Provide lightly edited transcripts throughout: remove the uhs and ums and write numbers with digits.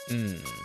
Mm.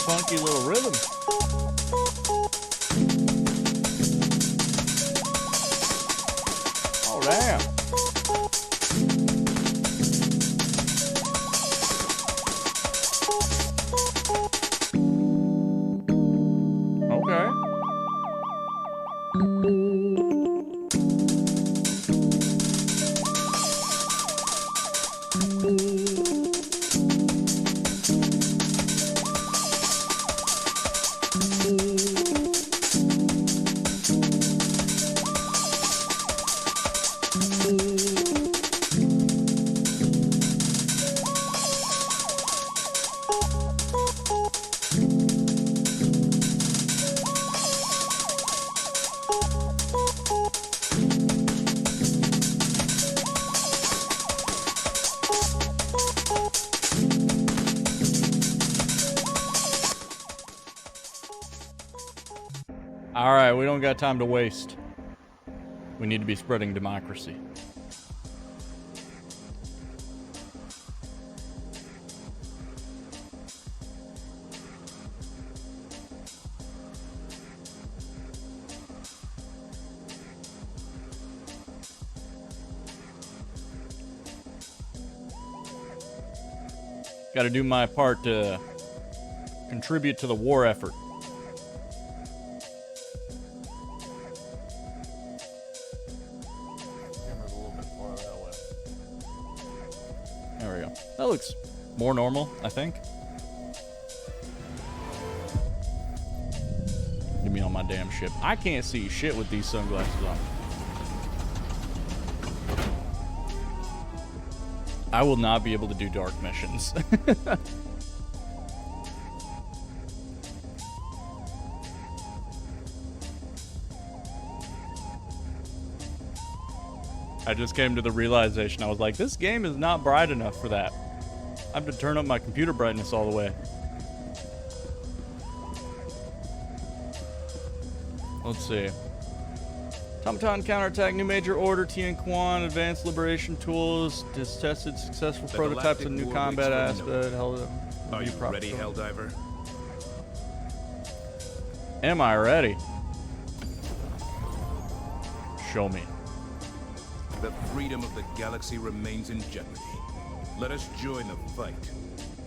Funky little rhythm. Oh, damn. Okay. All right, we don't got time to waste. We need to be spreading democracy. Got to do my part to contribute to the war effort. Camera's a little bit far that way. There we go. That looks more normal, I think. Give me on my damn ship. I can't see shit with these sunglasses on. I will not be able to do dark missions. I just came to the realization, I was like, this game is not bright enough for that. I have to turn up my computer brightness all the way. Let's see. Automaton counterattack, new major order, Tien Quan, advanced liberation tools, tested successful prototypes of new combat aspect. Are you ready, Helldiver? Am I ready? Show me. The freedom of the galaxy remains in jeopardy. Let us join the fight.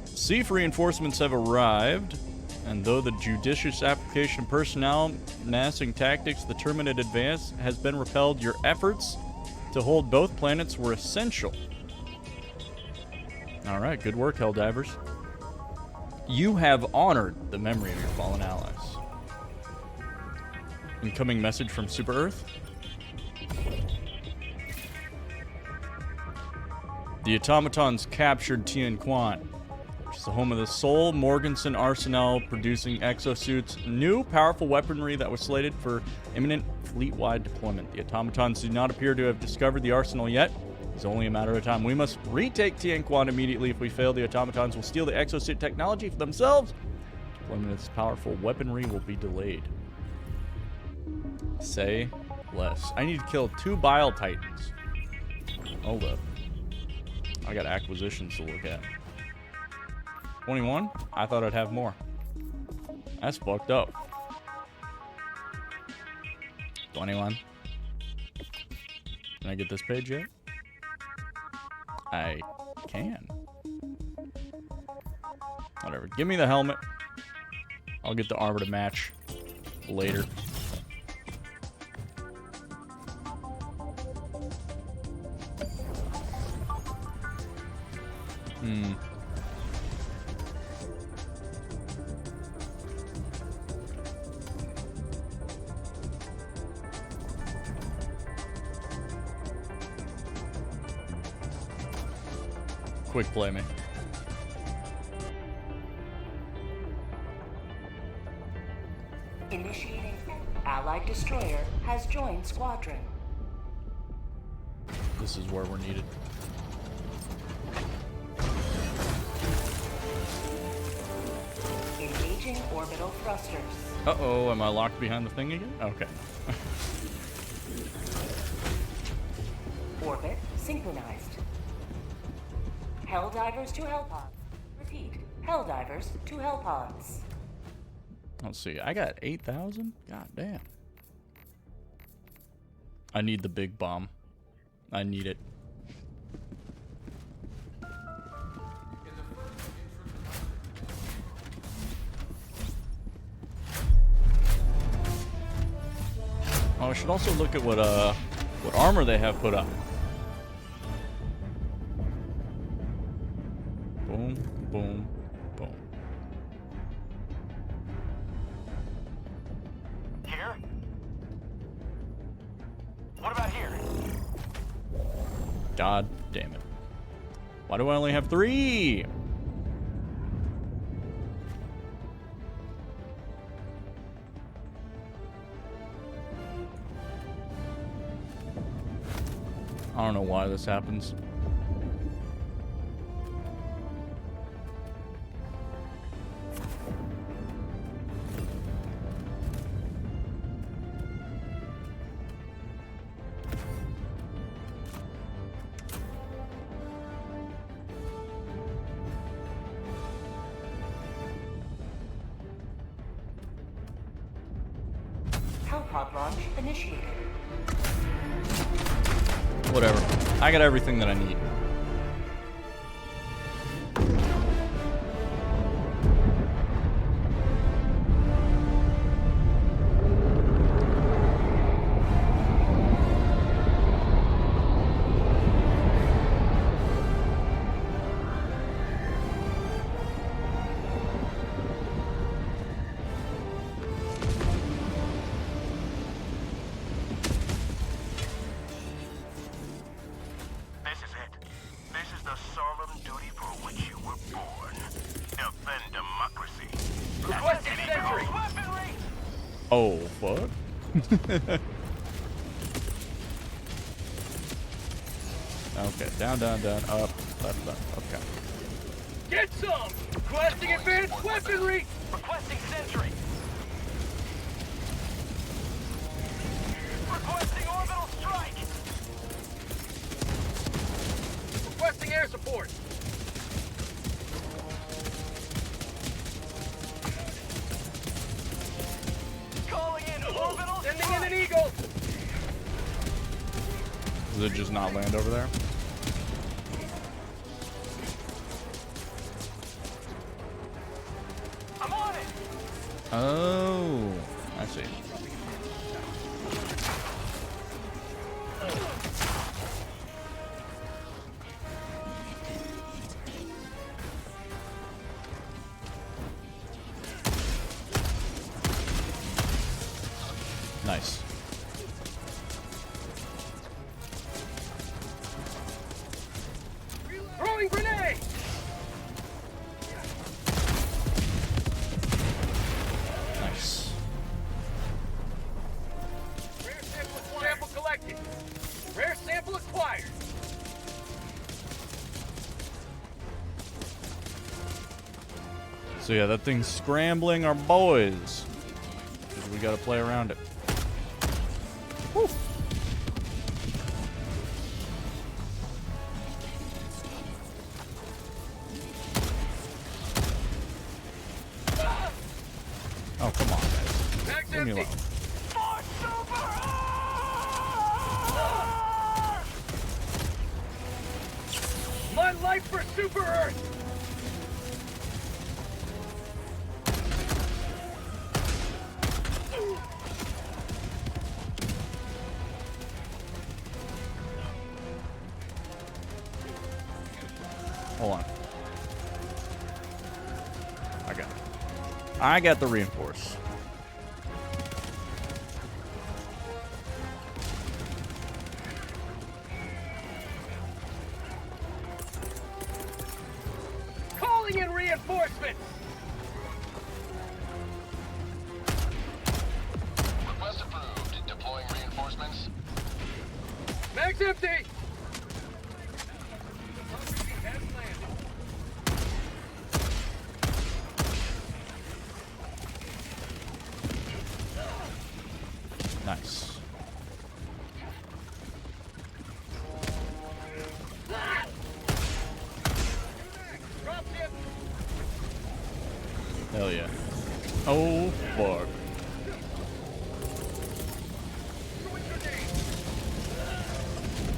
Seaf reinforcements have arrived, and though the judicious application of personnel, massing tactics, determined in advance, has been repelled, your efforts to hold both planets were essential. Alright, good work, Helldivers. You have honored the memory of your fallen allies. Incoming message from Super Earth. The automatons captured Tien Quan, which is the home of the Sol Morganson Arsenal, producing exosuits, new powerful weaponry that was slated for imminent fleet-wide deployment. The automatons do not appear to have discovered the arsenal yet. It's only a matter of time. We must retake Tien Quan immediately. If we fail, the automatons will steal the exosuit technology for themselves. Deployment of this powerful weaponry will be delayed. Say less. I need to kill 2 Bile Titans. Hold up. I got acquisitions to look at. 21? I thought I'd have more. That's fucked up. 21. Can I get this page yet? I can. Whatever. Give me the helmet. I'll get the armor to match later. Quick play me. Initiating. Allied destroyer has joined squadron. This is where we're needed. Engaging orbital thrusters. Uh-oh, am I locked behind the thing again? Okay. Orbit synchronized. Helldivers to Hellpods. Repeat. Helldivers to Hellpods. Let's see. I got 8,000? God damn. I need the big bomb. I need it. Oh, I should also look at what armor they have put up. Boom, boom, boom. Here? What about here? God damn it. Why do I only have 3? I don't know why this happens. Hellpod launch initiated. Whatever. I got everything that I need. Oh, fuck. Okay, down, down, down, up, left, left, okay. Get some! Requesting advanced weaponry! Requesting sentry! Requesting orbital strike! Requesting air support! Calling in orbital strike! Sending in an eagle! Does it just not land over there? I'm on it! Oh, I see. Nice. Throwing grenade! Nice. Rare sample acquired. Sample collected. Rare sample acquired. So yeah, that thing's scrambling our boys. We gotta play around it. Woo. Oh, come on, guys. Bag's Leave me empty. alone. For Super Earth! My life for Super Earth! Hold on. I got it. I got the reinforce. Calling in reinforcements! Bag's empty! Has landed. Nice. Dropship! Hell yeah. Oh, fuck.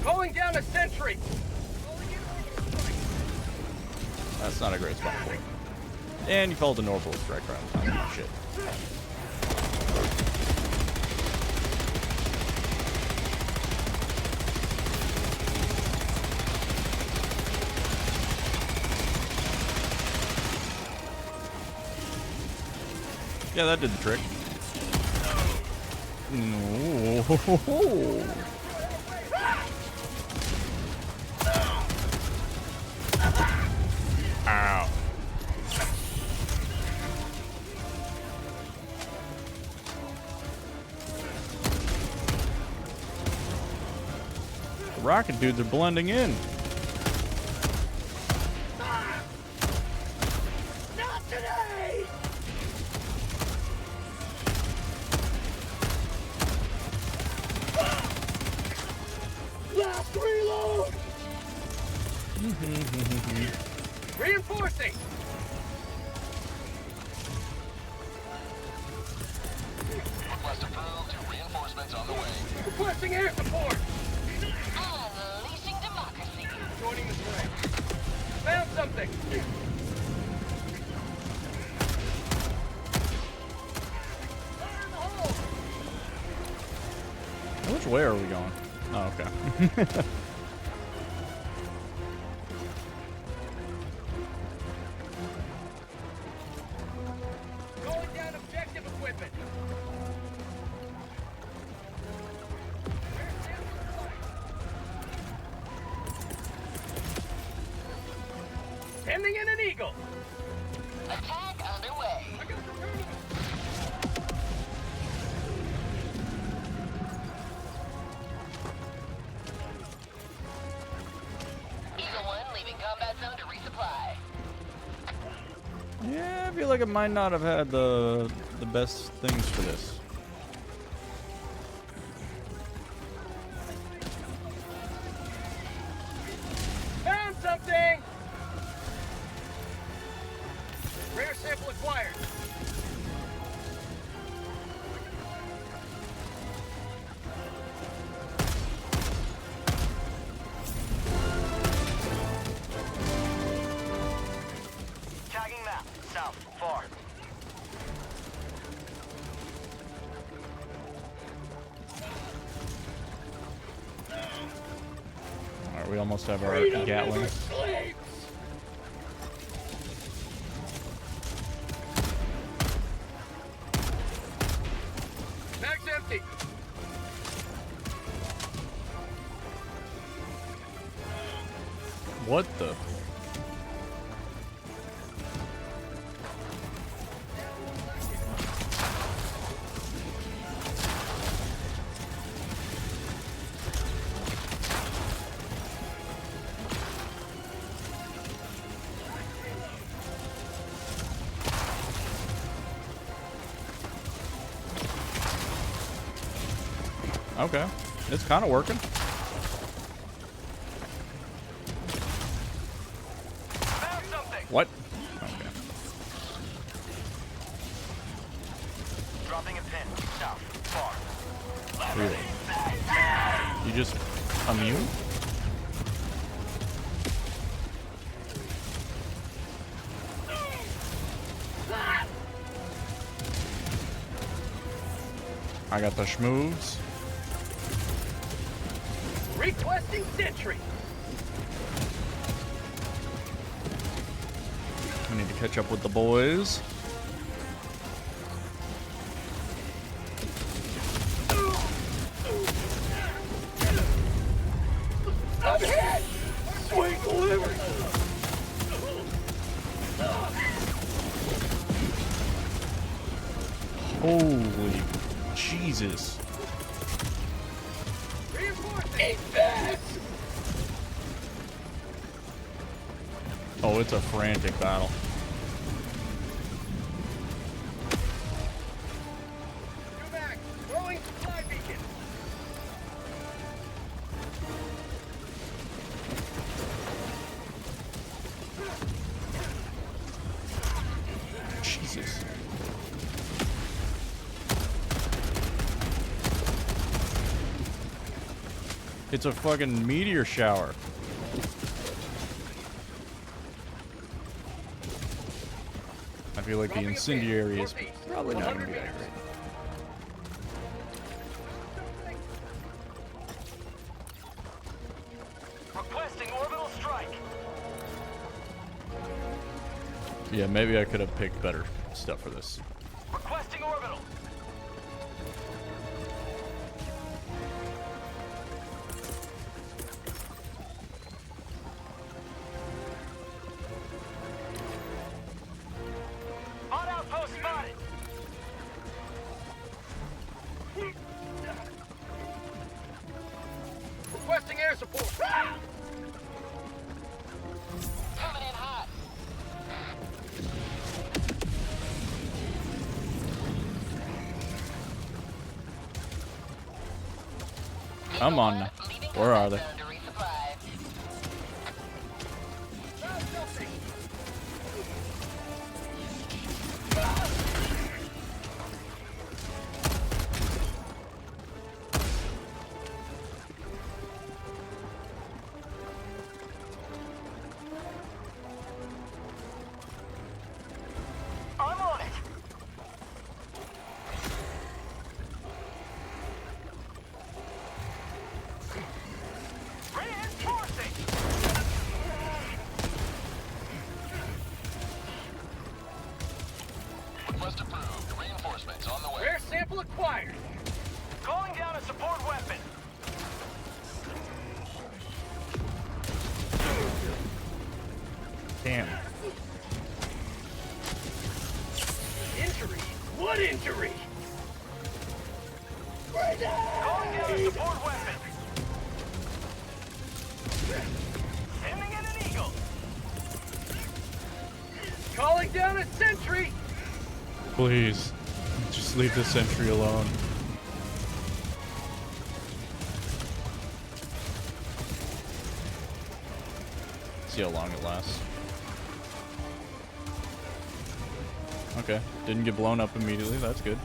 Calling down a sentry! That's not a great spot for it. And you fell to Norfolk right around the time. Shit. Yeah, that did the trick. No. Ow. The rocket dudes are blending in. Not today! Last reload! Reinforcing! Request approved. Reinforcements on the way. Requesting air support! Unleashing democracy. Joining the fray. Found something! Fire in the hole! Which way are we going? Oh, okay. Calling down objective equipment! Sending in an eagle! Attack underway. I got the turn of it. Eagle 1 leaving combat zone to resupply. Yeah, I feel like it might not have had the best things for this. Found something! Rare sample acquired. Tagging map. South. Far. Alright, we almost have our Freedom Gatling. never sleeps! Mag's empty. What the? Okay, it's kind of working. Found something. What? Okay. Dropping a pin. South. Far. Really? You just immune? I got the schmooves. Requesting sentry. I need to catch up with the boys. I'm hit! Sweet delivery! Holy Jesus. Reinforcing! Eat this! Oh, it's a frantic battle. Two back. Throwing supply beacon. Jesus. It's a fucking meteor shower. I feel like the Dropping a pin. incendiary is Northeast. probably not going to 100 be that meters. great. Requesting orbital strike. Yeah, maybe I could have picked better stuff for this. Requesting orbital. Hot outpost spotted. Requesting air support. Coming in hot. Come on now. Where are they? I'm on it. Reinforcing. Request approved. Reinforcements on the way. Rare sample acquired. Calling down a support weapon. Damn. Injury? What injury? Calling down a support weapon. Sending in an eagle. Calling down a sentry. Please. Just leave the sentry alone. See how long it lasts. Okay. Didn't get blown up immediately. That's good.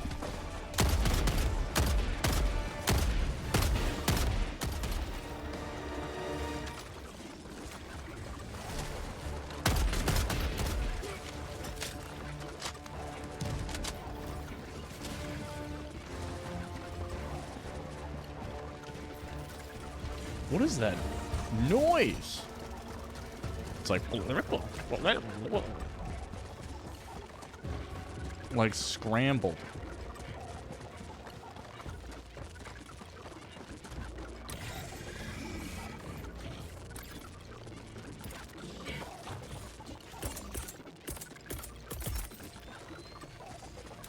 What is that noise? It's like scrambled.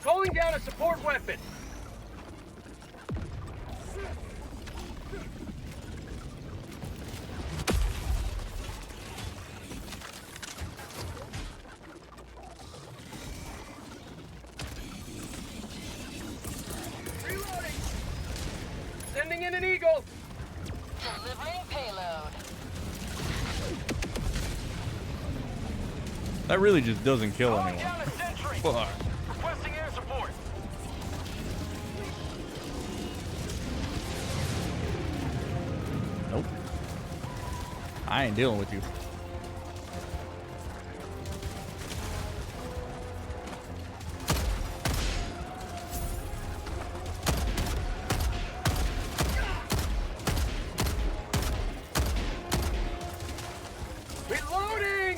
Calling down a support weapon. Reloading. Sending in an eagle. Delivering payload. That really just doesn't kill Calling anyone. down a sentry. Fuck. Requesting air support. Nope. I ain't dealing with you. Reloading.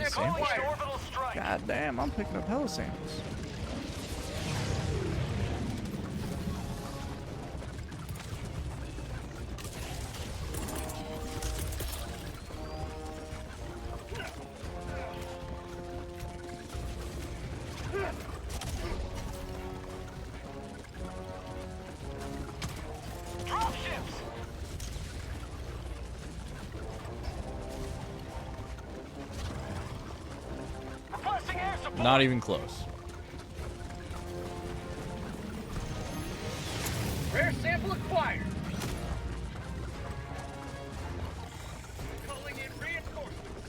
samples. Orbital strike. God damn, I'm picking up hella samples. Dropships. Requesting air support. Not even close. Rare sample acquired. Calling in reinforcements.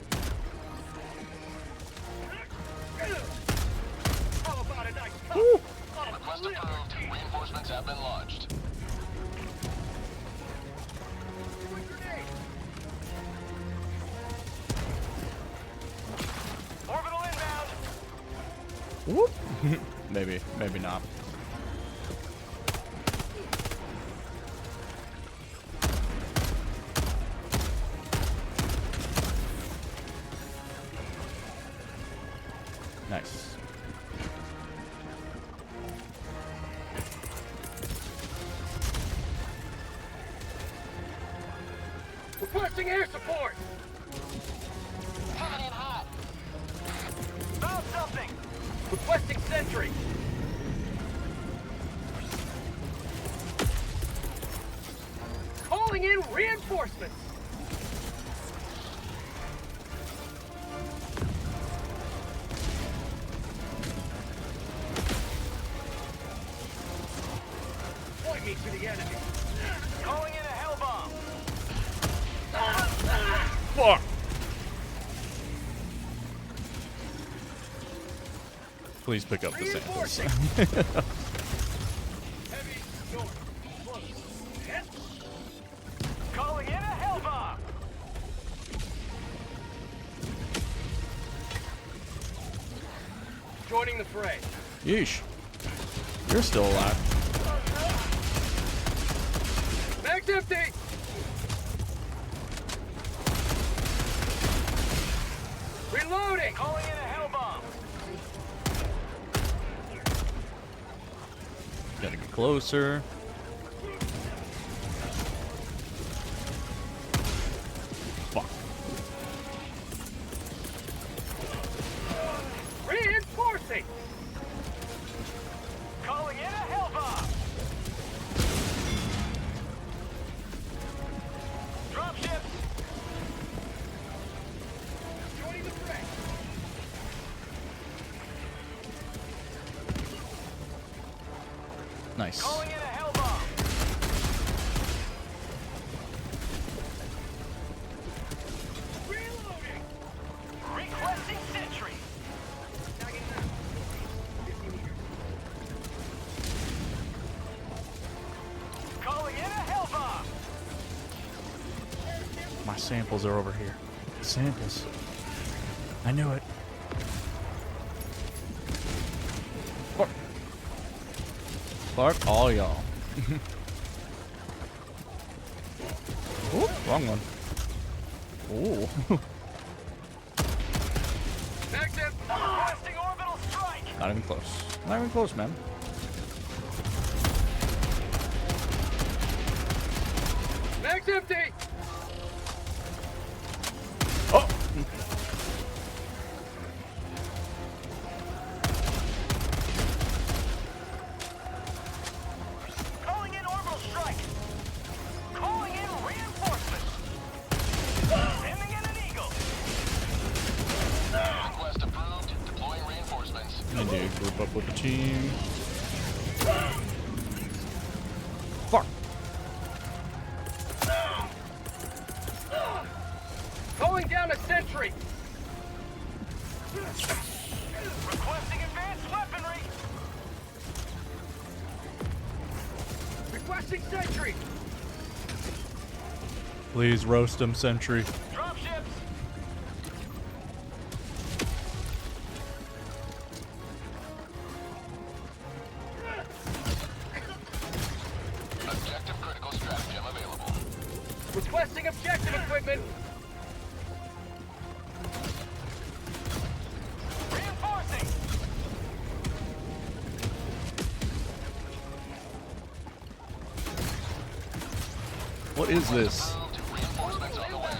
How about a nice cup Woo. of Request liver approved. tea? Reinforcements have been launched. Quick grenade. Orbital inbound. Whoop. maybe not. Nice. Requesting air support. Coming in hot. Found something. Requesting sentry. Calling in reinforcements. Point me to the enemy. Calling in a hell bomb. Fuck. Please pick up the samples. Reinforcing. Heavy north. Close. Yes. Calling in a hell bomb. Joining the fray. Yeesh. You're still alive. Mag's empty. Reloading. Calling in a hell bomb. Gotta get closer. Fuck. Reinforcing. Calling in a hell bomb. Dropships. Joining the fray. Nice. Calling in a hell bomb. Reloading. Requesting sentry. Tagging now. 50 meters. Calling in a hell bomb. My samples are over here. Samples. I knew it. Fuck. Fuck all y'all. Oop, wrong one. Ooh. Negative. Requesting orbital strike. Not even close. Not even close, man. Mag's empty. Oh! Calling in orbital strike. Calling in reinforcements. Sending in an eagle. Request approved. Deploying reinforcements. I need to group up with the team. Fuck. Calling down a sentry. Requesting advanced weaponry. Requesting sentry. Please roast him, sentry. Dropships. Objective critical stratagem available. Requesting objective equipment. What is this? Reinforcements on the way.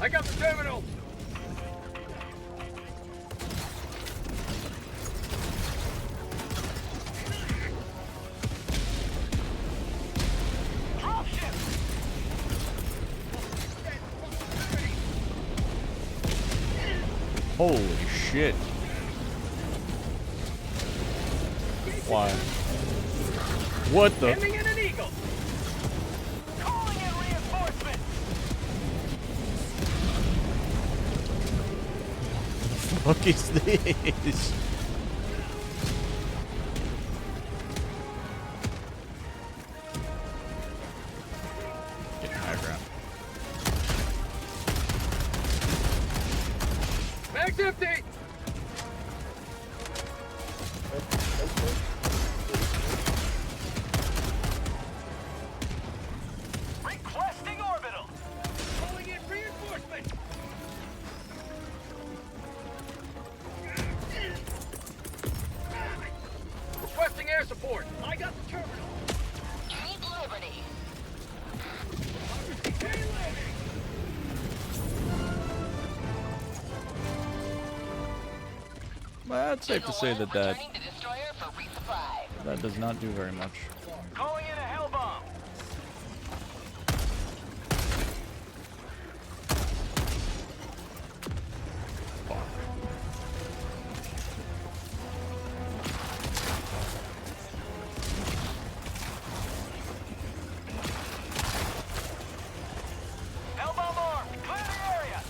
I got the terminal. Dropship. Holy shit. Why? What the Sending in an eagle. Calling in reinforcements. fuck is this? Get high ground. Mag's empty. Requesting orbital. Calling in reinforcements. Requesting air support. I got the terminal. Keep Liberty. Well, it's safe to say that Returning to destroyer for resupply. that does not do very much. Calling in a hell bomb. Hell bomb armed. Clear the area.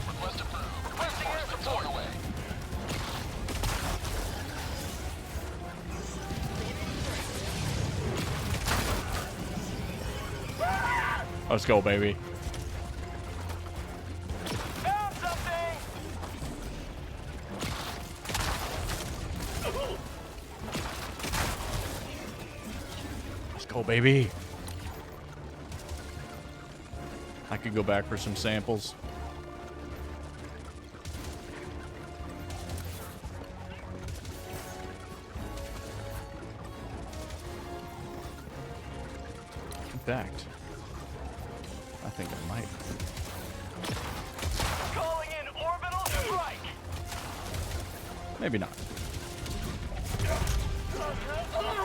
Request approved. Reinforcements on the way. Let's go, baby. Found something. Let's go, baby. I could go back for some samples. In fact, I think I might. Calling in orbital strike. Maybe not.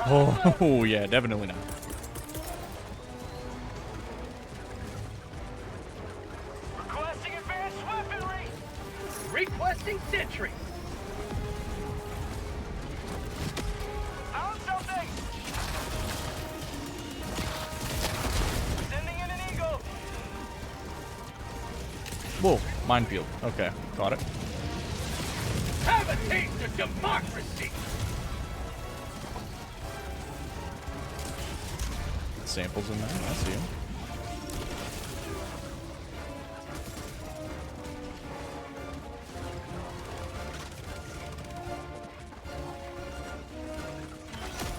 Oh, yeah, definitely not. Requesting advanced weaponry. Requesting sentry. Found something. Sending in an eagle. Whoa, minefield. Okay, got it. Have a taste of democracy. Samples in there. I see 'em.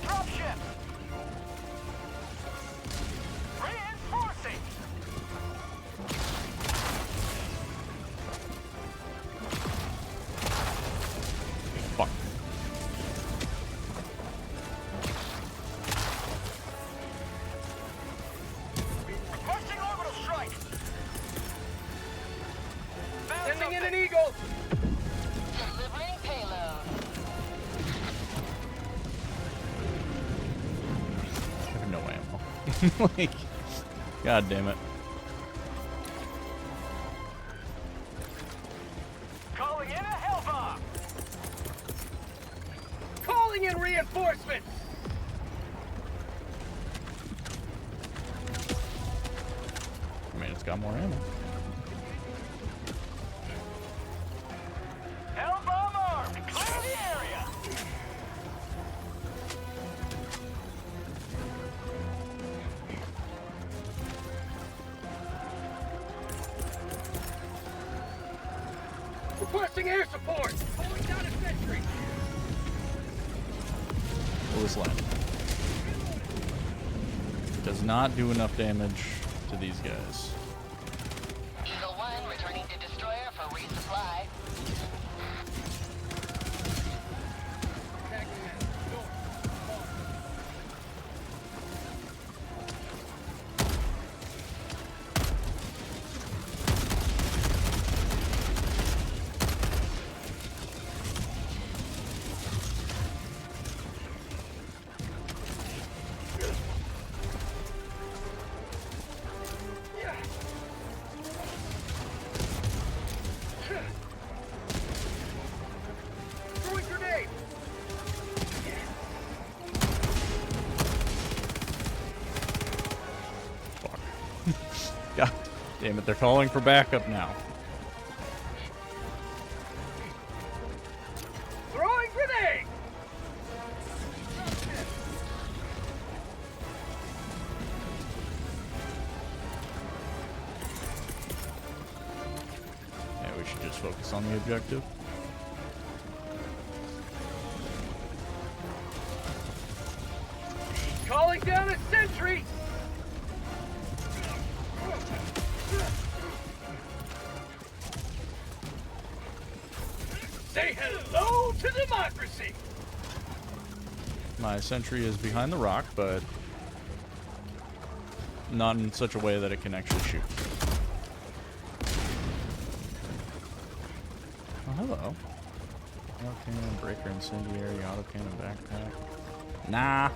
Dropship. Reinforcing. Fuck. Requesting orbital strike. Sending in an eagle. Delivering payload. I have no ammo. Like, god damn it. Calling in a hell bomb. Calling in reinforcements. I mean, it's got more ammo. Hell bomb armed. Clear the area. Requesting air support. Calling down a sentry. Will this land? Does not do enough damage to these guys. Eagle 1 returning God damn it, they're calling for backup now. Throwing grenade! Yeah, we should just focus on the objective. Calling down a sentry! Say hello to democracy! My sentry is behind the rock, but not in such a way that it can actually shoot. Oh, hello. Auto cannon, breaker, incendiary, auto cannon, backpack. Nah.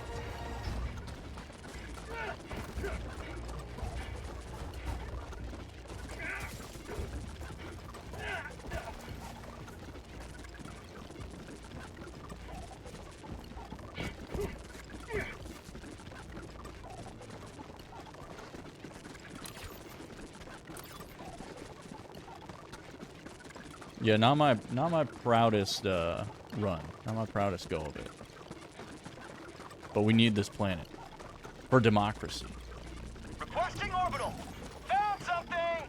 Yeah, not my proudest run. Not my proudest go of it. But we need this planet for democracy. Requesting orbital! Found something!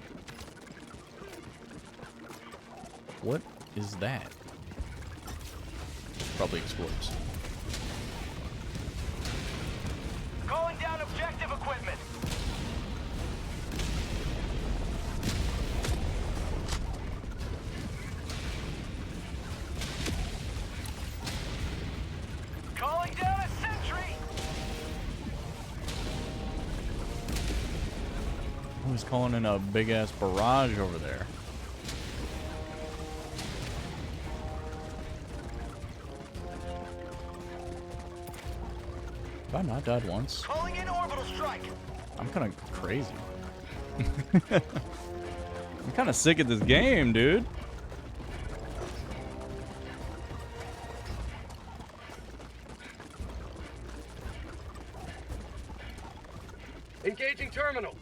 What is that? Probably explodes. Calling down objective equipment! Calling down a sentry! Who's calling in a big ass barrage over there? Have I not died once? Calling in orbital strike! I'm kind of crazy. I'm kind of sick of this game, dude. Engaging terminal!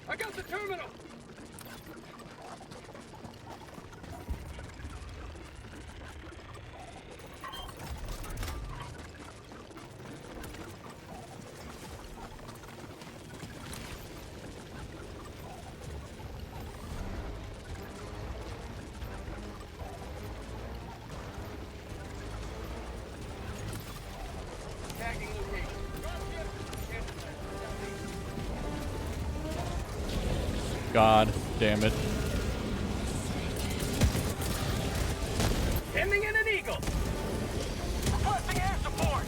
I got the terminal! Tagging location. God damn it. Hemming in an eagle! Requesting air support!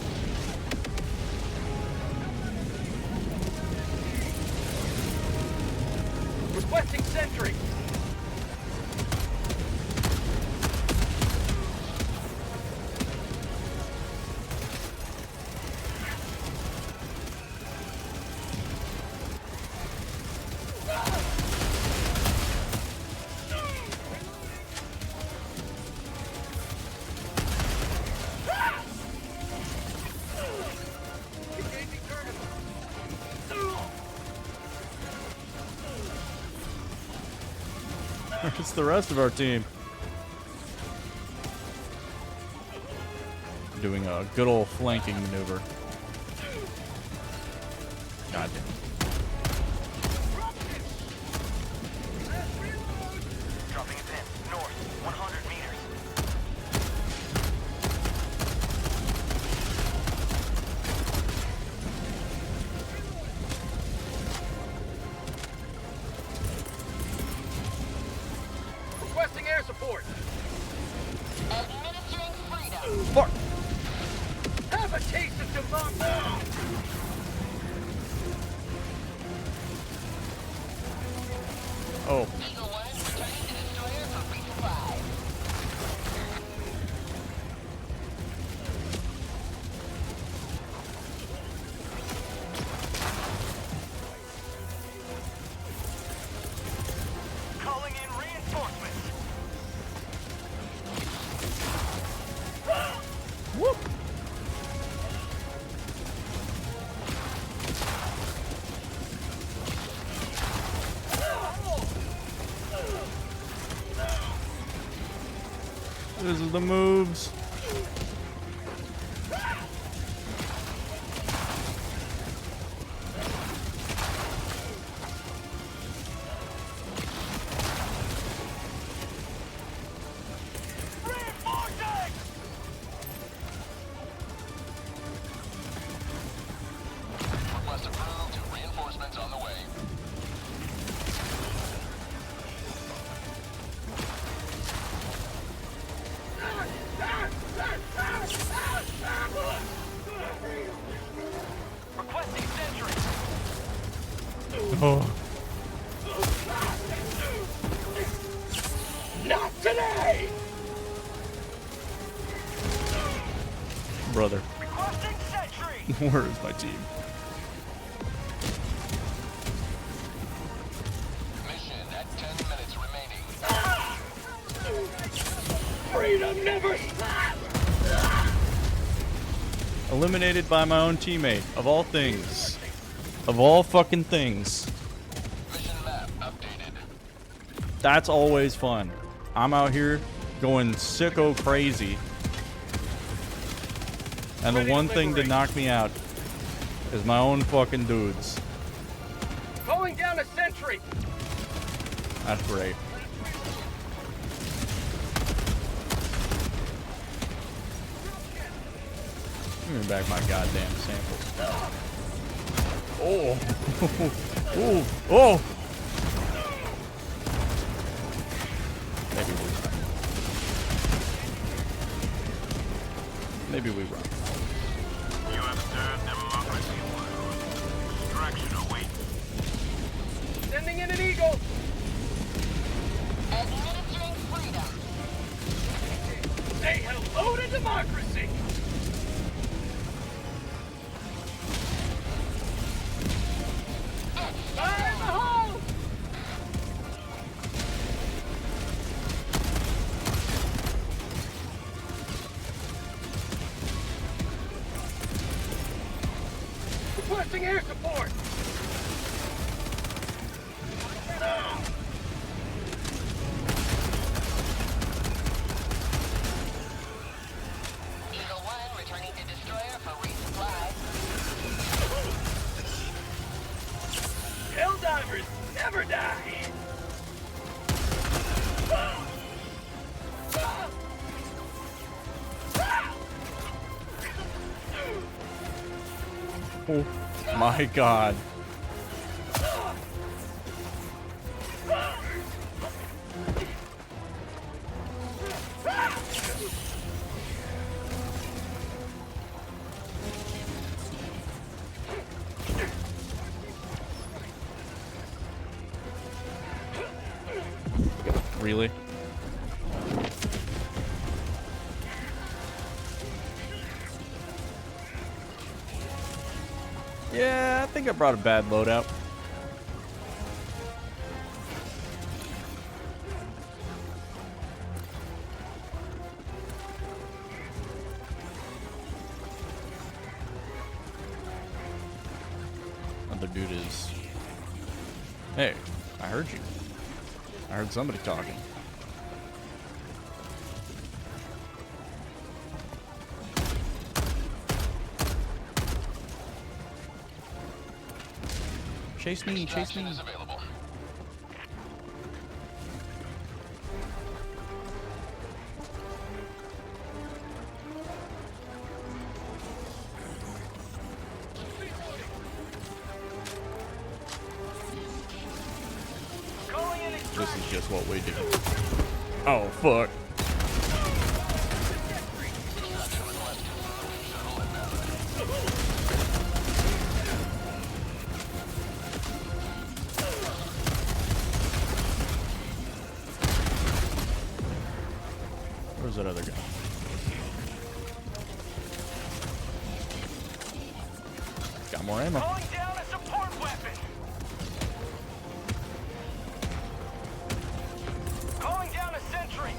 Requesting sentry! Engaging terminal! It's the rest of our team. Doing a good old flanking maneuver. God damn. Dropping a pin. North, 100 meters. Requesting air support. Administering freedom. Fuck! Have a taste of democracy. Oh, Eagle 1 returning to destroyer for resupply. Calling in reinforcements. This is the moves. Request approved. Reinforcements on the way. Requesting sentry. Oh. Not today! Brother. Requesting sentry. Where is my team? Mission at 10 minutes remaining. Freedom never stops! Eliminated by my own teammate. Of all things. Of all fucking things. Mission map updated. That's always fun. I'm out here going sicko crazy. And the one thing to knock me out is my own fucking dudes. Calling down a sentry. That's great. Give me back my goddamn samples. Oh. Oh. Oh. Maybe we run. Maybe we run. You have served democracy well. Extraction awaits. Sending in an eagle. Administering freedom. Say hello to democracy. Fire in the hole. Requesting air support. Eagle 1 returning to destroyer for resupply. Hell divers never die. Oh my god. Really? Yeah, I think I brought a bad loadout. Other dude is... Hey, I heard you. I heard somebody talking. Chase me, chase Extraction me. is available. Calling in This extraction. is just what we do. Oh, fuck. Extraction request confirmed. Shuttle inbound. Where's that other guy? Got more ammo. Calling down a support weapon. Calling down a sentry.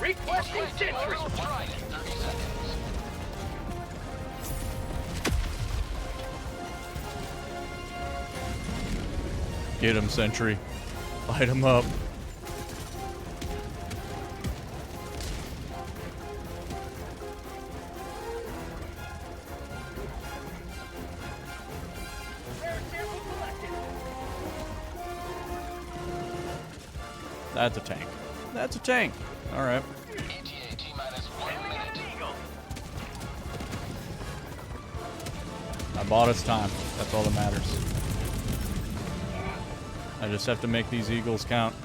Requesting sentry. Try it. 30 seconds. Get him, sentry. Light him up. That's a tank. That's a tank. All right. ETA T-minus 1 minute. I bought us time. That's all that matters. I just have to make these eagles count.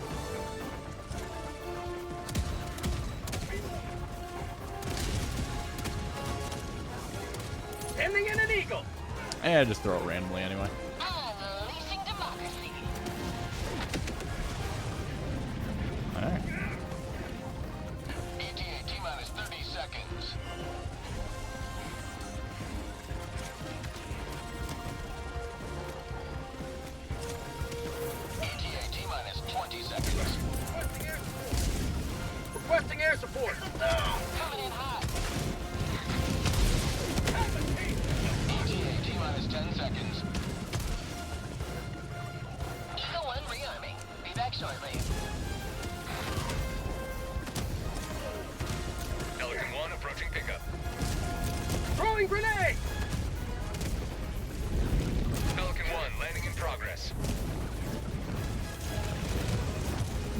Sending in an eagle. Eh, just throw it randomly anyway. Unleashing democracy. Alright. ETA T-minus 30 seconds. ETA T-minus 20 seconds. Requesting air support. Coming in hot. ETA T-minus 10 seconds. Eagle 1 rearming. Be back shortly. Pelican 1 approaching pickup. Throwing grenade. Pelican 1 landing in progress.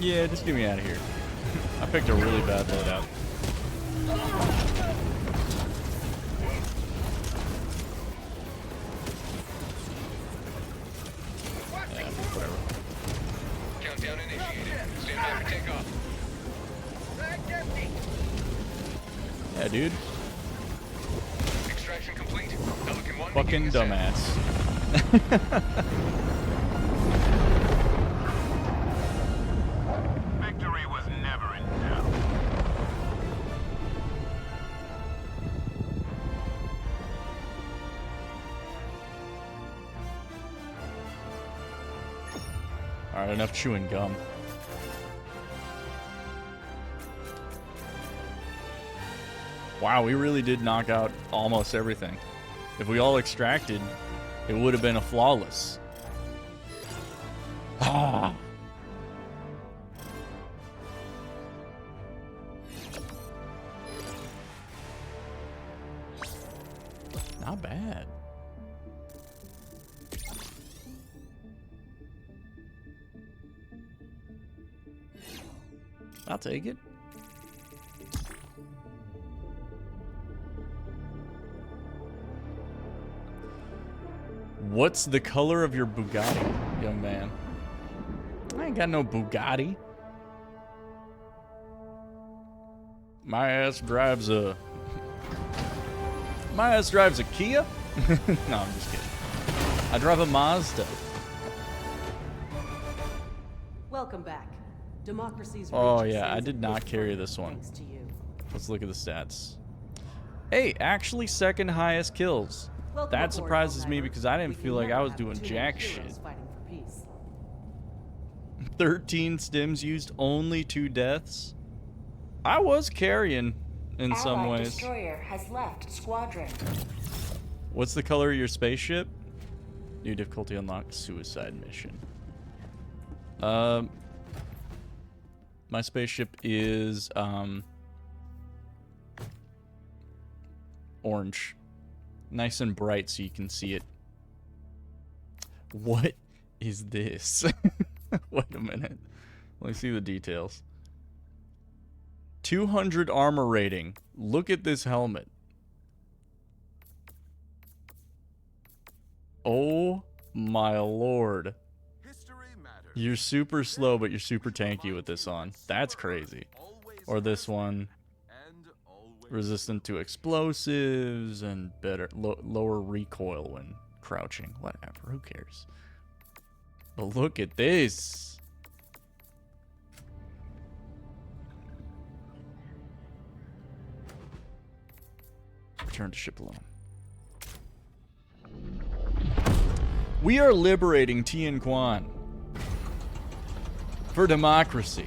Yeah, just get me out of here. I picked a really bad loadout. Yeah, whatever. Countdown initiated. Stand by for takeoff. Back empty. Yeah, dude. Extraction complete. Pelican 1 Fucking beginning ascent. dumbass. Victory was never in doubt. Alright, enough chewing gum. Wow, we really did knock out almost everything. If we all extracted, it would have been a flawless. Ah. Not bad. I'll take it. What's the color of your Bugatti, young man? I ain't got no Bugatti. My ass drives a... My ass drives a Kia? No, I'm just kidding. I drive a Mazda. Welcome back. Democracy's Oh reached yeah, I scenes did of not big carry fun this one. Thanks to you. Let's look at the stats. Hey, actually second highest kills. Welcome That aboard, surprises me Helldiver. because I didn't We feel can like never I was have doing too many jack heroes shit. fighting for peace. 13 stims used, only 2 deaths. I was carrying in some Allied ways. destroyer has left squadron. What's the color of your spaceship? New difficulty unlocked, suicide mission. My spaceship is orange. Nice and bright so you can see it. What is this? Wait a minute. Let me see the details. 200 armor rating. Look at this helmet. Oh my lord. You're super slow, but you're super tanky with this on. That's crazy. Or this one. Resistant to explosives and better lower recoil when crouching. Whatever, who cares? But look at this. Return to ship alone. We are liberating Tien Quan for democracy.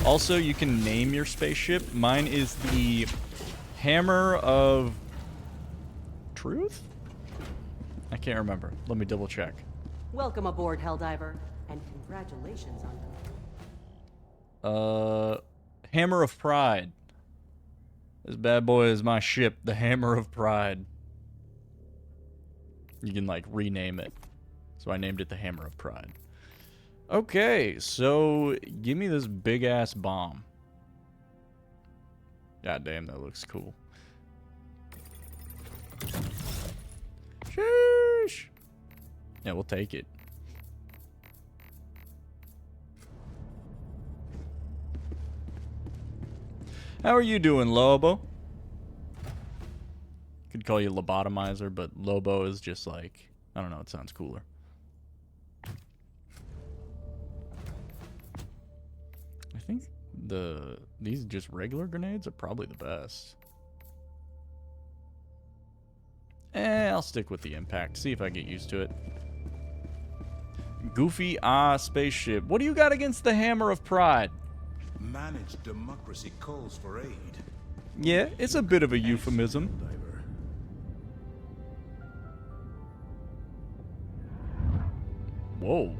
Also, you can name your spaceship. Mine is the Hammer of Truth? I can't remember. Let me double check. Welcome aboard, Helldiver, and congratulations on Hammer of Pride. This bad boy is my ship, the Hammer of Pride. You can, like, rename it. So I named it the Hammer of Pride. Okay, so give me this big ass bomb. God damn, that looks cool. Sheesh. Yeah, we'll take it. How are you doing, Lobo? Could call you lobotomizer, but Lobo is just like, I don't know, it sounds cooler. I think these just regular grenades are probably the best. I'll stick with the impact, see if I get used to it. Goofy spaceship. What do you got against the Hammer of Pride? Managed democracy calls for aid. Yeah, it's a bit of a euphemism. Diver. Whoa.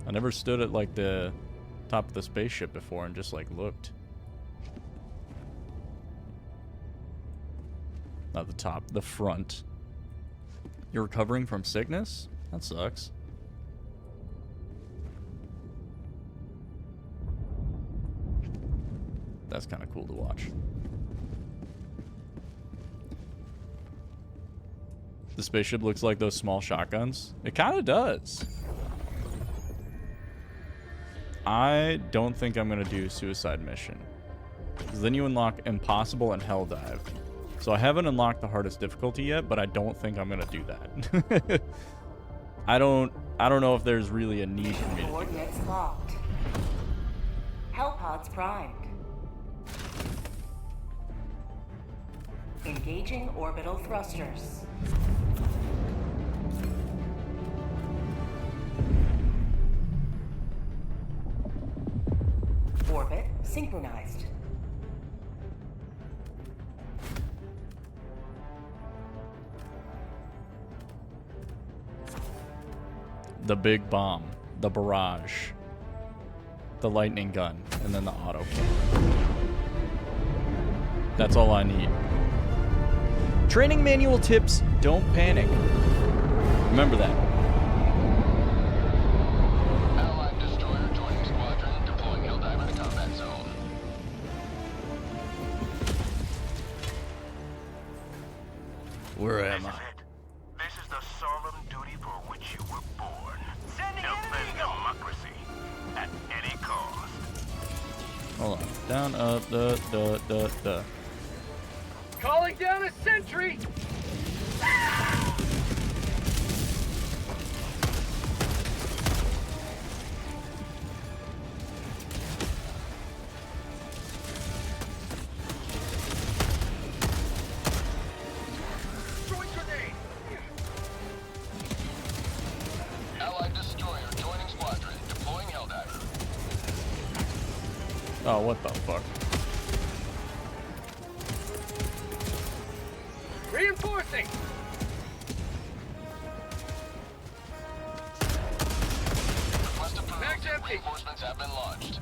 I never stood at like the top of the spaceship before and just like looked. Not the top, the front. You're recovering from sickness? That sucks. That's kind of cool to watch. The spaceship looks like those small shotguns. It kind of does. I don't think I'm going to do Suicide Mission. Because then you unlock Impossible and Hell Dive. So I haven't unlocked the hardest difficulty yet, but I don't think I'm going to do that. I don't know if there's really a need for me to do that. Coordinates locked. Hellpods primed. Engaging orbital thrusters. Orbit synchronized. The big bomb, the barrage, the lightning gun, and then the auto cannon. That's all I need. Training manual tips, don't panic. Remember that. Allied destroyer joining squadron, deploying Helldiver to combat zone. Where am I? This is the solemn duty for which you were born. Defend democracy at any cost. Hold on. Down, up, the. Calling down a sentry! Allied destroyer joining squadron, deploying Helldiver. Oh, what the fuck? Reinforcing! Request approved. Mag's empty. Reinforcements have been launched.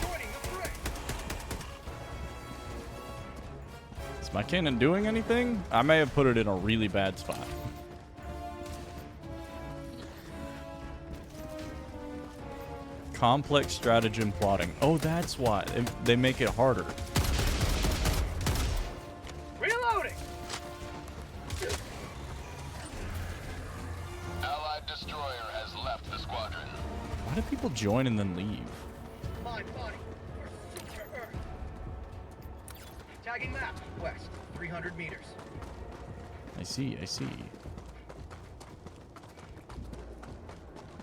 Joining the fray! Is my cannon doing anything? I may have put it in a really bad spot. Complex stratagem plotting. Oh, that's why. They make it harder. Reloading! Allied destroyer has left the squadron. Why do people join and then leave? My body. Secure Earth. Tagging map. West. 300 meters. I see, I see.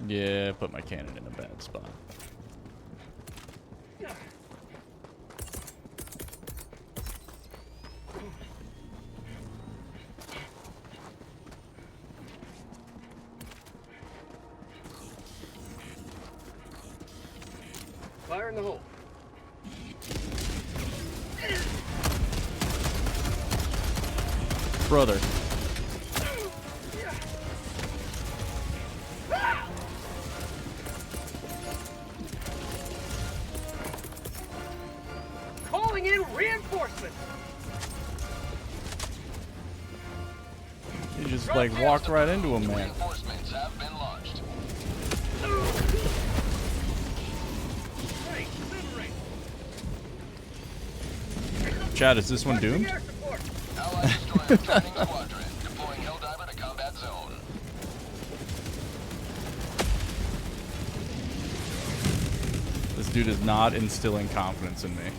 Yeah, put my cannon in a bad spot. Fire in the hole. Brother. Calling in reinforcements. You just like walked right into him, man. Reinforcements have been launched. Chad, is this one doomed? Allied destroyer joining squadron. Deploying Helldiver to combat zone. This dude is not instilling confidence in me.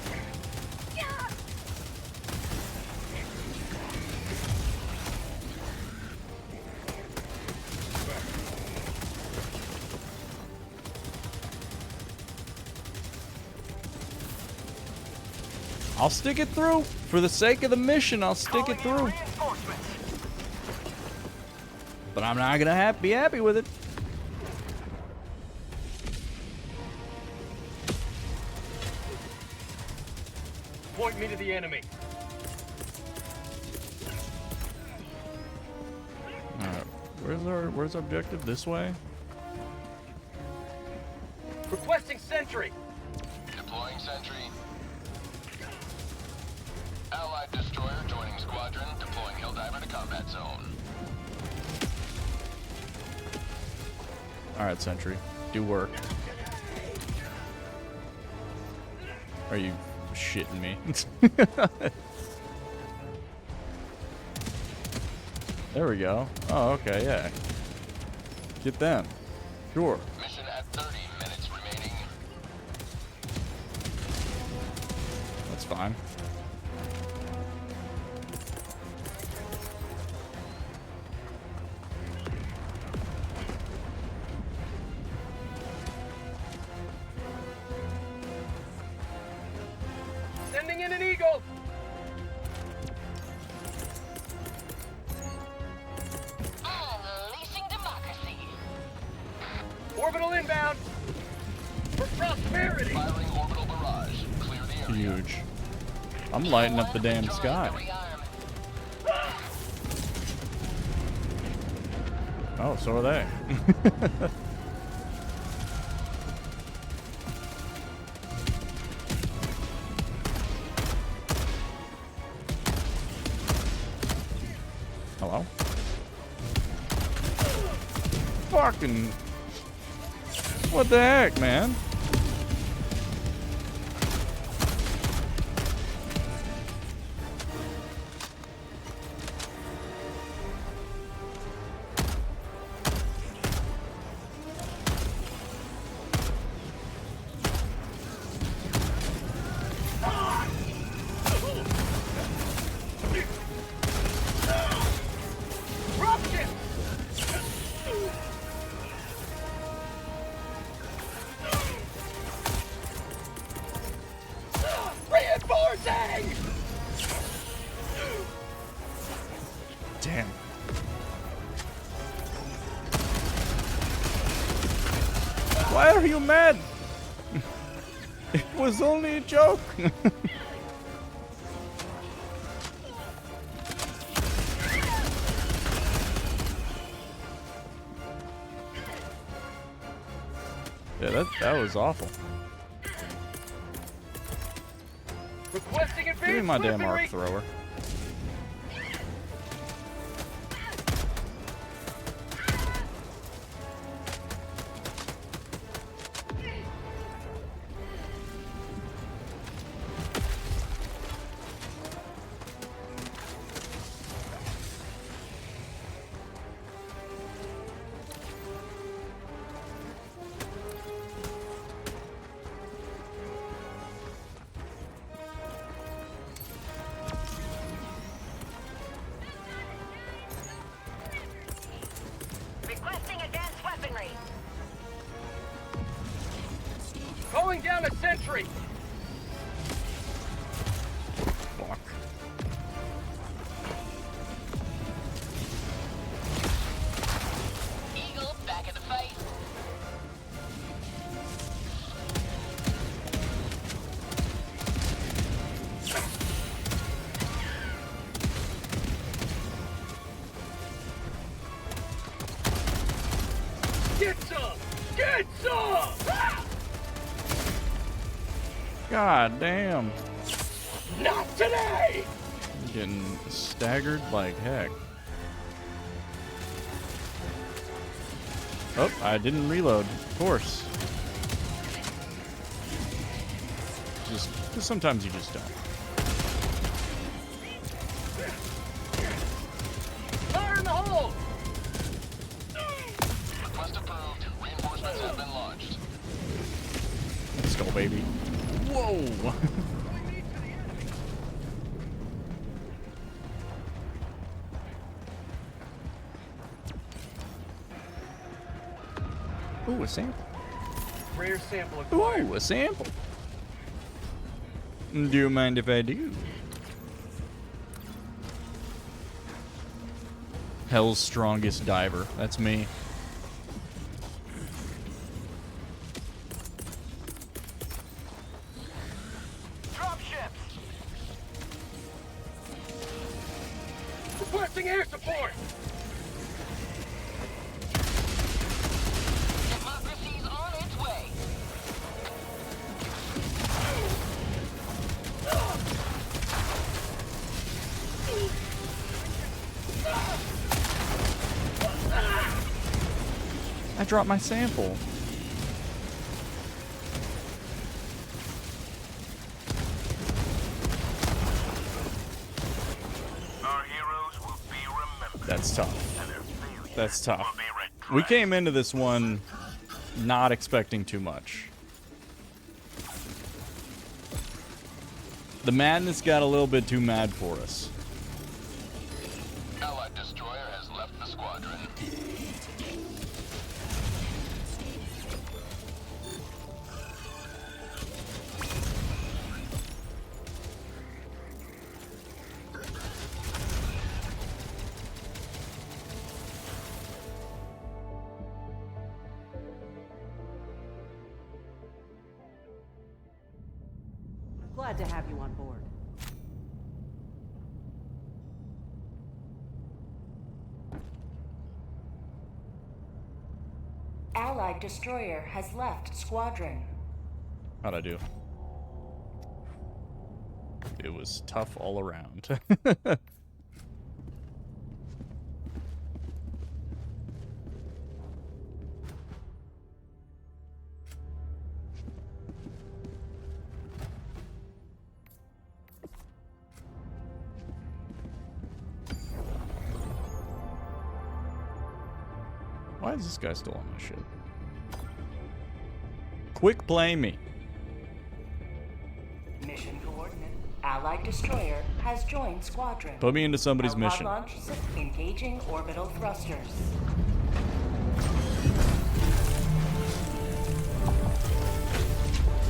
I'll stick it through. For the sake of the mission, I'll stick it through. But I'm not gonna be happy with it. Point me to the enemy. Alright, where's our objective? This way? Requesting sentry. Deploying sentry. Allied destroyer joining squadron. Deploying Helldiver to combat zone. Alright, Sentry. Do work. Are you shitting me? There we go. Oh, okay, yeah. Get them. Sure. Mission at 30 minutes remaining. That's fine. Sending in an eagle. Unleashing democracy. Orbital inbound. For prosperity. Firing orbital barrage. Clear the area. Huge. I'm lighting up the damn Join sky. the rearm. Oh, so are they. Hello? Fucking... What the heck, man? Dropship. Reinforcing. Damn. Why are you mad? It was only a joke. Yeah, that was awful. Requesting advanced Give me my damn weaponry. arc thrower. Requesting advanced weaponry. Calling down a sentry. Fuck. Eagle back in the fight. Get some. Get some. Ah! God damn. Not today. I'm getting staggered like heck. Oh, I didn't reload. Of course. Just sometimes you just don't. Fire in the hole! Request approved. Reinforcements have been launched. Let's go, baby. Whoa! Ooh, a sample. Rare sample acquired. Ooh, a sample. Do you mind if I do? Hell's strongest diver. That's me. Dropships! Requesting air support! Democracy's on its way. I dropped my sample. Our heroes will be remembered. That's tough. And their failures That's tough. will be retrieved. We came into this one not expecting too much. The madness got a little bit too mad for us. Allied destroyer has left the squadron. Glad to have you on board. Allied destroyer has left squadron. How'd I do? It was tough all around. Why is this guy still on my ship? Quick play me. Mission coordinate. Allied destroyer has joined squadron. Put me into somebody's Helipod mission. launch engaging orbital thrusters.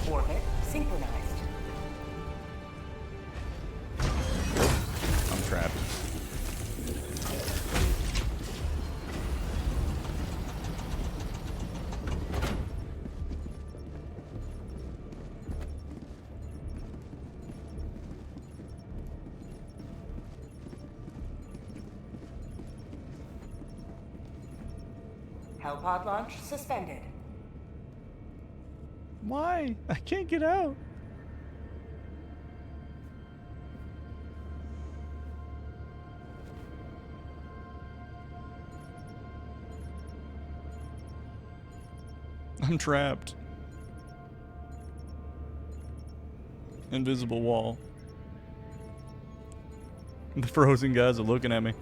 Orbit synchronized. I'm trapped. Helipod launch suspended. Why? I can't get out. I'm trapped. Invisible wall. The frozen guys are looking at me.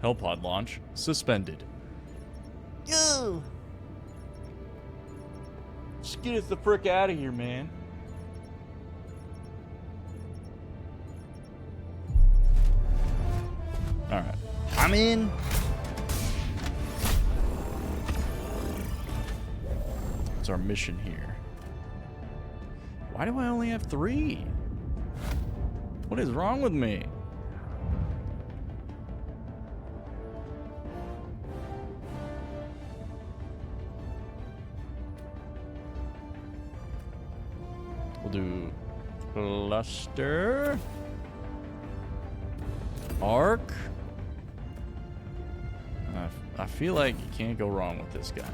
Hellpod launch suspended. Yo! Just get us the frick out of here, man. Alright. I'm in. What's our mission here? Why do I only have 3? What is wrong with me? We'll do cluster, arc. I feel like you can't go wrong with this guy.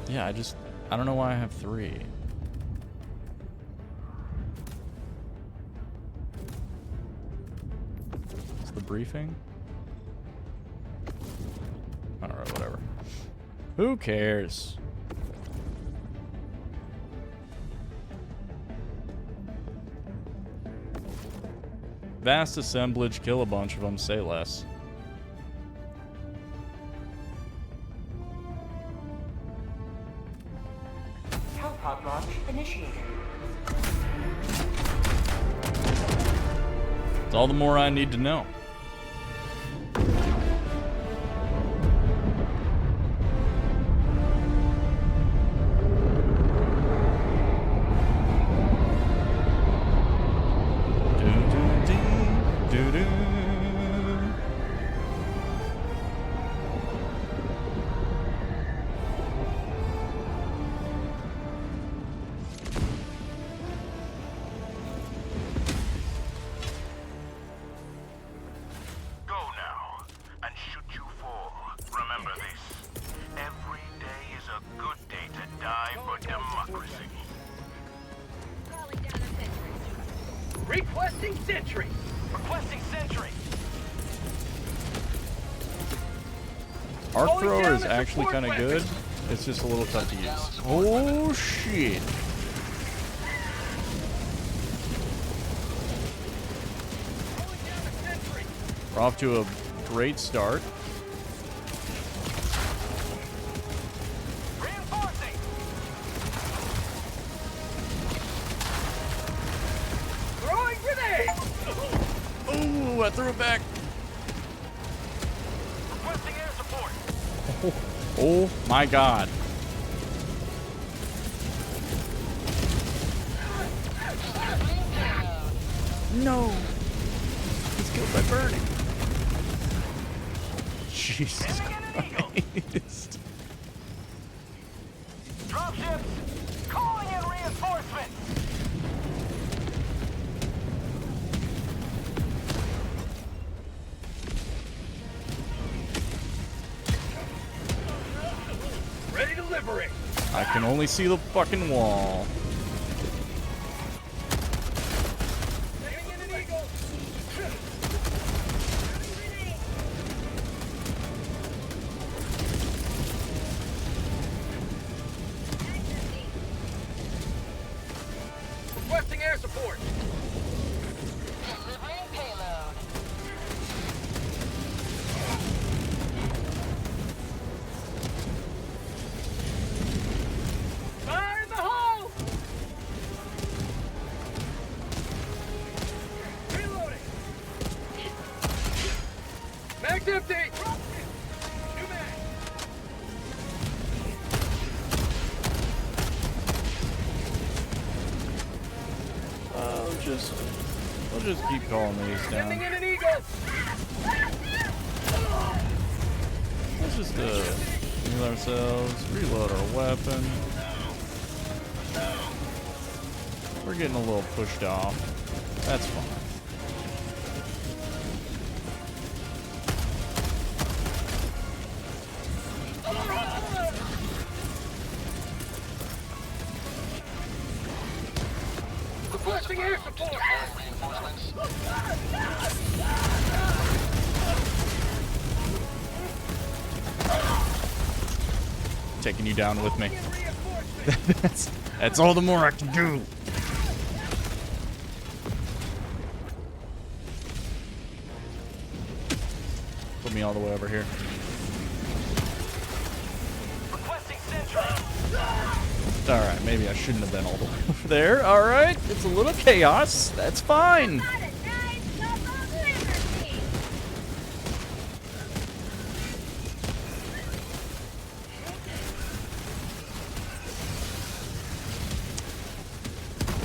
Yeah, I don't know why I have 3. briefing? Alright, whatever. Who cares? Vast assemblage, kill a bunch of them, say less. Hellpod launch initiated. It's all the more I need to know. Go now, and should you fall, remember this. Every day is a good day to die for democracy. Requesting sentry. Requesting sentry. Arc thrower is actually kind of good. It's just a little tough to use. Oh shit. We're off to a great start. Reinforcing. Throwing grenade. Oh, I threw it back. Requesting air support. Oh my god. No. He's killed by burning. Jesus Christ. Dropships, calling in reinforcements. Ready to liberate. I can only see the fucking wall. Aiming in an eagle. Requesting air support. Delivering payload. Fire in the hole. Reloading. Mag's empty. New mag. We'll just keep calling these Sending down. in an eagle. Let's just heal ourselves, reload our weapon. We're getting a little pushed off. That's fine. Requesting air support. Reinforcements. Taking you down with me. Reinforcements. That's all the more I can do. Put me all the way over here. Requesting sentry. Alright, maybe I shouldn't have been all the way over there. Alright, it's a little chaos. That's fine.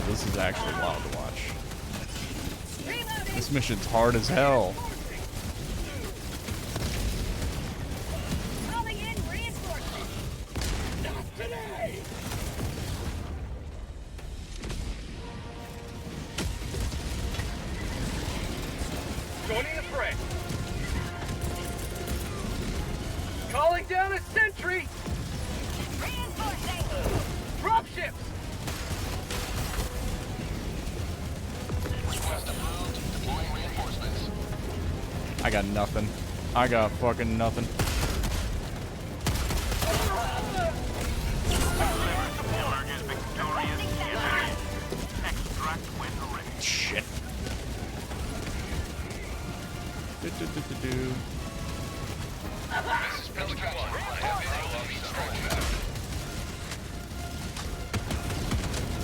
This is actually wild to watch. This mission's hard as hell. Joining the fray. Calling down a sentry. Dropships. Request approved. Deploying reinforcements. I got nothing. I got fucking nothing. Shit. Do. This is Pelican 1. I have visual on the extraction.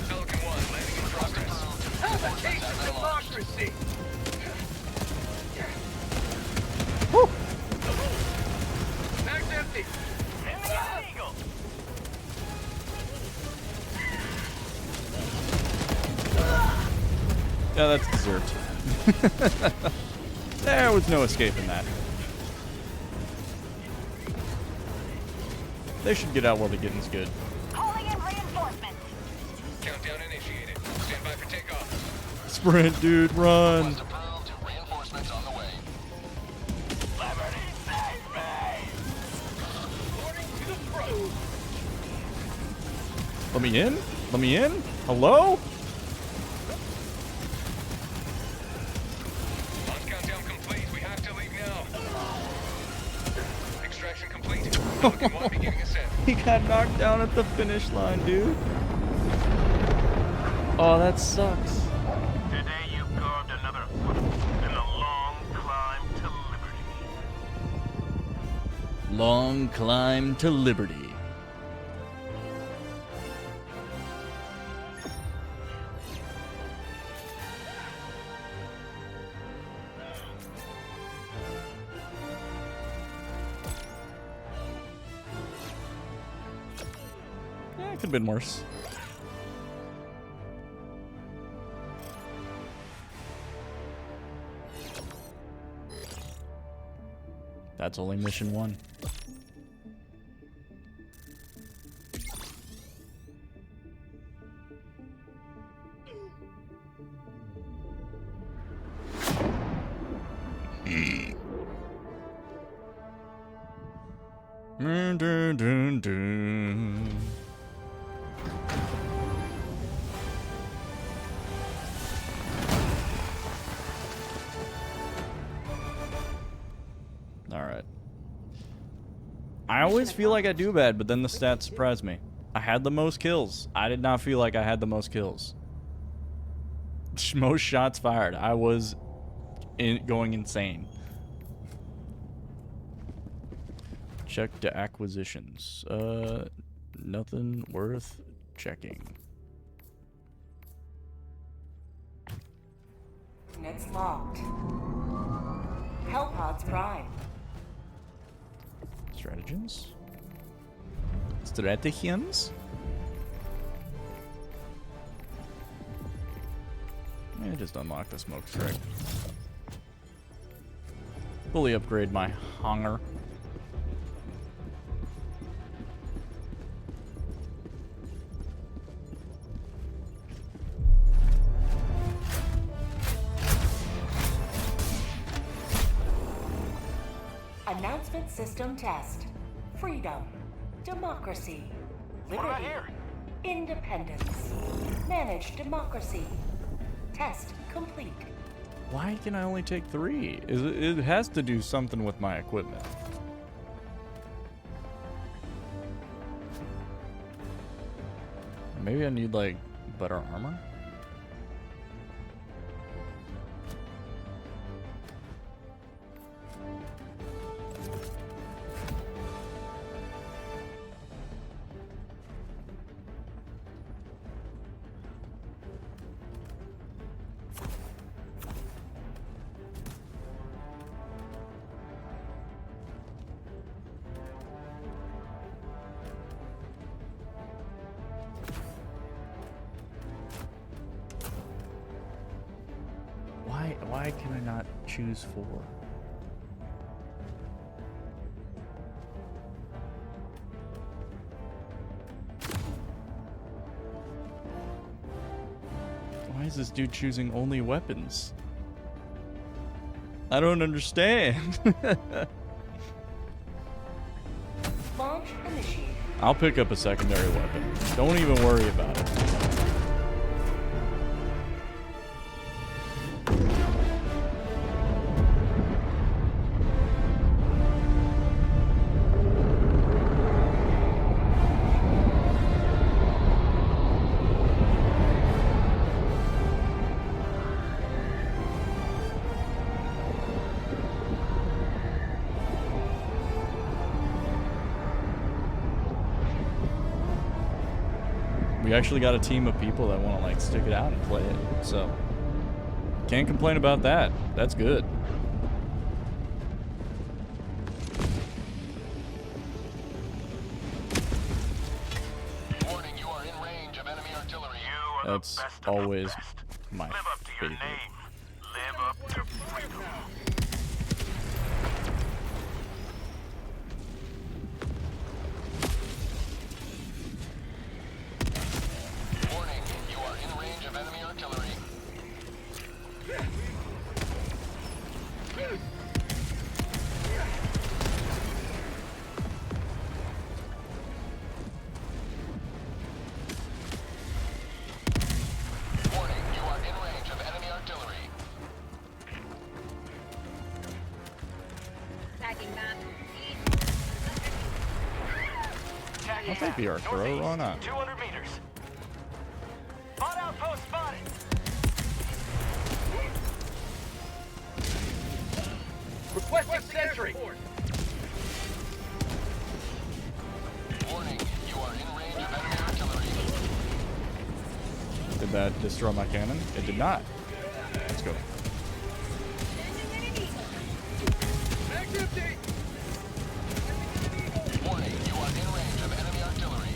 Pelican 1, landing in progress. Have a taste of democracy! Woo! Mag's empty! Eagle! Yeah, that's deserved. There was no escaping that. They should get out while the getting's good. Calling in reinforcements. Countdown initiated. Stand by for takeoff. Sprint, dude, run. Request approved. Reinforcements on the way. Liberty save me! According to the pro! Let me in? Let me in? Hello? Launch countdown complete. We have to leave now. Extraction complete. Pelican 1 beginning ascent. He got knocked down at the finish line, dude. Oh, that sucks. Today you carved another foot in the long climb to liberty. Long climb to liberty. Yeah, it could have been worse. That's only mission 1. Dun, dun, dun, dun. Alright. I always feel like I do bad, but then the stats surprise me. I had the most kills. I did not feel like I had the most kills. Most shots fired. I was going insane. Check the acquisitions. Nothing worth checking. Units locked. Hellpods prime. Stratagems? Stratagems? Yeah, just unlock the smoke strike. Fully upgrade my hunger. Announcement system test. Freedom. Democracy. Liberty. Independence. Manage democracy. Test complete. Why can I only take 3? It has to do something with my equipment. Maybe I need, like, better armor? Why can I not choose 4? Why is this dude choosing only weapons? I don't understand. Launch initiated. I'll pick up a secondary weapon. Don't even worry about it. we actually got a team of people that want to like stick it out and play it. So can't complain about that. That's good. Warning, you are in range of enemy artillery. You are That's the best of always the best. my Live up to your favorite. name. Live up to freedom. Warning, you are in range of enemy artillery. Warning, you are in range of enemy artillery. Tagging map. I'll take the Arturo. Why not? 200 meters. Spot outpost spotted. Requesting sentry. Warning, you are in range of enemy artillery. Did that destroy my cannon? It did not. Let's go. Mag's empty. Warning, you are in range of enemy artillery.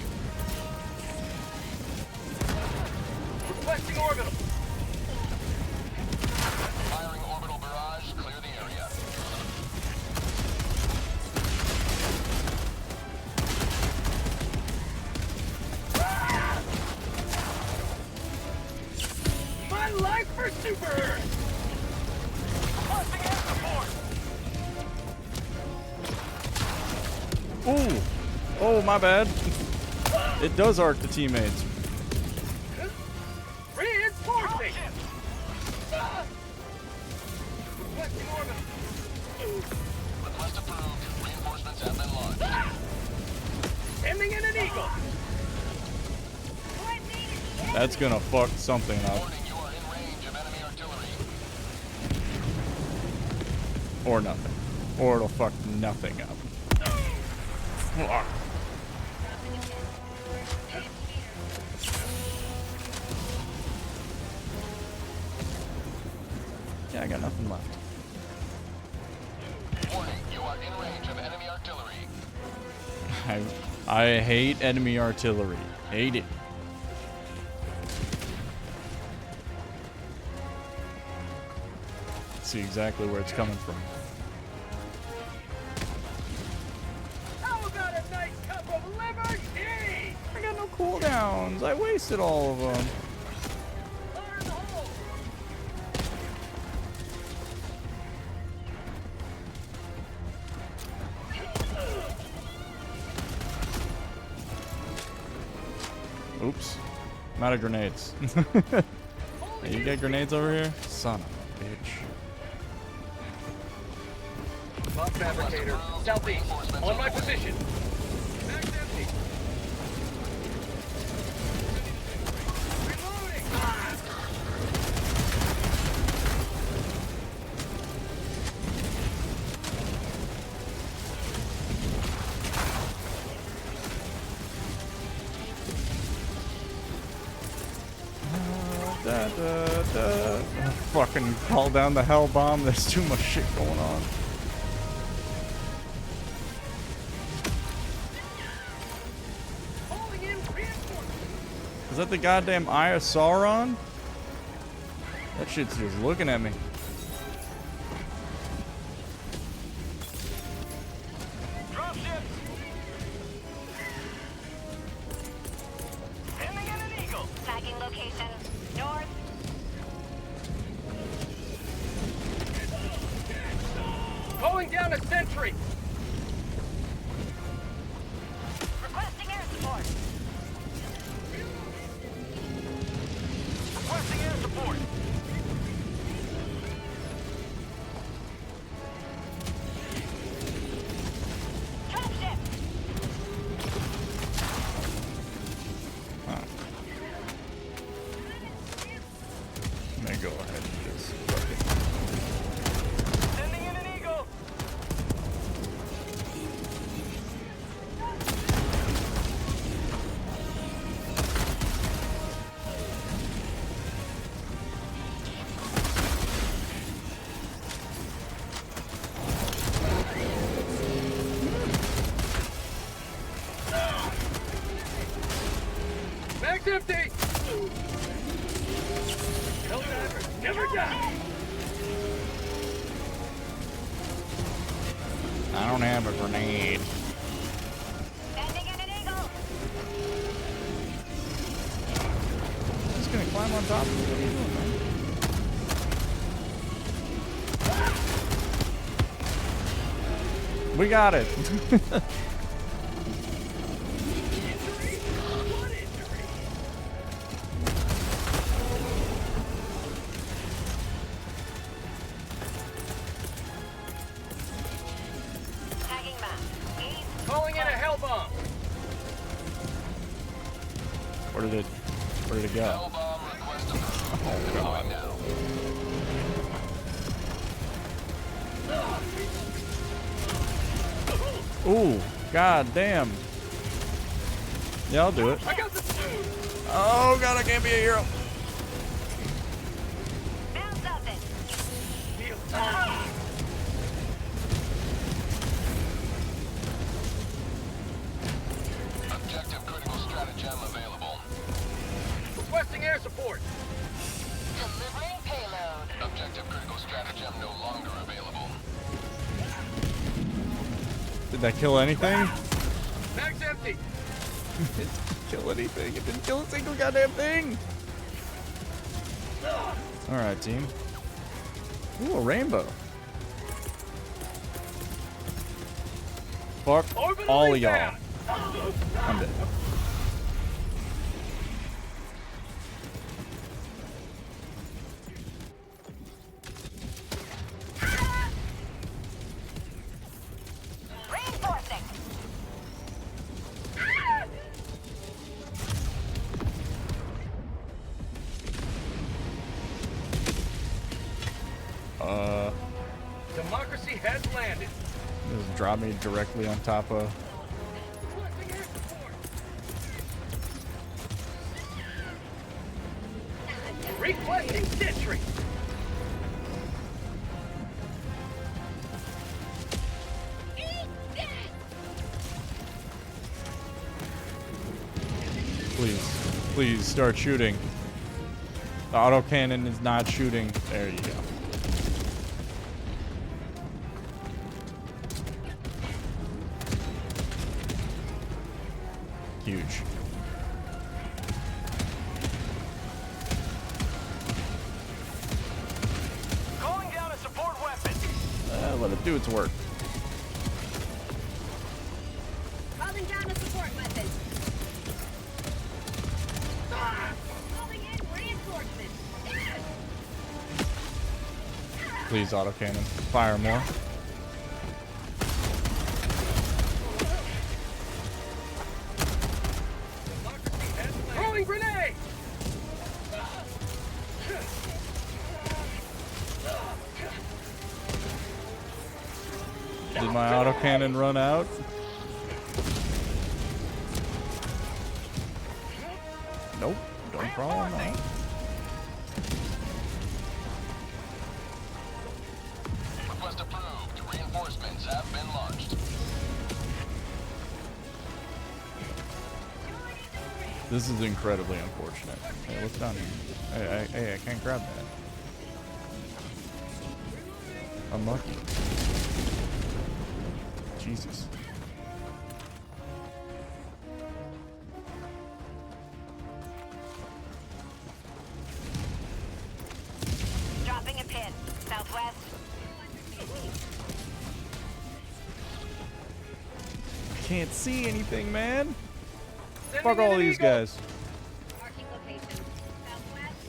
Requesting orbital. Firing orbital barrage, clear the area. My life for Super Earth. Requesting air support. Ooh. Oh, my bad. It does arc the teammates. Reinforcing. Requesting orbital. Request approved. Reinforcements have been launched. Sending in an eagle. That's gonna fuck something up. Warning, you are in range of enemy artillery. Or nothing. Or it'll fuck nothing up. Fuck. Yeah, I got nothing left. Warning, you are in range of enemy artillery. I hate enemy artillery. Hate it. See exactly where it's coming from. How about a nice cup of liberty? I got no cooldowns. I wasted all of them. Fire in the hole. Oops. I'm out of grenades. Hey, you got grenades over here? Son of a bitch. Bomb fabricator. Southeast. On my position. Mag's empty. Reloading. Fucking call down the hell bomb. There's too much shit going on. Calling in reinforcements. Is that the goddamn Eye of Sauron? That shit's just looking at me. Dropship. Sending in an eagle. Tagging location. North. Calling down a sentry. Requesting air support. Requesting air support. Dropship. I'm gonna go ahead and just fucking... Sending in an eagle. I don't have a grenade. Sending in an eagle. He's gonna climb on top of me. What are you doing, man? We got it. Tagging map. East. Calling in a hell bomb. Where did it go? Hellbomb request approved. Oh god. Now. Ooh, god damn. Yeah, I'll do it. I got the Oh god, I can't be a hero. Found something. deal time. Objective critical stratagem available. Requesting air support. Delivering payload. Objective critical stratagem no longer available. Did that kill anything? Mag's empty. It didn't kill anything. It didn't kill a single goddamn thing. Alright, team. Ooh, a rainbow. Fuck Orbital all of y'all. rebound. I'm dead. Reinforcing. Democracy has landed. Just drop me directly on top of. Requesting air support. Requesting sentry. Please start shooting. The autocannon is not shooting. There you go. Huge. Calling down a support weapon. Let it do its work. Calling down a support weapon. Calling in reinforcements. Please, autocannon. Fire more. Democracy has landed. Throwing grenade. Did my autocannon run out? Nope. Don't problem. No. Request approved. Reinforcements have been launched. This is incredibly unfortunate. Hey, what's down here? Hey, I can't grab that. Unlucky. Jesus. Dropping a pin. Southwest. I can't see anything, man. Sending Fuck in all an these eagle. guys. Marking location. Southwest.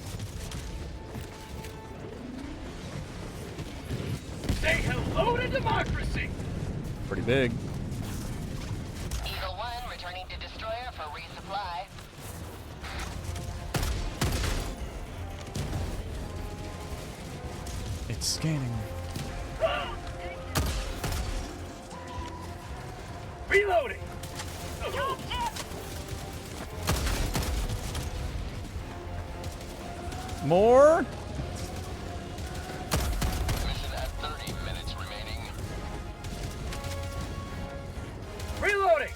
Say hello to democracy. Pretty big. Eagle 1 returning to destroyer for resupply. It's scanning. Reloading. More? Mission at 30 minutes remaining. Reloading.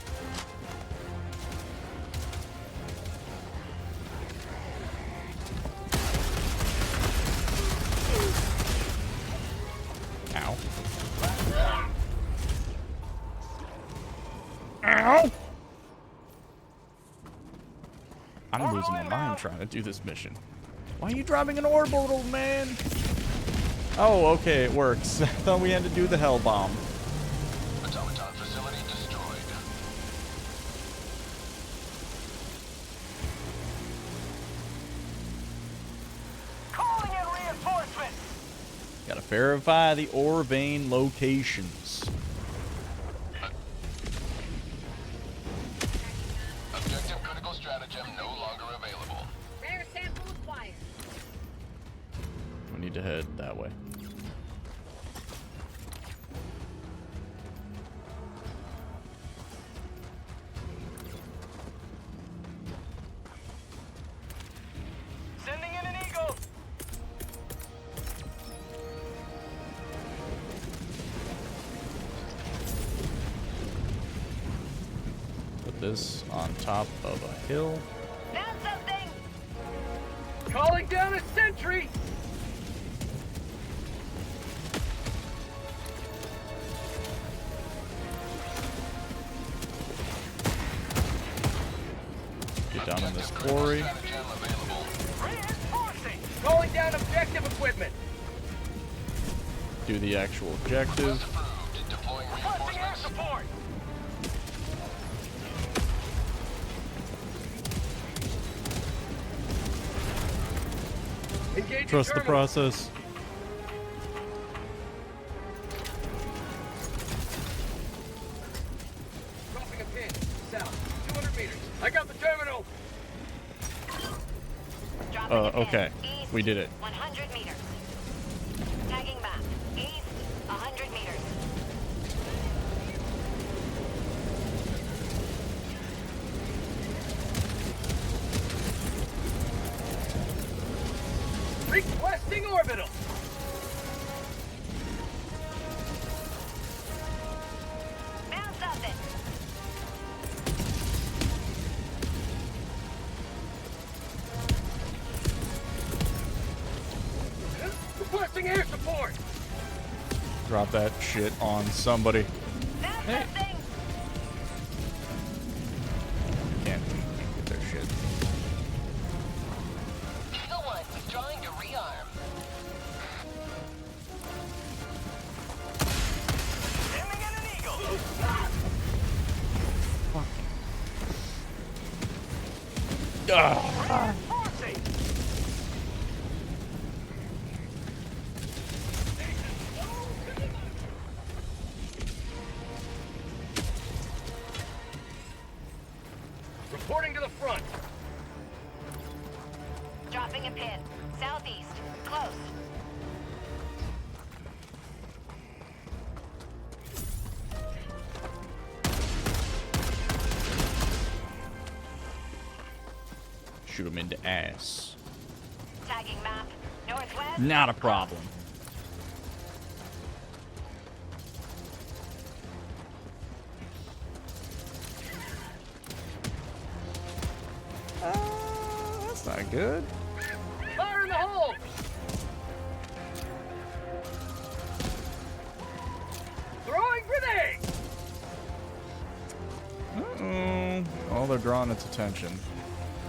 losing my mind trying to do this mission. Why are you dropping an orbital, man? Oh, okay, it works. I thought we had to do the hell bomb. Automaton facility destroyed. Calling in reinforcements! Gotta verify the ore vein locations. Objective critical stratagem no longer available. Rare sample acquired. We need to head that way. Sending in an eagle! Put this on top of a hill. Found something! Calling down a sentry! Get down in this quarry. Stratagem available. Reinforcing! Calling down objective equipment! Do the actual objective. Approved. Deploying Requesting air reinforcements. support! Engaging Trust the terminal. process. Dropping a pin. South. 200 meters. I got the terminal! Dropping a pin. Okay. East, We did it. 100 meters. Tagging map. East, 100 meters. Requesting orbital! Found something. Requesting air support! Drop that shit on somebody. Found Hey. something. Can't get their shit. Eagle 1 withdrawing to rearm. Sending in an eagle! Reinforcing! Reporting to the front. Dropping a pin. Southeast. Close. Shoot him into ass. Tagging map. Northwest. Not a problem. That's not good. Fire in the hole! Throwing grenade! Uh-oh. Oh, they're drawing its attention.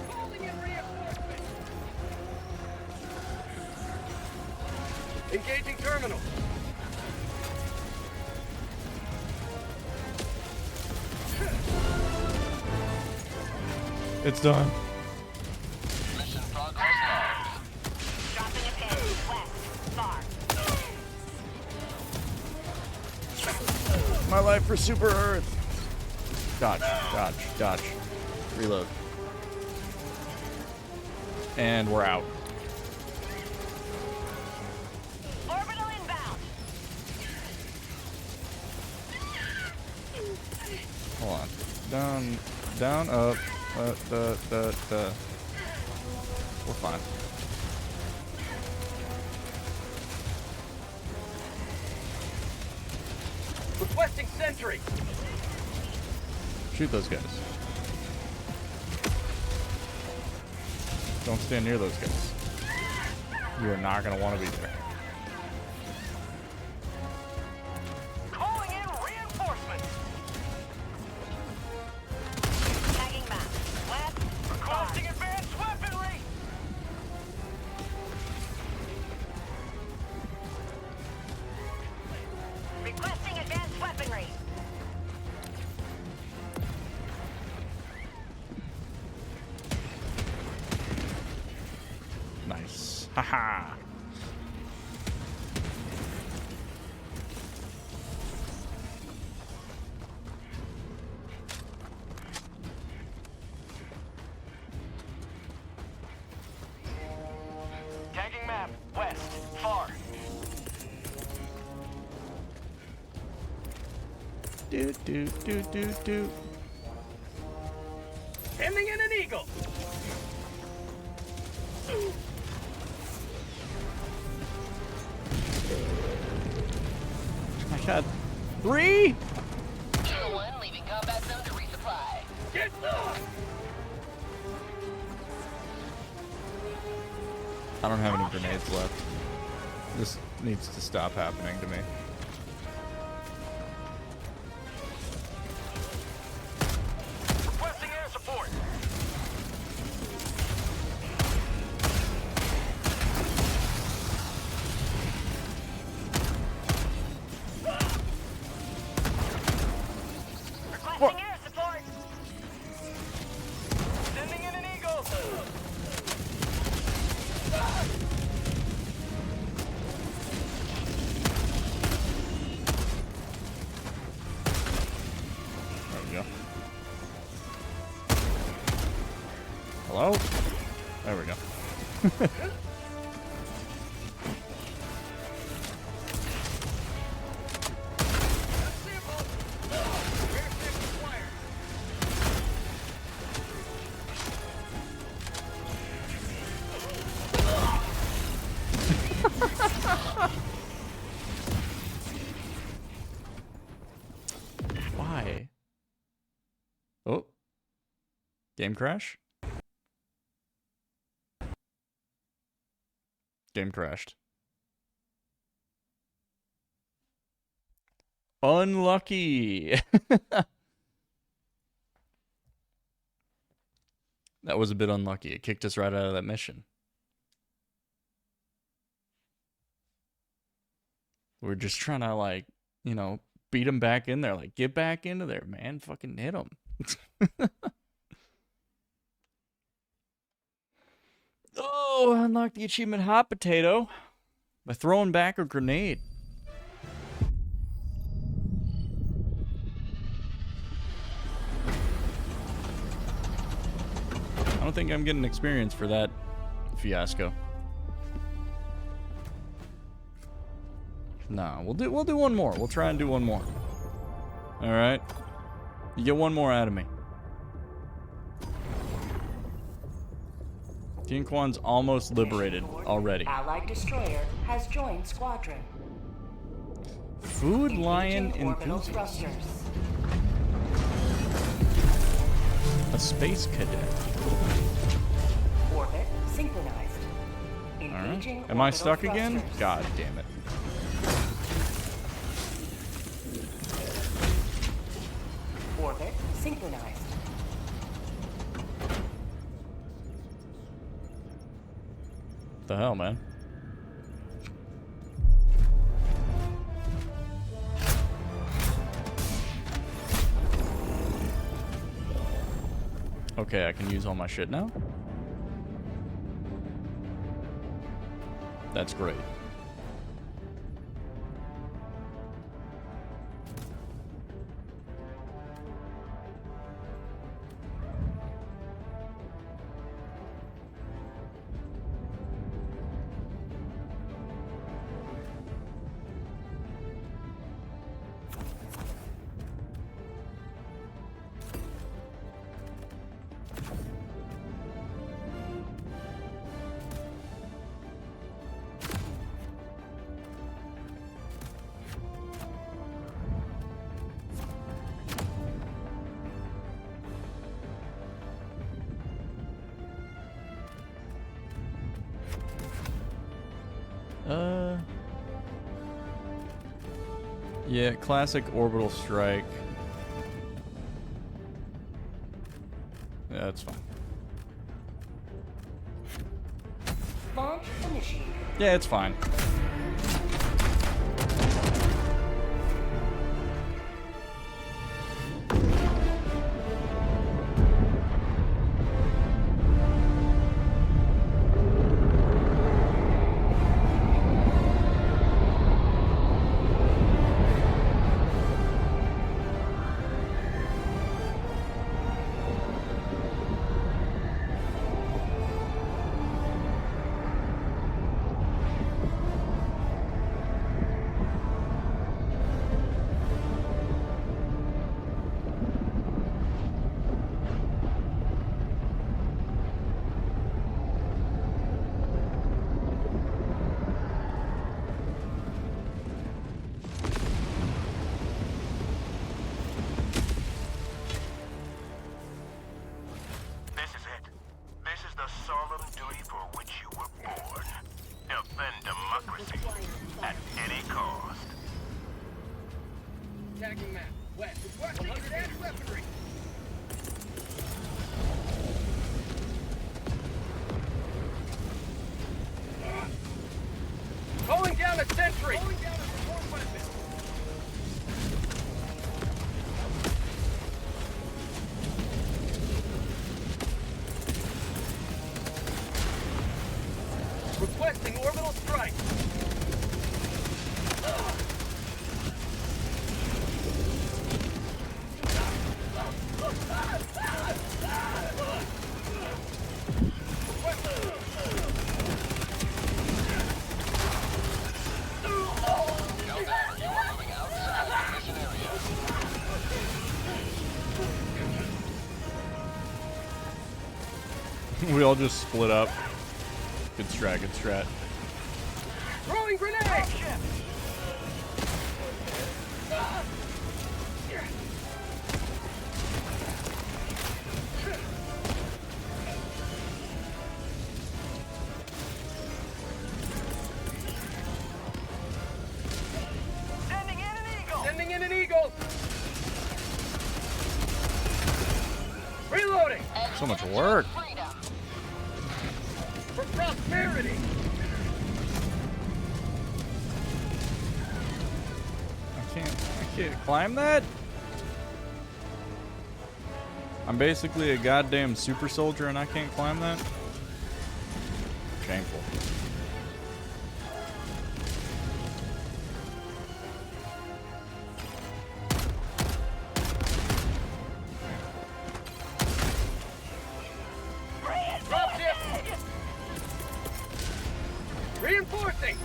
Calling in reinforcements! Engaging terminal. It's done. Mission progress logged. Dropping a pin. West. Far. My life for Super Earth. Dodge, dodge, dodge. Reload. And we're out. Orbital inbound. Hold on. Down, down, up. We're fine. Requesting sentry. Shoot those guys. Don't stand near those guys. You are not going to want to be there. Calling in reinforcements! Tagging map. West. Far. Requesting advanced weapons! Haha. Tagging map. West. Far. Do do do do do. Sending in an eagle. I got 3. Kilo 1 leaving combat zone to resupply. Get lost. I don't have any grenades left. This needs to stop happening to me. Requesting air support. Requesting air support. Sending in an eagle. There we go. Hello? There we go. Why? Oh. Game crash? Game crashed. Unlucky. That was a bit unlucky. It kicked us right out of that mission. We're just trying to, like, you know, beat him back in there. Like, get back into there, man. Fucking hit him. Oh, unlock the achievement Hot Potato by throwing back a grenade. I don't think I'm getting experience for that fiasco. No, we'll do one more. We'll try and do one more. All right. You get one more out of me. Tianquan's almost liberated already. Allied destroyer has joined squadron. Food Lion Engaging orbital enthusiast. thrusters. A space cadet. Orbit synchronized. All right. Engaging Am I orbital stuck again? thrusters. God damn it. Orbit synchronized. The hell, man? Okay, I can use all my shit now. That's great. Yeah, classic orbital strike. Yeah, that's fine. Launch initiated. Yeah, it's fine. democracy at any cost. Tagging map. West. Requesting advanced weaponry. Calling down a sentry. Calling down a support weapon. Requesting orbital strike. We all just split up. Good strat, good strat. Throwing grenade. Sending in an eagle! Sending in an eagle. Reloading. So much work. For prosperity. I can't climb that? I'm basically a goddamn super soldier and I can't climb that? Shameful. Drop ship. Reinforcing.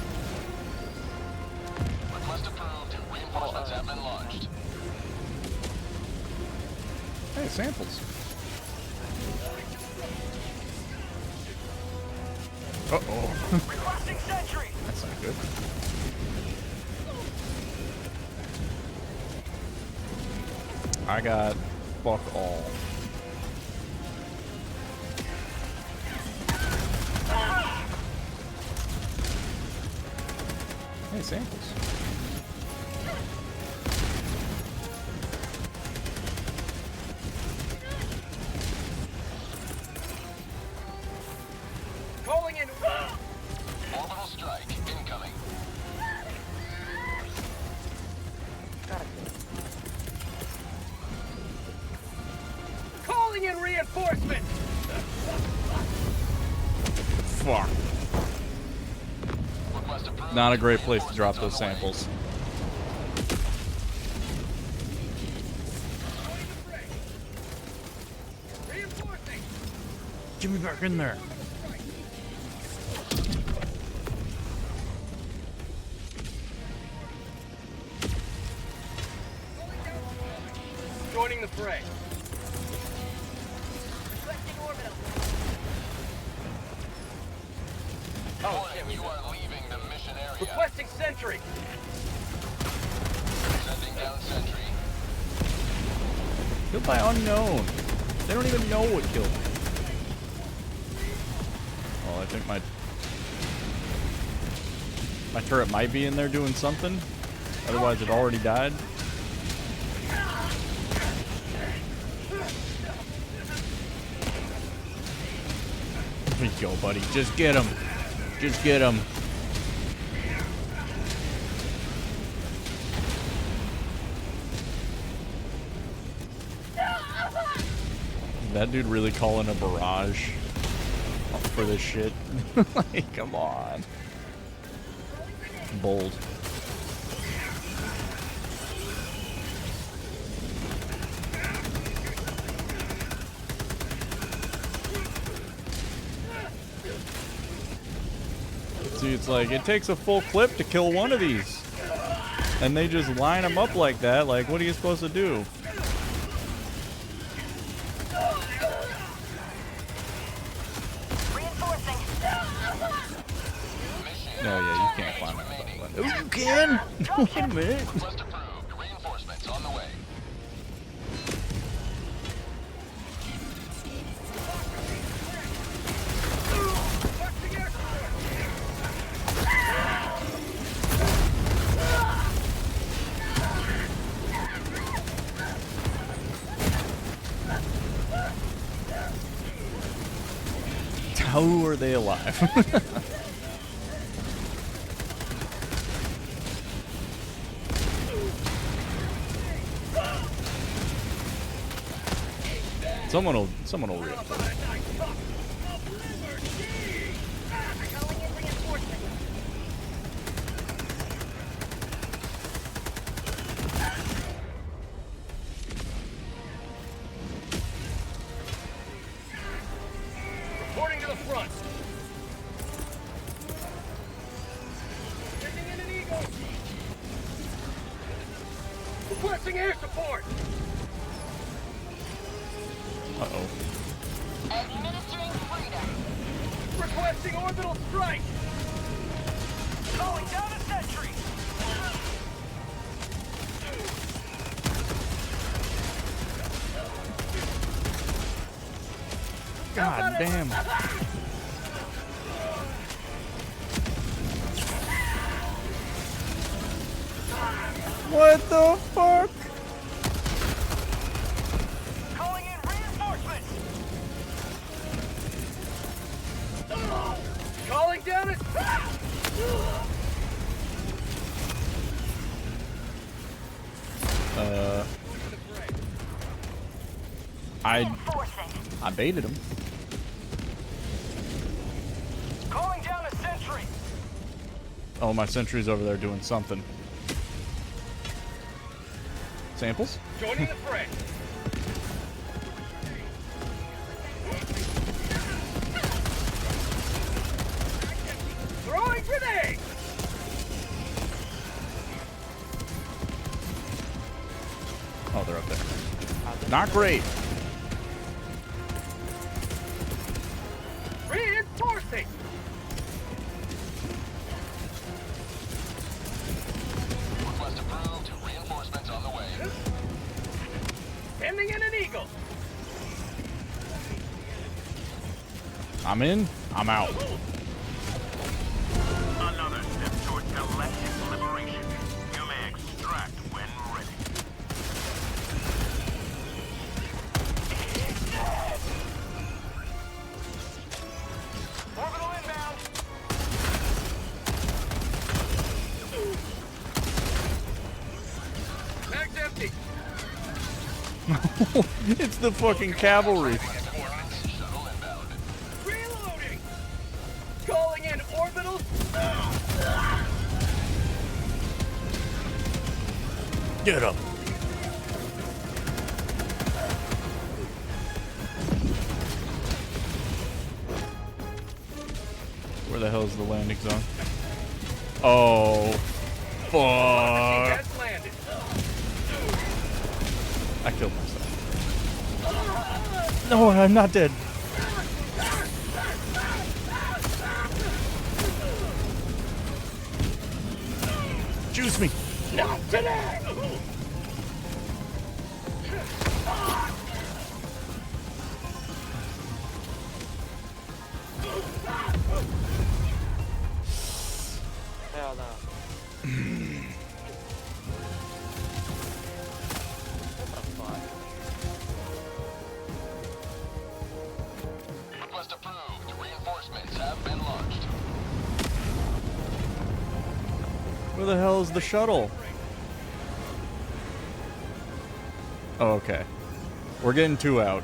Request approved. Reinforcements have been launched. Hey, samples. Uh-oh. Requesting sentry! That's not good. I got fuck all. Hey, samples. Calling in. Orbital strike incoming. Calling in reinforcements. Fuck. Request approved. Not a great place to drop those samples. Reinforcing. Get me back in there. Joining the fray. Oh, you are leaving the mission area. Requesting sentry. Sending down sentry. Killed by unknown. They don't even know what killed me. Well, I think my turret might be in there doing something. Otherwise, it already died. There you go, buddy. Just get him. Just get him. That dude really calling a barrage for this shit. Like, come on. Bold. See, it's like, it takes a full clip to kill one of these. And they just line them up like that. Like, what are you supposed to do? Reinforcing. No, yeah, you can't climb it. Oh, you can? Wait a minute. Request approved. Reinforcements on the way. How are they alive? Someone will reinforce. Calling in reinforcements. Reporting to the front. Sending in an Eagle. Requesting air support. Uh-oh. Administering freedom. Requesting orbital strike. Calling down a sentry. God damn. What the fuck? Calling in reinforcements. Calling down a... I baited him. Calling down a sentry. Oh, my sentry's over there doing something. Samples? Joining the fray. Throwing grenade. Oh, they're up there. Not great. Reinforcing. Request approved. Reinforcements on the way. Sending in an Eagle. I'm in. I'm out. Another step toward galactic liberation. You may extract when ready. Orbital inbound. Mag's empty. It's the fucking cavalry. Shuttle inbound. Reloading. Calling in orbital. Get up. Where the hell is the landing zone? Oh, fuck. Has landed. I killed myself. No, I'm not dead. Juice me. Not today. Hell no. Request approved. Reinforcements have been launched. Where the hell is the shuttle? Oh, okay. We're getting 2 out.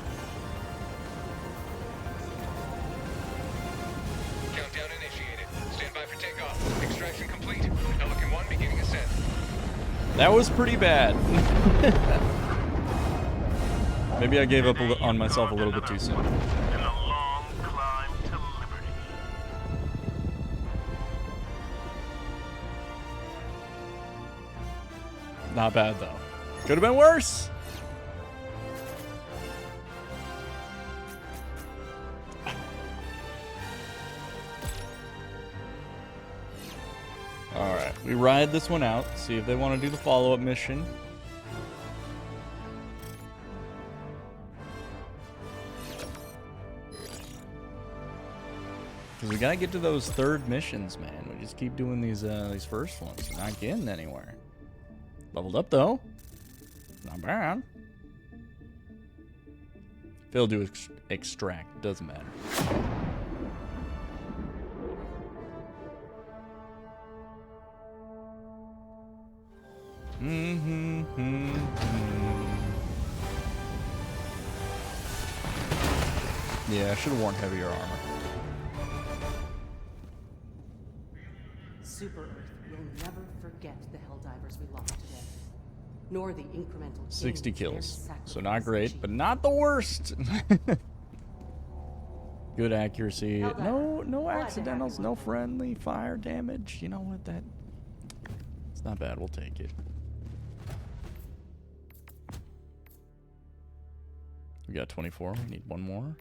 Countdown initiated. Stand by for takeoff. Extraction complete. Pelican 1 beginning ascent. That was pretty bad. Maybe I gave up on myself a little bit too soon. In a long climb to liberty. Not bad, though. Could have been worse. Alright, we ride this one out, see if they want to do the follow-up mission. Because we gotta get to those third missions, man. We just keep doing these first ones. We're not getting anywhere. Leveled up, though. Not bad. Failed to extract. Doesn't matter. Yeah, I should have worn heavier armor. Super Earth will never forget the Helldivers we lost today, nor the incremental 60 gains their kills. So sacrifice not great, achieved. but not the worst. Good accuracy. No accidentals, no friendly fire damage. You know what? It's not bad. We'll take it. We got 24. We need one more.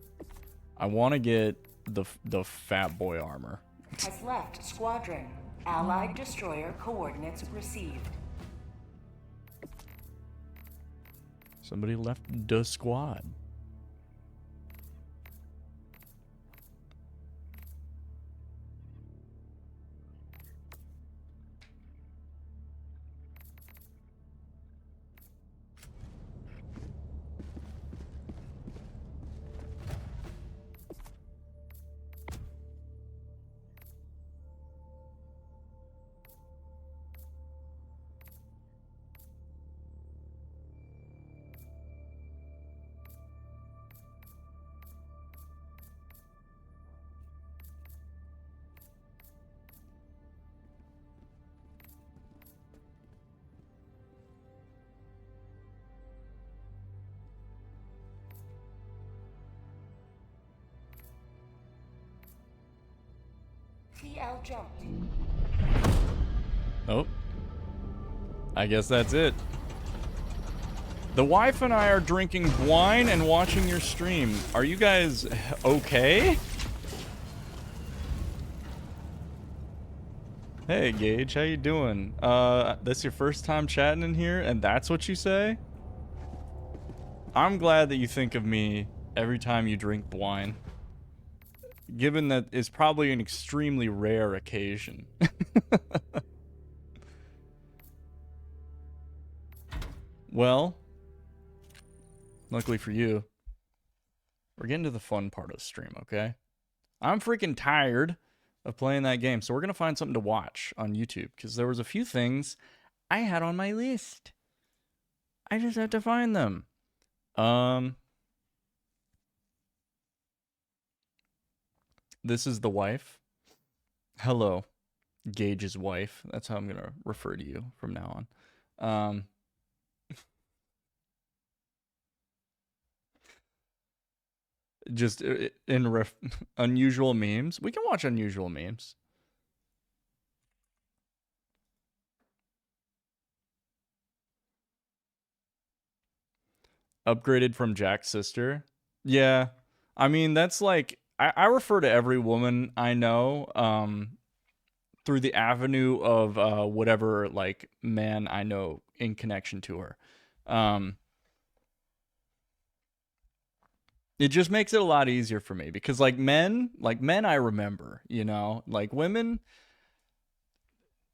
I want to get the fat boy armor. Has left squadron. Allied destroyer coordinates received. Somebody left the squad. TL jumped. Oh. I guess that's it. The wife and I are drinking wine and watching your stream. Are you guys okay? Hey Gage, how you doing? This your first time chatting in here and that's what you say? I'm glad that you think of me every time you drink wine. Given that it's probably an extremely rare occasion. Well, luckily for you, we're getting to the fun part of the stream, okay? I'm freaking tired of playing that game, so we're going to find something to watch on YouTube, because there was a few things I had on my list. I just have to find them. This is the wife. Hello, Gage's wife. That's how I'm going to refer to you from now on. Just in unusual memes. We can watch unusual memes. Upgraded from Jack's sister. Yeah. I mean, that's like, I refer to every woman I know through the avenue of whatever like man I know in connection to her. It just makes it a lot easier for me because like men I remember, you know, like women,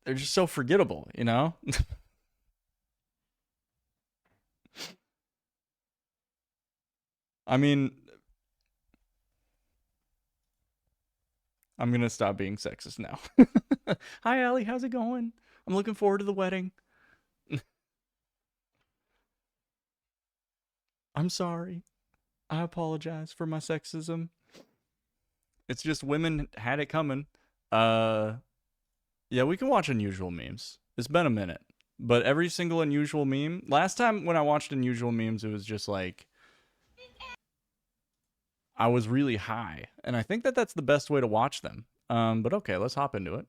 they're just so forgettable, you know? I mean, I'm going to stop being sexist now. Hi, Allie. How's it going? I'm looking forward to the wedding. I'm sorry. I apologize for my sexism. It's just women had it coming. Yeah, we can watch unusual memes. It's been a minute. But every single unusual meme... Last time when I watched unusual memes, it was just like... I was really high. And I think that that's the best way to watch them. But okay, let's hop into it.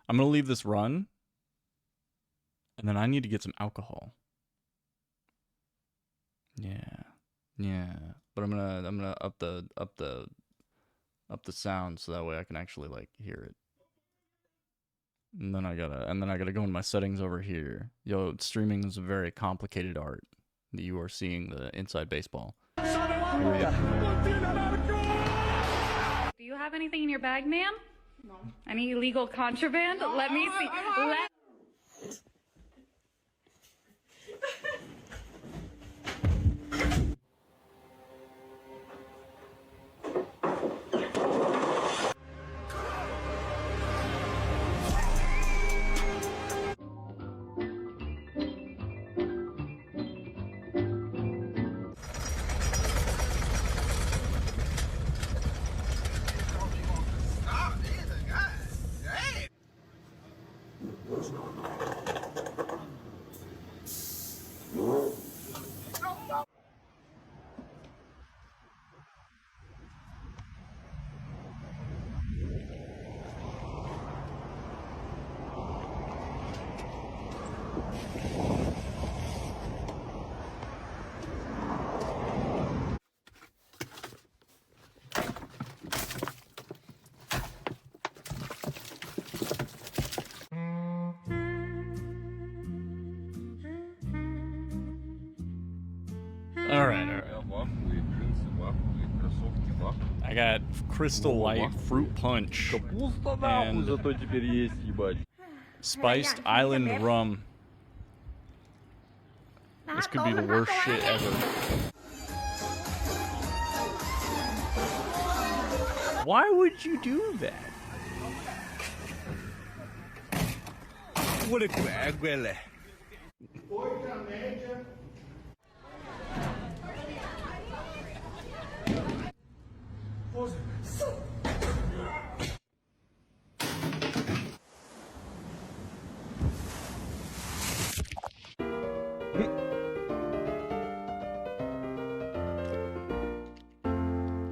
I'm gonna leave this run, and then I need to get some alcohol. Yeah. But I'm gonna up the sound so that way I can actually like hear it. And then I gotta go in my settings over here. Yo, streaming is a very complicated art. You are seeing the inside baseball. Here we go. Do you have anything in your bag, ma'am? No. Any illegal contraband? Let me see. I got Crystal Light Fruit Punch and Spiced Island Rum. This could be the worst shit ever. Why would you do that?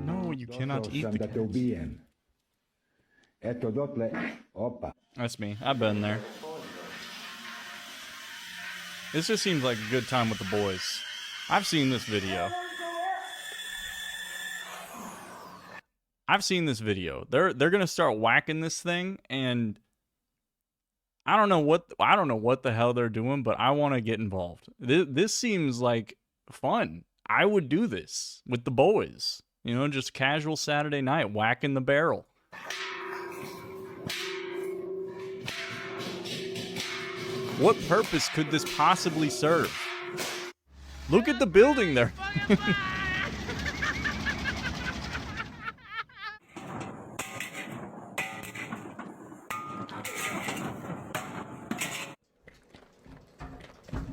No, you cannot eat the cats. That's me. I've been there. This just seems like a good time with the boys. I've seen this video. They're gonna start whacking this thing, and I don't know what the hell they're doing, but I want to get involved. This seems like fun. I would do this with the boys. You know, just casual Saturday night, whacking the barrel. What purpose could this possibly serve? Look at the building there.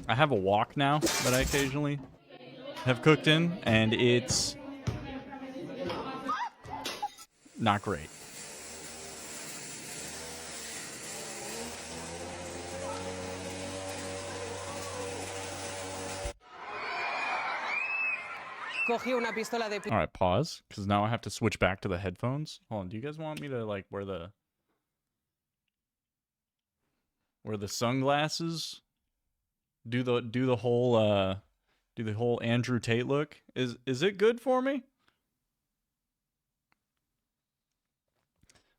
I have a wok now that I occasionally have cooked in, and it's not great. Alright, pause, because now I have to switch back to the headphones. Hold on, do you guys want me to, like, wear the sunglasses? Do the whole Andrew Tate look? Is it good for me?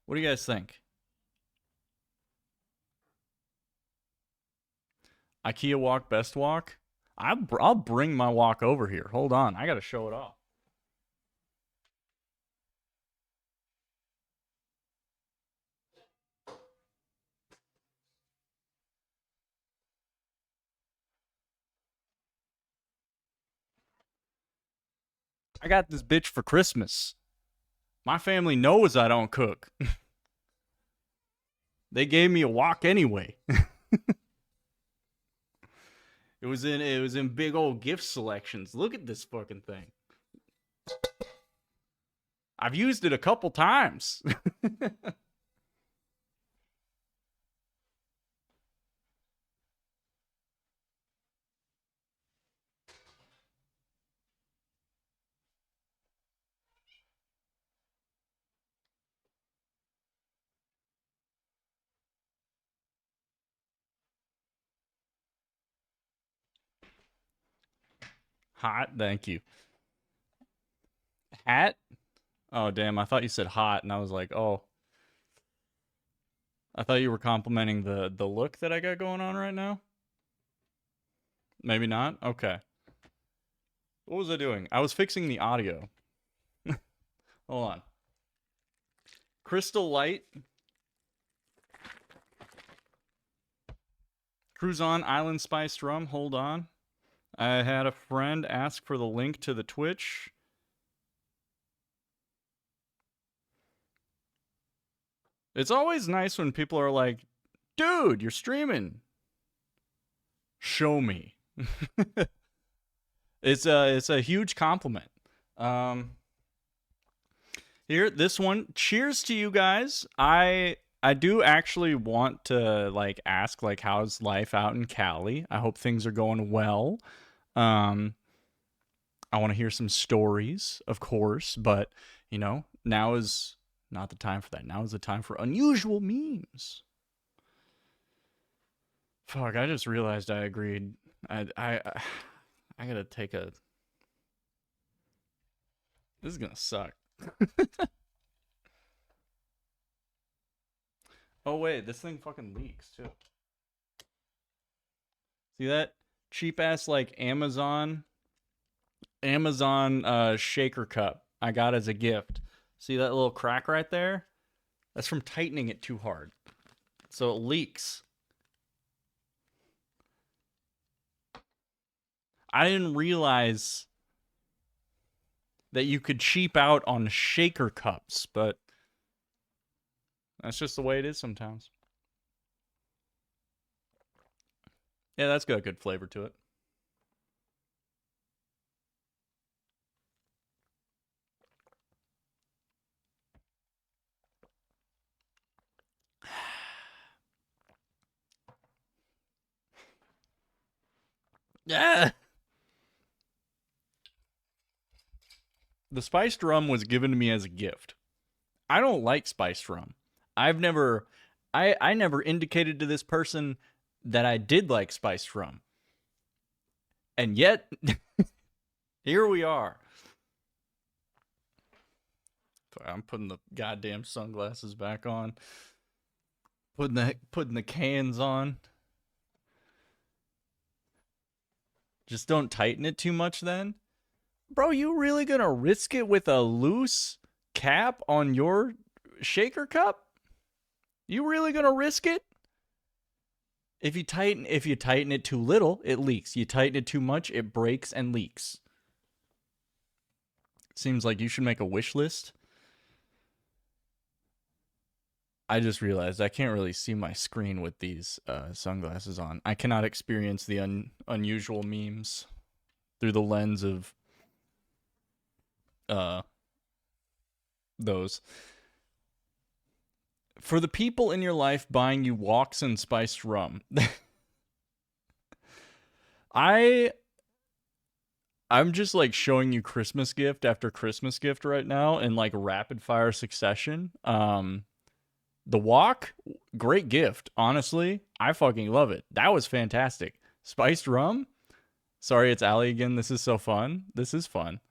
What do you guys think? IKEA wok, best wok? I'll bring my wok over here. Hold on, I gotta show it off. I got this bitch for Christmas. My family knows I don't cook. They gave me a wok anyway. It was in big old gift selections. Look at this fucking thing. I've used it a couple times. Hot, thank you. Hat? Oh, damn, I thought you said hot, and I was like, oh. I thought you were complimenting the look that I got going on right now. Maybe not? Okay. What was I doing? I was fixing the audio. Hold on. Crystal Light. Cruise on Island Spiced Rum. Hold on. I had a friend ask for the link to the Twitch. It's always nice when people are like, dude, you're streaming. Show me. It's a huge compliment. Here, this one. Cheers to you guys. I do actually want to like ask like how's life out in Cali. I hope things are going well. I want to hear some stories, of course, but you know, now is not the time for that. Now is the time for unusual memes. Fuck, I just realized I agreed. I gotta take a... This is gonna suck. Oh wait, this thing fucking leaks too. See that? Cheap ass like Amazon shaker cup. I got as a gift. See that little crack right there? That's from tightening it too hard. So it leaks. I didn't realize that you could cheap out on shaker cups, but that's just the way it is sometimes. Yeah, that's got a good flavor to it. Yeah. The spiced rum was given to me as a gift. I don't like spiced rum. I never indicated to this person that I did like spiced rum. And yet, here we are. I'm putting the goddamn sunglasses back on. Putting the cans on. Just don't tighten it too much then. Bro, you really gonna risk it with a loose cap on your shaker cup? You really gonna risk it? If you tighten it too little, it leaks. You tighten it too much, it breaks and leaks. Seems like you should make a wish list. I just realized I can't really see my screen with these sunglasses on. I cannot experience the unusual memes through the lens of those. For the people in your life buying you walks and spiced rum, I'm just like showing you Christmas gift after Christmas gift right now in like rapid fire succession. The walk, great gift. Honestly, I fucking love it. That was fantastic. Spiced rum? Sorry, it's Allie again. This is so fun. This is fun.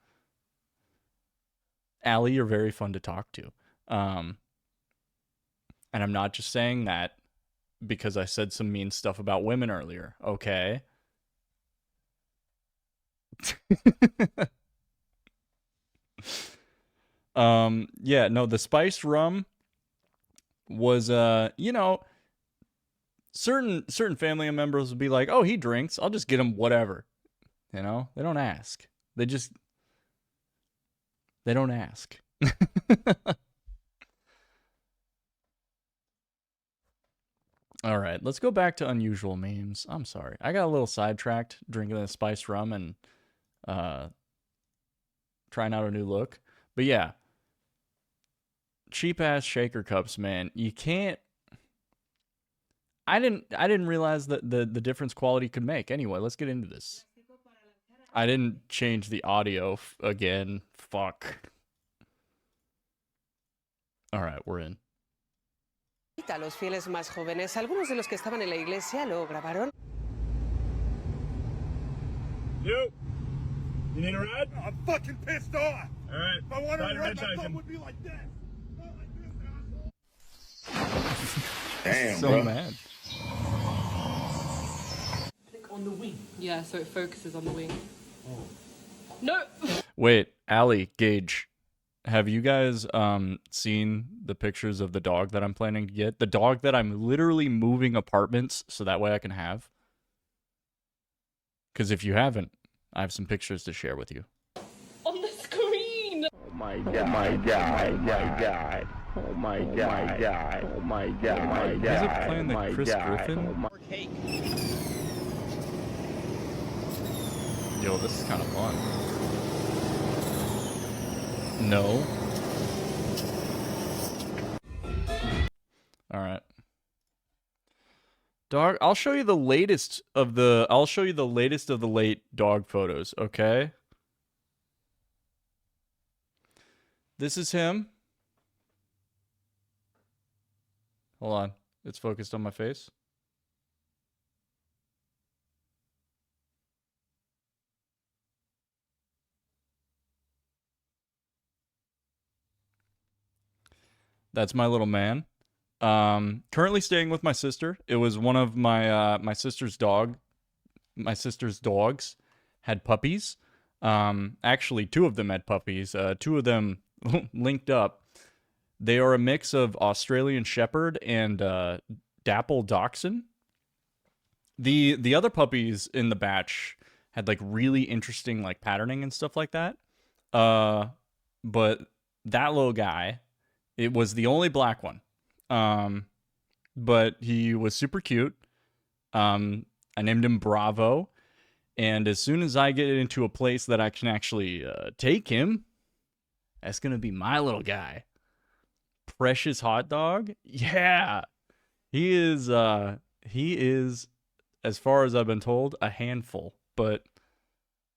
Allie, you're very fun to talk to. And I'm not just saying that because I said some mean stuff about women earlier, okay? Yeah, no, the spiced rum was certain family members would be like, "Oh, he drinks. I'll just get him whatever." They don't ask. They don't ask. All right, let's go back to unusual memes. I'm sorry. I got a little sidetracked drinking the spiced rum and trying out a new look. But yeah, cheap ass shaker cups, man. You can't. I didn't realize that the difference quality could make. Anyway, let's get into this. I didn't change the audio again. Fuck. All right, we're in. Los fieles más jóvenes, algunos de los que estaban en la iglesia lo grabaron. You need a ride? I'm fucking pissed off. All right. If I wanted to ride, my thumb would be like this. Not like this, asshole. Damn, so bro. Mad. Click on the wing. Yeah, so it focuses on the wing. Oh. No! Wait, Allie, Gage, have you guys seen the pictures of the dog that I'm planning to get? The dog that I'm literally moving apartments so that way I can have? Because if you haven't, I have some pictures to share with you. On the screen! Oh my god. Oh my god. Oh my god. Oh my god. Oh my god. Oh my god. Is it playing the Chris Griffin? Yo, this is kind of fun. No. All right. Dog, I'll show you the latest of the late dog photos, okay? This is him. Hold on. It's focused on my face. That's my little man. Currently staying with my sister. It was one of my my sister's dogs had puppies. Actually, two of them had puppies. Two of them linked up. They are a mix of Australian Shepherd and Dapple Dachshund. The other puppies in the batch had like really interesting like patterning and stuff like that. But that little guy, it was the only black one. But he was super cute. I named him Bravo. And as soon as I get into a place that I can actually take him, that's going to be my little guy. Precious Hot Dog. Yeah. He is, as far as I've been told, a handful. But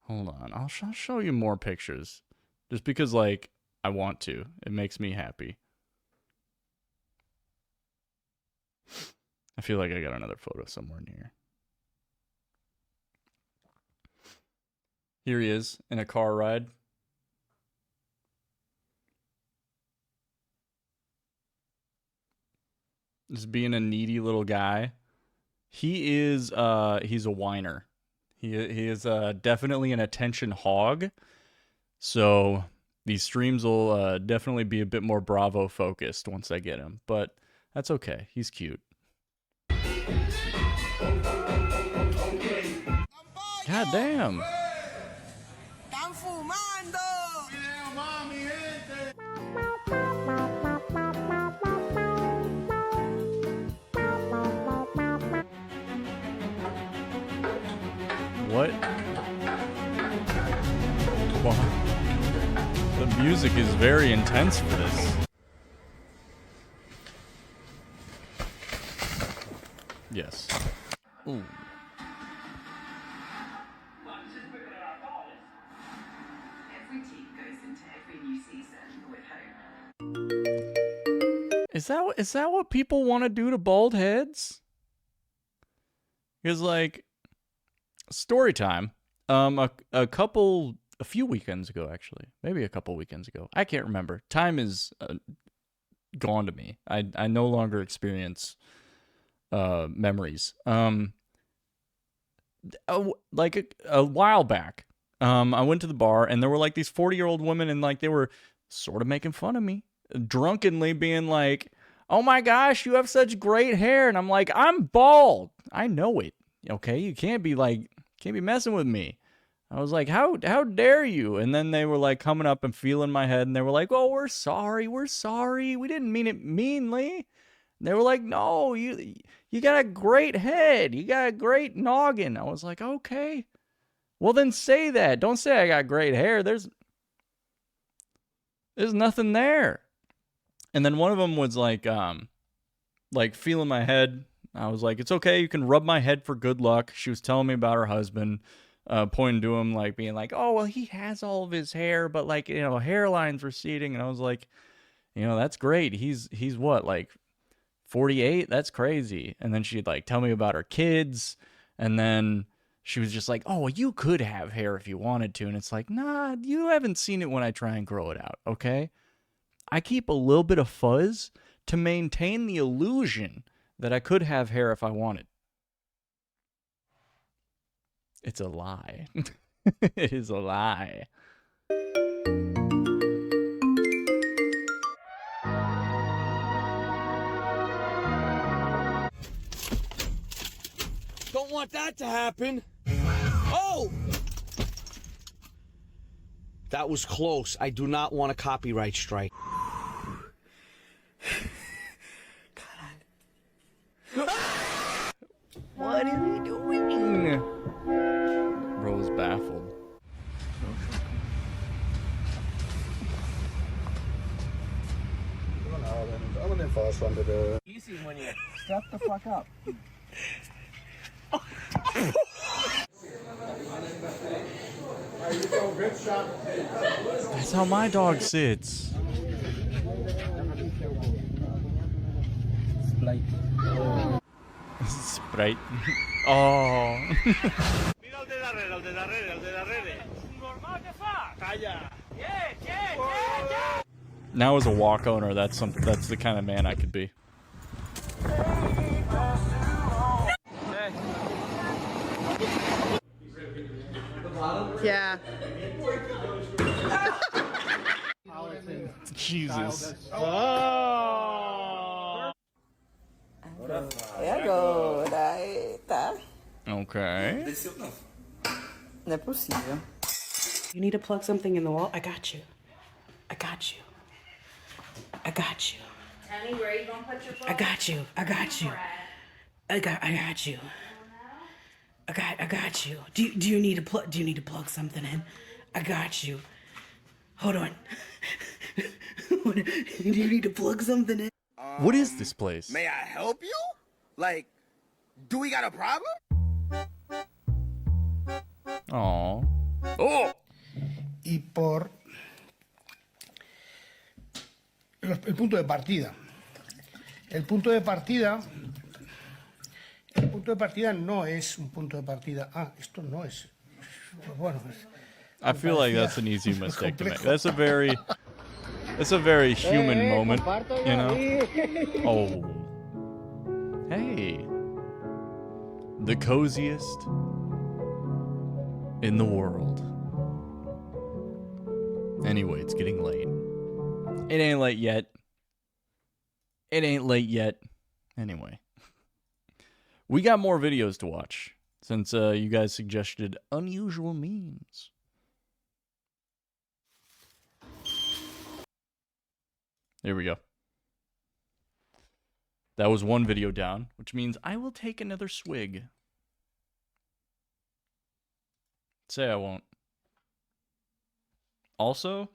hold on. I'll show you more pictures. Just because, like, I want to. It makes me happy. I feel like I got another photo somewhere near. Here he is in a car ride. Just being a needy little guy. He is he's a whiner. He is definitely an attention hog. So these streams will definitely be a bit more Bravo focused once I get him, but that's okay. He's cute. God damn. What? Wow. The music is very intense for this. Yes. Ooh. Is that what people want to do to bald heads? Because, like, story time. A few weekends ago, actually, maybe a couple weekends ago. I can't remember. Time is gone to me. I no longer experience memories. Like a while back, I went to the bar and there were like these 40-year-old women and like they were sort of making fun of me, drunkenly being like, "Oh my gosh, you have such great hair," and I'm like, "I'm bald. I know it. Okay, you can't be messing with me." I was like, how dare you? And then they were like coming up and feeling my head and they were like, "Oh, we're sorry. We didn't mean it meanly." And they were like, "No, you got a great head. You got a great noggin." I was like, "Okay. Well, then say that. Don't say I got great hair. There's nothing there." And then one of them was like feeling my head. I was like, "It's okay. You can rub my head for good luck." She was telling me about her husband. Pointing to him, like being like, "Oh, well, he has all of his hair, but like, you know, hairline's receding." And I was like, "You know, that's great. He's what, like 48? That's crazy." And then she'd like tell me about her kids. And then she was just like, "Oh, well, you could have hair if you wanted to." And it's like, nah, you haven't seen it when I try and grow it out. Okay. I keep a little bit of fuzz to maintain the illusion that I could have hair if I wanted. It's a lie. It is a lie. Don't want that to happen. Oh! That was close. I do not want a copyright strike. What is he doing? Bro was baffled. Easy when you shut the fuck up. That's how my dog sits. Sprite. Oh. Now as a walk owner, that's the kind of man I could be. Yeah. Jesus. Oh! Agora, eita. Okay. Não é possível. You need to plug something in the wall? I got you. I got you. I got you. Tell me where you gonna put your phone? I got you. I got you. I got you. I got you. Do you need to plug something in? I got you. Hold on. Do you need to plug something in? What is this place? May I help you? Like, do we got a problem? Oh. Oh. Y por el punto de partida. El punto de partida no es un punto de partida. Ah, esto no es. Bueno, I feel like that's an easy mistake to make. That's a very human moment, you know? Oh. Hey. The coziest in the world. Anyway, it's getting late. It ain't late yet. It ain't late yet. Anyway. We got more videos to watch since you guys suggested unusual memes. Here we go. That was one video down, which means I will take another swig. Say I won't. Also,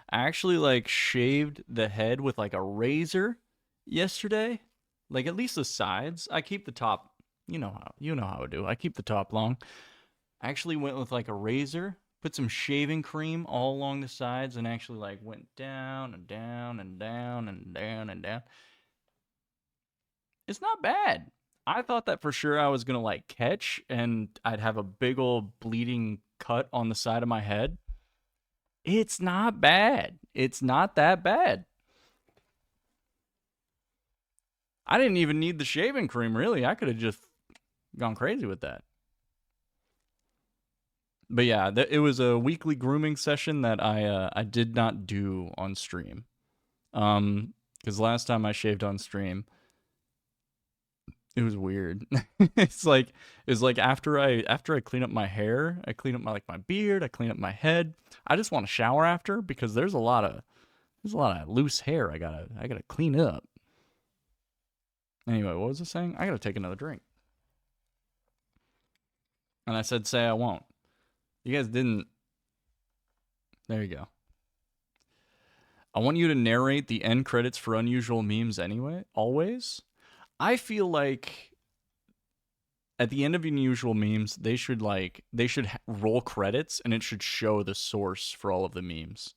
I actually like shaved the head with like a razor yesterday. Like at least the sides. I keep the top, you know how I do. I keep the top long. I actually went with like a razor, put some shaving cream all along the sides, and actually like went down and down and down and down and down. It's not bad. I thought that for sure I was gonna like catch and I'd have a big old bleeding cut on the side of my head. It's not bad. It's not that bad. I didn't even need the shaving cream, really. I could have just gone crazy with that. But yeah, it was a weekly grooming session that I did not do on stream. Because last time I shaved on stream, it was weird. It's like after I clean up my hair, I clean up my beard, I clean up my head. I just want to shower after because there's a lot of loose hair I gotta clean up. Anyway, what was I saying? I gotta take another drink. And I said, say I won't. You guys didn't. There you go. I want you to narrate the end credits for unusual memes anyway, always. I feel like at the end of unusual memes, they should roll credits and it should show the source for all of the memes.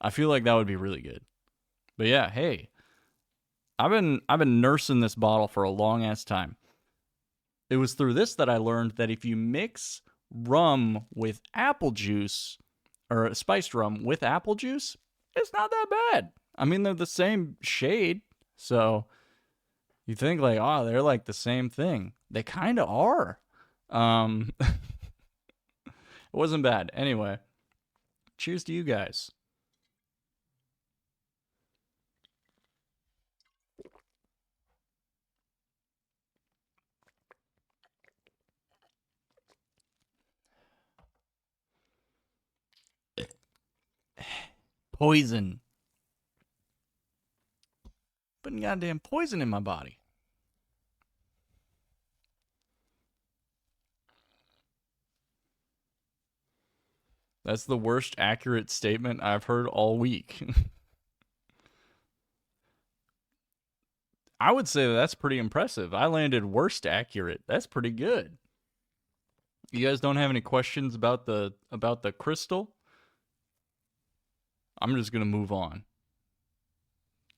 I feel like that would be really good. But yeah, hey. I've been nursing this bottle for a long ass time. It was through this that I learned that if you mix rum with apple juice, or spiced rum with apple juice, it's not that bad. I mean, they're the same shade, so you think like, oh, they're like the same thing. They kind of are. It wasn't bad. Anyway, cheers to you guys. Poison. Putting goddamn poison in my body. That's the worst accurate statement I've heard all week. I would say that's pretty impressive. I landed worst accurate. That's pretty good. You guys don't have any questions about the crystal? I'm just going to move on.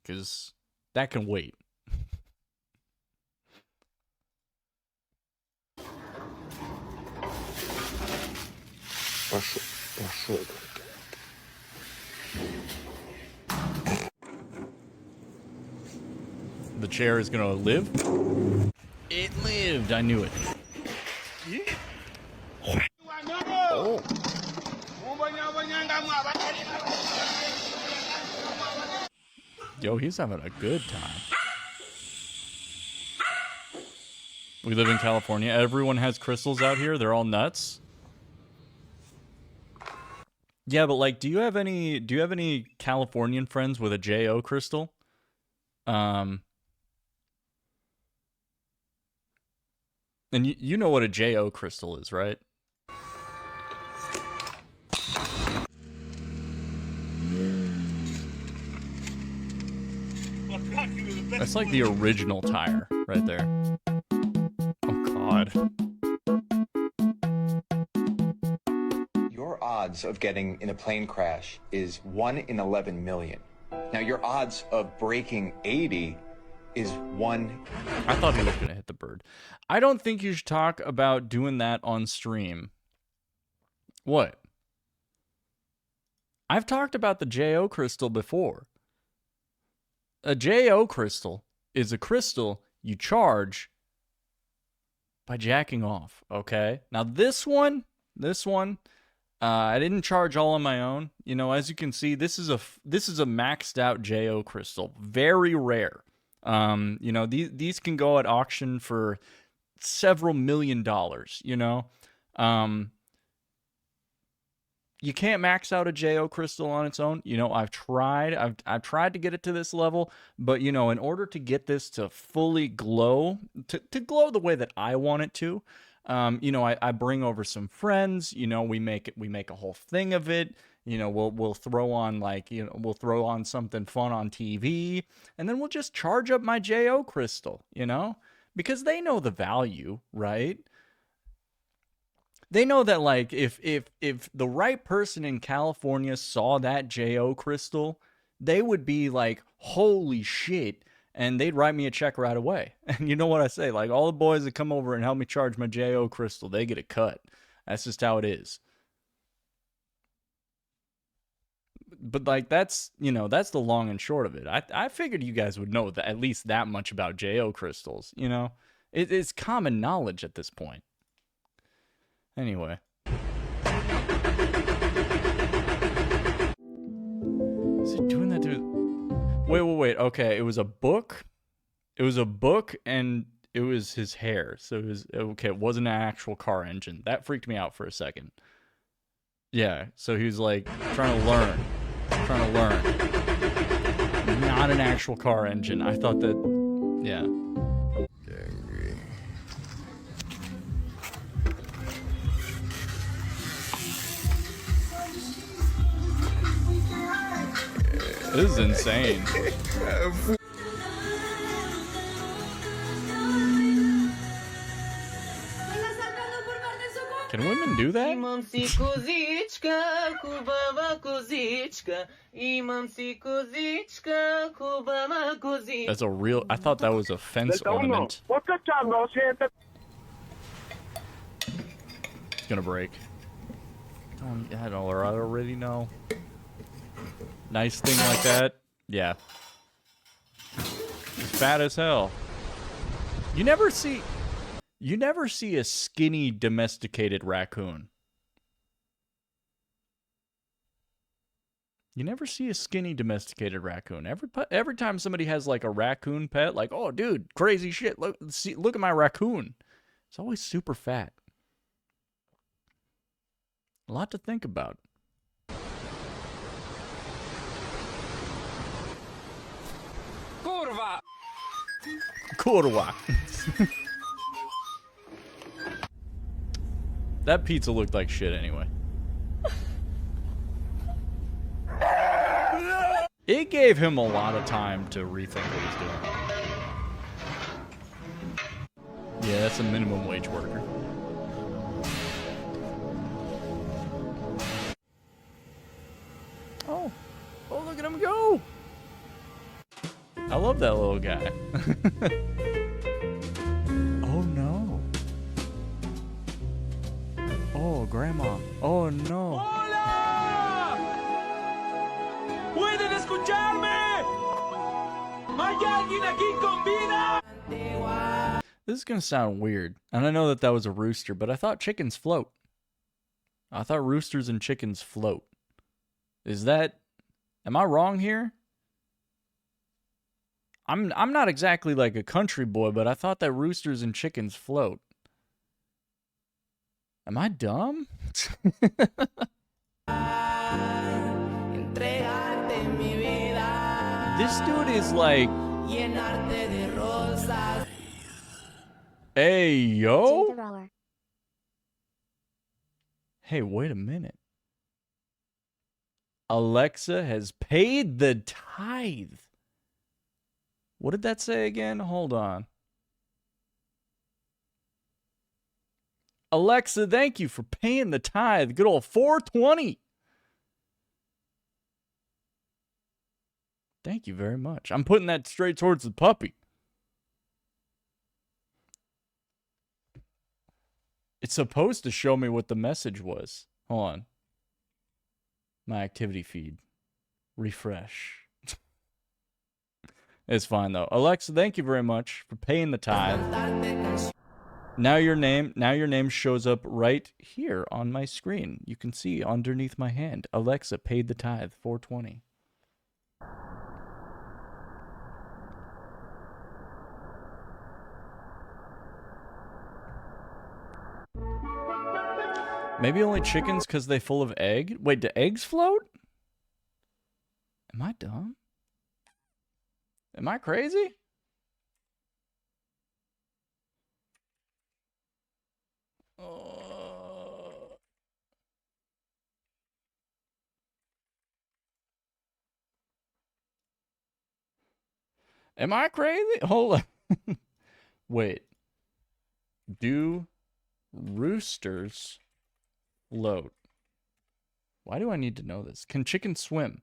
Because that can wait. The chair is going to live? It lived. I knew it. Oh. Yo, he's having a good time. We live in California. Everyone has crystals out here. They're all nuts. Yeah, but like, do you have any Californian friends with a JO crystal? And you know what a JO crystal is, right? That's like the original tire right there. Oh God. Your odds of getting in a plane crash is 1 in 11 million. Now your odds of breaking 80 is 1. I thought he was gonna hit the bird. I don't think you should talk about doing that on stream. What? I've talked about the JO crystal before. A JO crystal is a crystal you charge by jacking off, okay? Now this one, I didn't charge all on my own. You know, as you can see, this is a maxed out JO crystal, very rare. You know, these can go at auction for several $1 million, you know? You can't max out a JO crystal on its own. You know, I've tried to get it to this level, but you know, in order to get this to fully glow, to glow the way that I want it to, you know, I bring over some friends, you know, we make a whole thing of it. You know, we'll throw on we'll throw on something fun on TV, and then we'll just charge up my JO crystal, you know? Because they know the value, right? They know that, like, if the right person in California saw that JO crystal, they would be like, holy shit, and they'd write me a check right away. And you know what I say? Like, all the boys that come over and help me charge my JO crystal, they get a cut. That's just how it is. But, like, that's, you know, that's the long and short of it. I figured you guys would know that, at least that much about JO crystals, you know? It's common knowledge at this point. Anyway. Is he doing that to... Wait. Okay, it was a book. It was a book, and it was his hair. So it was... Okay, it wasn't an actual car engine. That freaked me out for a second. Yeah, so he was, like, trying to learn. Not an actual car engine. I thought that... Yeah. This is insane. Can women do that? That's a real... I thought that was a fence ornament. It's gonna break. I don't already know. Nice thing like that. Yeah. It's fat as hell. You never see a skinny domesticated raccoon. You never see a skinny domesticated raccoon. Every time somebody has like a raccoon pet, like, oh dude, crazy shit. Look at my raccoon. It's always super fat. A lot to think about. Kurwa. That pizza looked like shit anyway. It gave him a lot of time to rethink what he's doing. Yeah, that's a minimum wage worker. Oh, look at him go. I love that little guy. Oh no. Oh, grandma. Oh no. ¡Hola! ¡Pueden escucharme! ¿Hay alguien aquí con vida? This is gonna sound weird, and I know that was a rooster, but I thought chickens float. I thought roosters and chickens float. Is that... Am I wrong here? I'm not exactly like a country boy, but I thought that roosters and chickens float. Am I dumb? This dude is like... Hey, yo? Hey, wait a minute. Alexa has paid the tithe. What did that say again? Hold on. Alexa, thank you for paying the tithe. Good old 420. Thank you very much. I'm putting that straight towards the puppy. It's supposed to show me what the message was. Hold on. My activity feed. Refresh. It's fine though. Alexa, thank you very much for paying the tithe. Now your name shows up right here on my screen. You can see underneath my hand. Alexa paid the tithe, 420. Maybe only chickens because they full of egg? Wait, do eggs float? Am I dumb? Am I crazy? Am I crazy? Hold on. Wait. Do roosters float? Why do I need to know this? Can chickens swim?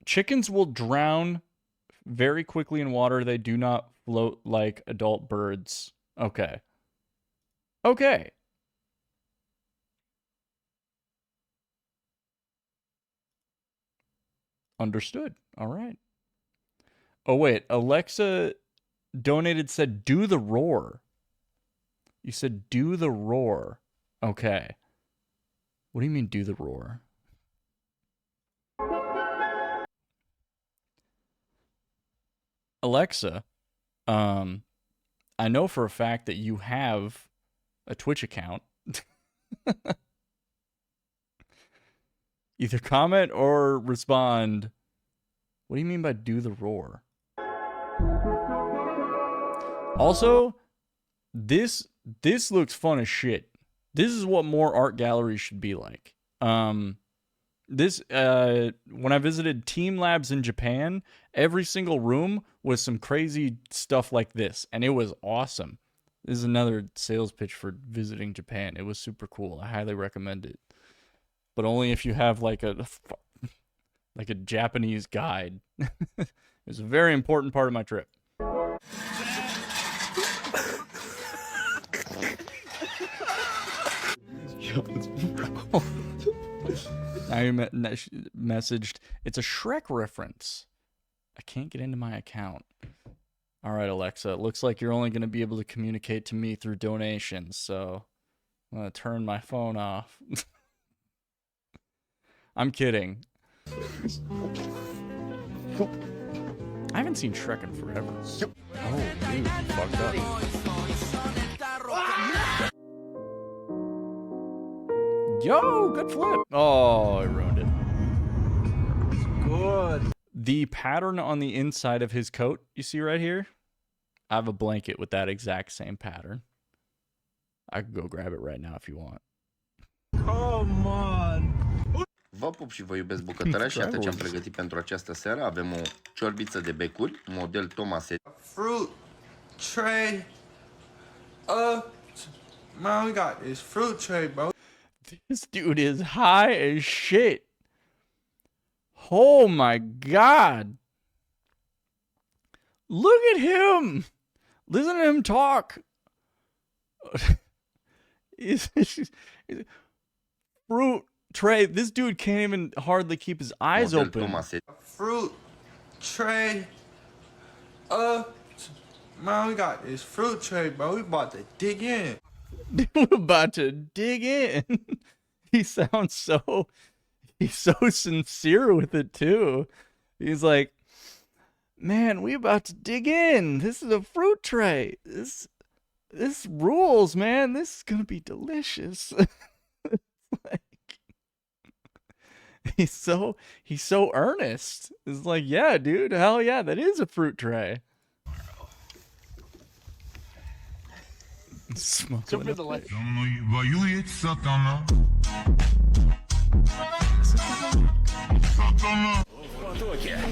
Chickens will drown very quickly in water. They do not float like adult birds. Okay. Okay. Understood. All right. Oh, wait. Alexa donated, said, do the roar. You said, do the roar. Okay. What do you mean, do the roar? Alexa, I know for a fact that you have a Twitch account. Either comment or respond. What do you mean by do the roar? Also, this looks fun as shit. This is what more art galleries should be like. When I visited Team Labs in Japan, every single room was some crazy stuff like this, and it was awesome. This is another sales pitch for visiting Japan. It was super cool. I highly recommend it, but only if you have like a Japanese guide. It was a very important part of my trip. Now you messaged. It's a Shrek reference. I can't get into my account. All right, Alexa. It looks like you're only going to be able to communicate to me through donations, so I'm going to turn my phone off. I'm kidding. I haven't seen Shrek in forever. Oh, dude, you fucked up. Yo, good flip. Oh, I ruined it. Good. The pattern on the inside of his coat, you see right here? I have a blanket with that exact same pattern. I could go grab it right now if you want. Come on. Vă pup și vă iubesc bucătărea și atât ce am pregătit pentru această seară. Avem o ciorbiță de becuri, model Thomas. Fruit tray. Man, we got this fruit tray, bro. This dude is high as shit. Oh my god. Look at him. Listen to him talk. Fruit tray. This dude can't even hardly keep his eyes open. Fruit tray. Man, we got this fruit tray, bro. We about to dig in. We're about to dig in. He sounds so He's so sincere with it too. He's like, man, we about to dig in. This is a fruit tray. This rules, man. This is gonna be delicious. Like, he's so earnest. It's like, yeah, dude, hell yeah, that is a fruit tray. Smoking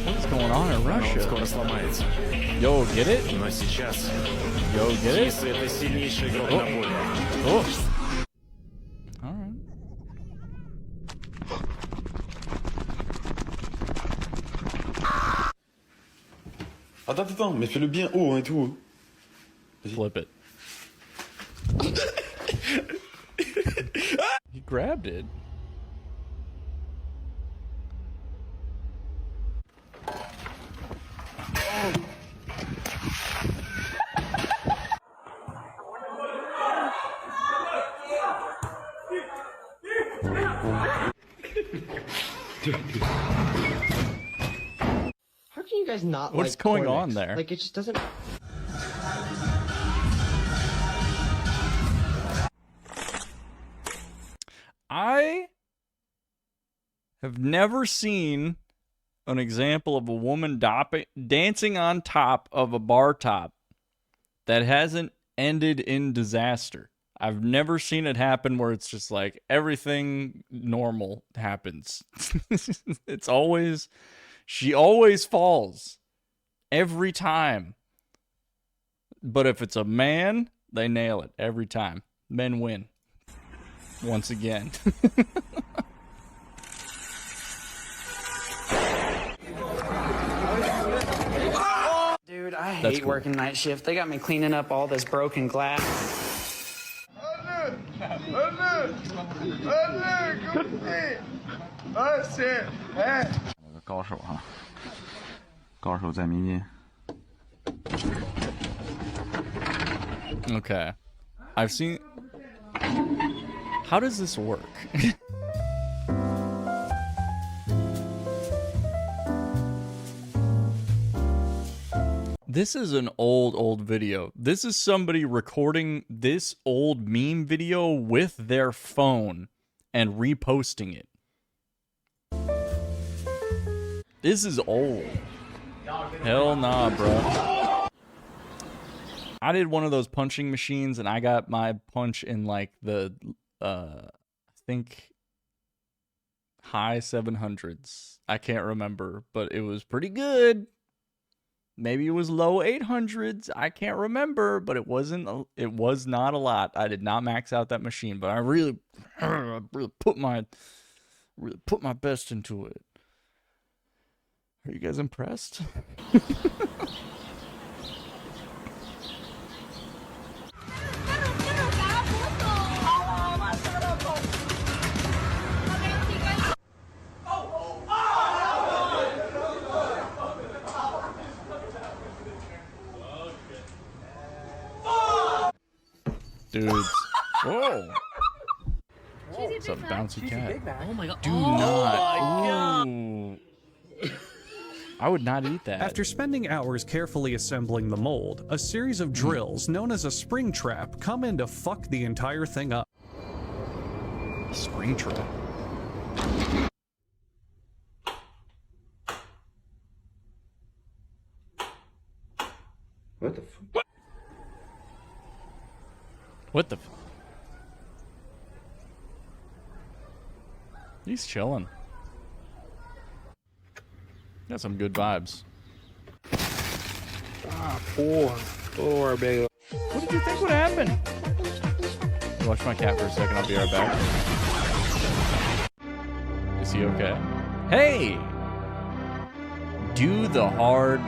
What's going on in Russia? Yo, get it? Yo, get it? Oh. Alright. Attends, mais fais-le bien haut et tout. Flip it. He grabbed it. How can you guys not What's like going corn on mix? there? Like, it just doesn't... I have never seen an example of a woman dancing on top of a bar top that hasn't ended in disaster. I've never seen it happen where it's just like everything normal happens. It's always, she always falls every time. But if it's a man, they nail it every time. Men win. Once again. Dude, I hate working night shift. They got me cleaning up all this broken glass. Okay. I've seen... How does this work? This is an old video. This is somebody recording this old meme video with their phone and reposting it. This is old. Hell nah, bro. I did one of those punching machines and I got my punch in like the, I think high 700s. I can't remember, but it was pretty good. Maybe it was low 800s. I can't remember, but it was not a lot. I did not max out that machine, but I really put my best into it. Are you guys impressed? Dudes. Whoa. What's up, bouncy cat? Oh my god. Do oh not. My Ooh. I would not eat that. After spending hours carefully assembling the mold, a series of drills known as a spring trap come in to fuck the entire thing up. Spring trap? What the fuck? What the He's chilling. Got some good vibes. Ah, poor baby. What did you think would happen? Watch my cat for a second, I'll be right back. Is he okay? Hey! Do the hard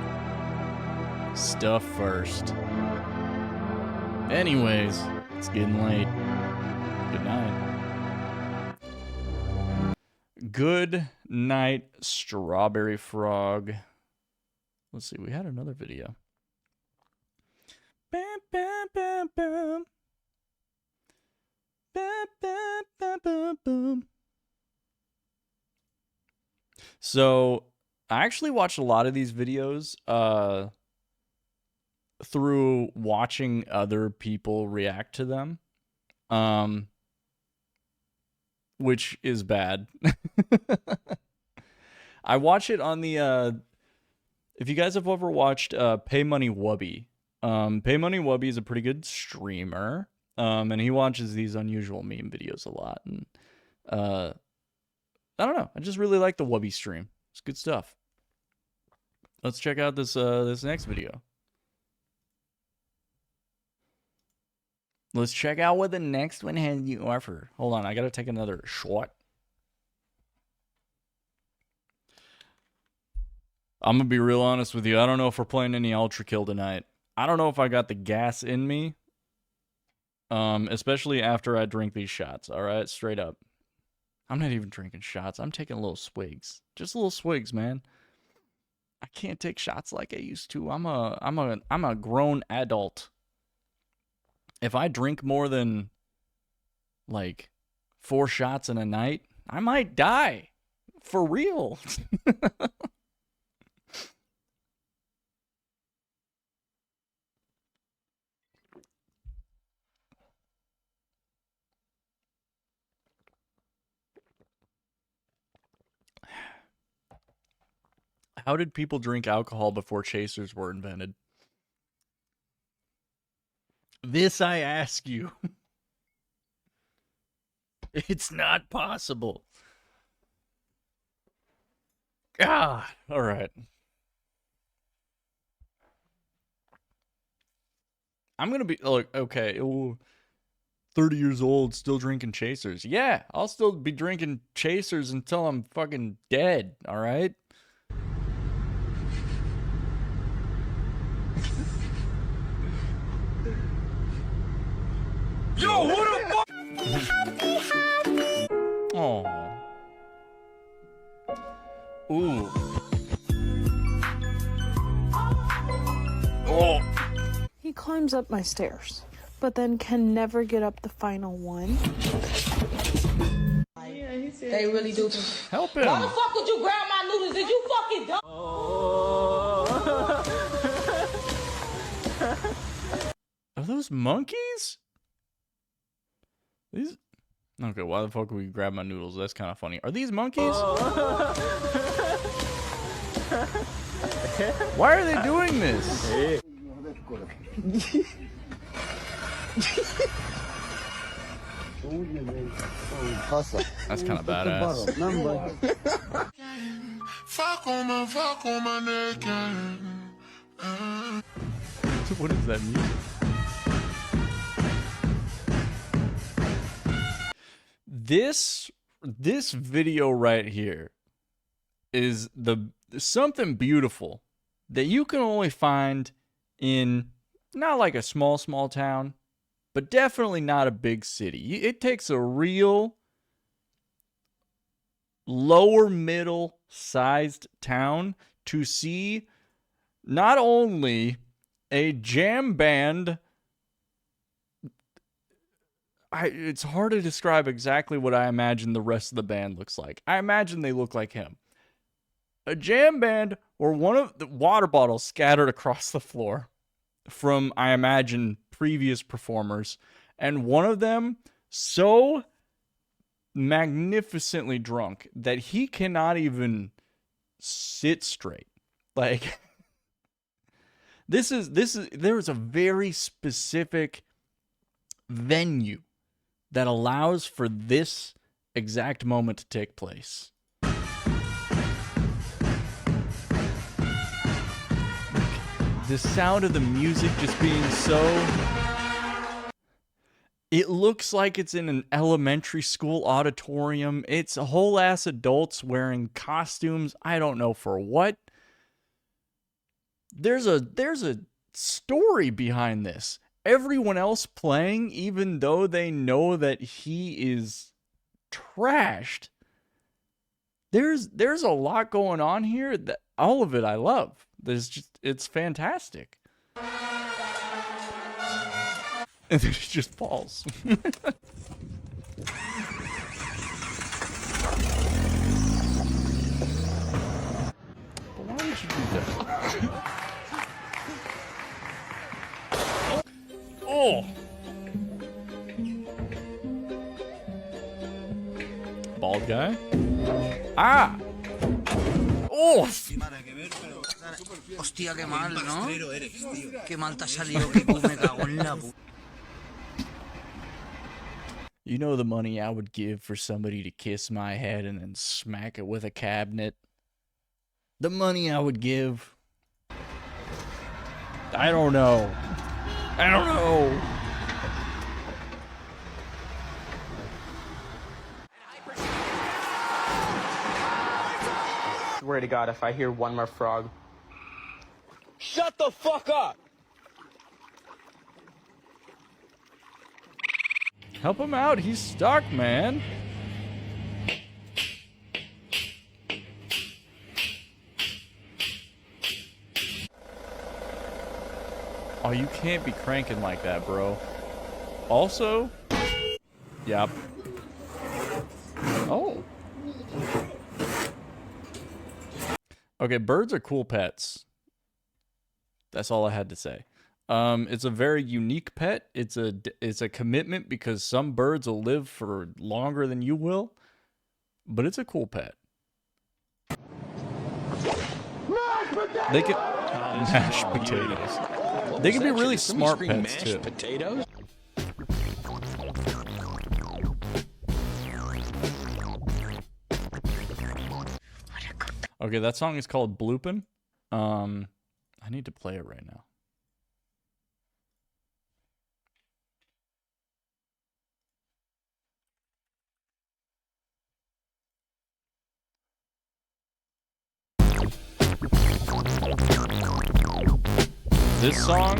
stuff first. Anyways, it's getting late. Good night. Good night, Strawberry Frog. Let's see, we had another video. Bam, bam, bam, bam. Bam, bam, bam, bam, bam. So I actually watched a lot of these videos through watching other people react to them, which is bad. I watch it on the if you guys have ever watched Pay Money Wubby, Pay Money Wubby is a pretty good streamer, and he watches these unusual meme videos a lot, and I don't know, I just really like the Wubby stream. It's good stuff. Let's check out this this next video. Let's check out what the next one has to offer. Hold on, I gotta take another shot. I'm gonna be real honest with you. I don't know if we're playing any Ultra Kill tonight. I don't know if I got the gas in me. Especially after I drink these shots. All right, straight up. I'm not even drinking shots. I'm taking little swigs. Just little swigs, man. I can't take shots like I used to. I'm a grown adult. If I drink more than like 4 shots in a night, I might die. For real. How did people drink alcohol before chasers were invented? This I ask you. It's not possible. God, all right. I'm gonna be like, okay, 30 years old, still drinking chasers. Yeah, I'll still be drinking chasers until I'm fucking dead, all right? Yo, who the fuck? Oh. Ooh. Oh. He climbs up my stairs, but then can never get up the final one. They really do. Help him. Why the fuck would you grab my noodles? Did you fucking dumb? Are those monkeys? These... Okay, why the fuck would we grab my noodles? That's kind of funny. Are these monkeys? Why are they doing this? That's kind of badass. What is that music? This video right here is something beautiful that you can only find in not like a small town, but definitely not a big city. It takes a real lower middle sized town to see not only a jam band. It's hard to describe exactly what I imagine the rest of the band looks like. I imagine they look like him. A jam band or one of the water bottles scattered across the floor from, I imagine, previous performers. And one of them so magnificently drunk that he cannot even sit straight. Like, there's a very specific venue that allows for this exact moment to take place. The sound of the music just being so... It looks like it's in an elementary school auditorium. It's a whole ass adults wearing costumes. I don't know for what. There's a story behind this. Everyone else playing, even though they know that he is trashed, there's a lot going on here. That all of it I love. It's fantastic. And then he just falls. Ah! ¡Oh! Hostia, qué mal, ¿no? Qué mal te ha salido, que me cago en la puta. You know the money I would give for somebody to kiss my head and then smack it with a cabinet? The money I would give. I don't know. I don't know. Swear to God, if I hear one more frog. Shut the fuck up! Help him out. He's stuck, man. Oh, you can't be cranking like that, bro. Also, yep. Oh. Okay, birds are cool pets. That's all I had to say. It's a very unique pet. It's a commitment because some birds will live for longer than you will, but it's a cool pet. They can mashed potatoes. They can be really smart pets too. Potatoes? Okay, that song is called Bloopin'. I need to play it right now. This song,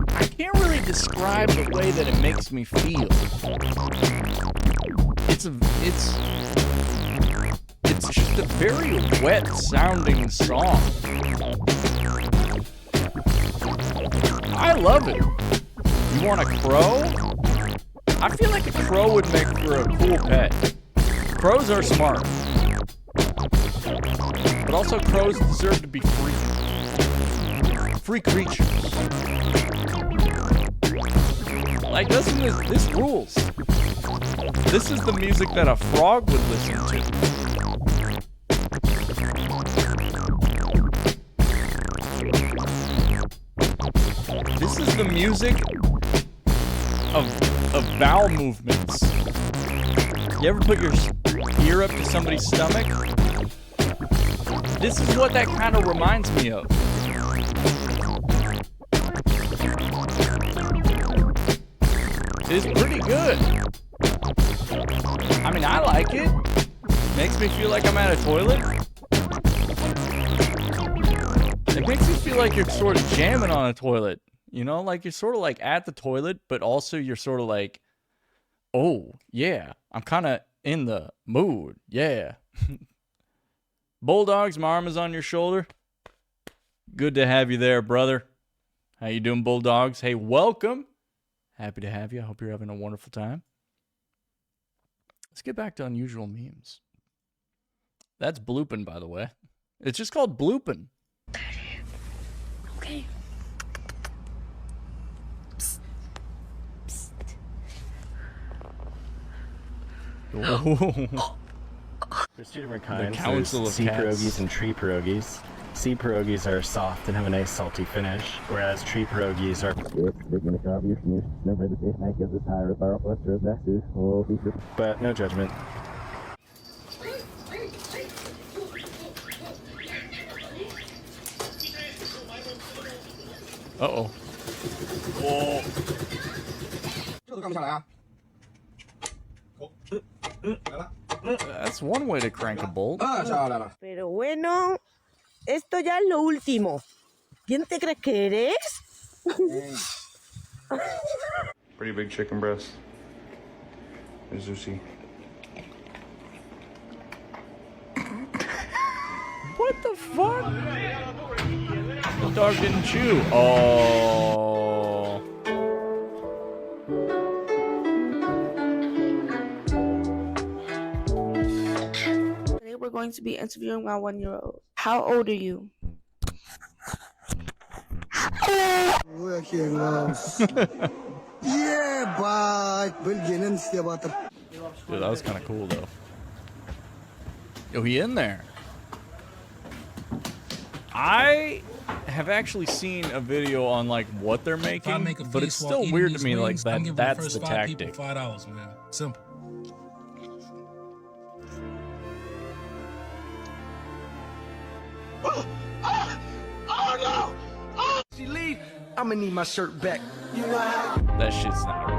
I can't really describe the way that it makes me feel. It's just a very wet sounding song. I love it. You want a crow? I feel like a crow would make for a cool pet. Crows are smart. But also crows deserve to be free. Free creatures. Like, this rules. This is the music that a frog would listen to. This is the music of bowel movements. You ever put your ear up to somebody's stomach? This is what that kind of reminds me of. It's pretty good. I mean, I like it. Makes me feel like I'm at a toilet. It makes you feel like you're sort of jamming on a toilet. You know, like you're sort of like at the toilet, but also you're sort of like, oh, yeah, I'm kind of in the mood. Yeah. Bulldogs, my arm is on your shoulder. Good to have you there, brother. How you doing, Bulldogs? Hey, welcome. Happy to have you. I hope you're having a wonderful time. Let's get back to unusual memes. That's Bloopin', by the way. It's just called Bloopin'. Okay. There's two different kinds. The council There's of sea cats. pierogies and tree pierogies. Sea pierogies are soft and have a nice salty finish, whereas tree pierogies are... But no judgment. Uh-oh. Whoa. That's one way to crank a bolt. Pero bueno, esto ya es lo último. ¿Quién te crees que eres? Pretty big chicken breast. It's juicy. What the fuck? The dog didn't chew. Oh. Today we're going to be interviewing my 1-year-old. How old are you? Dude, that was kind of cool, though. Yo, he in there. I have actually seen a video on, like, what they're making, but it's still weird to me, like, that's the tactic. $5, man. Simple. Oh no! Oh! She leave, I'm gonna need my shirt back. You know how? That shit's not real.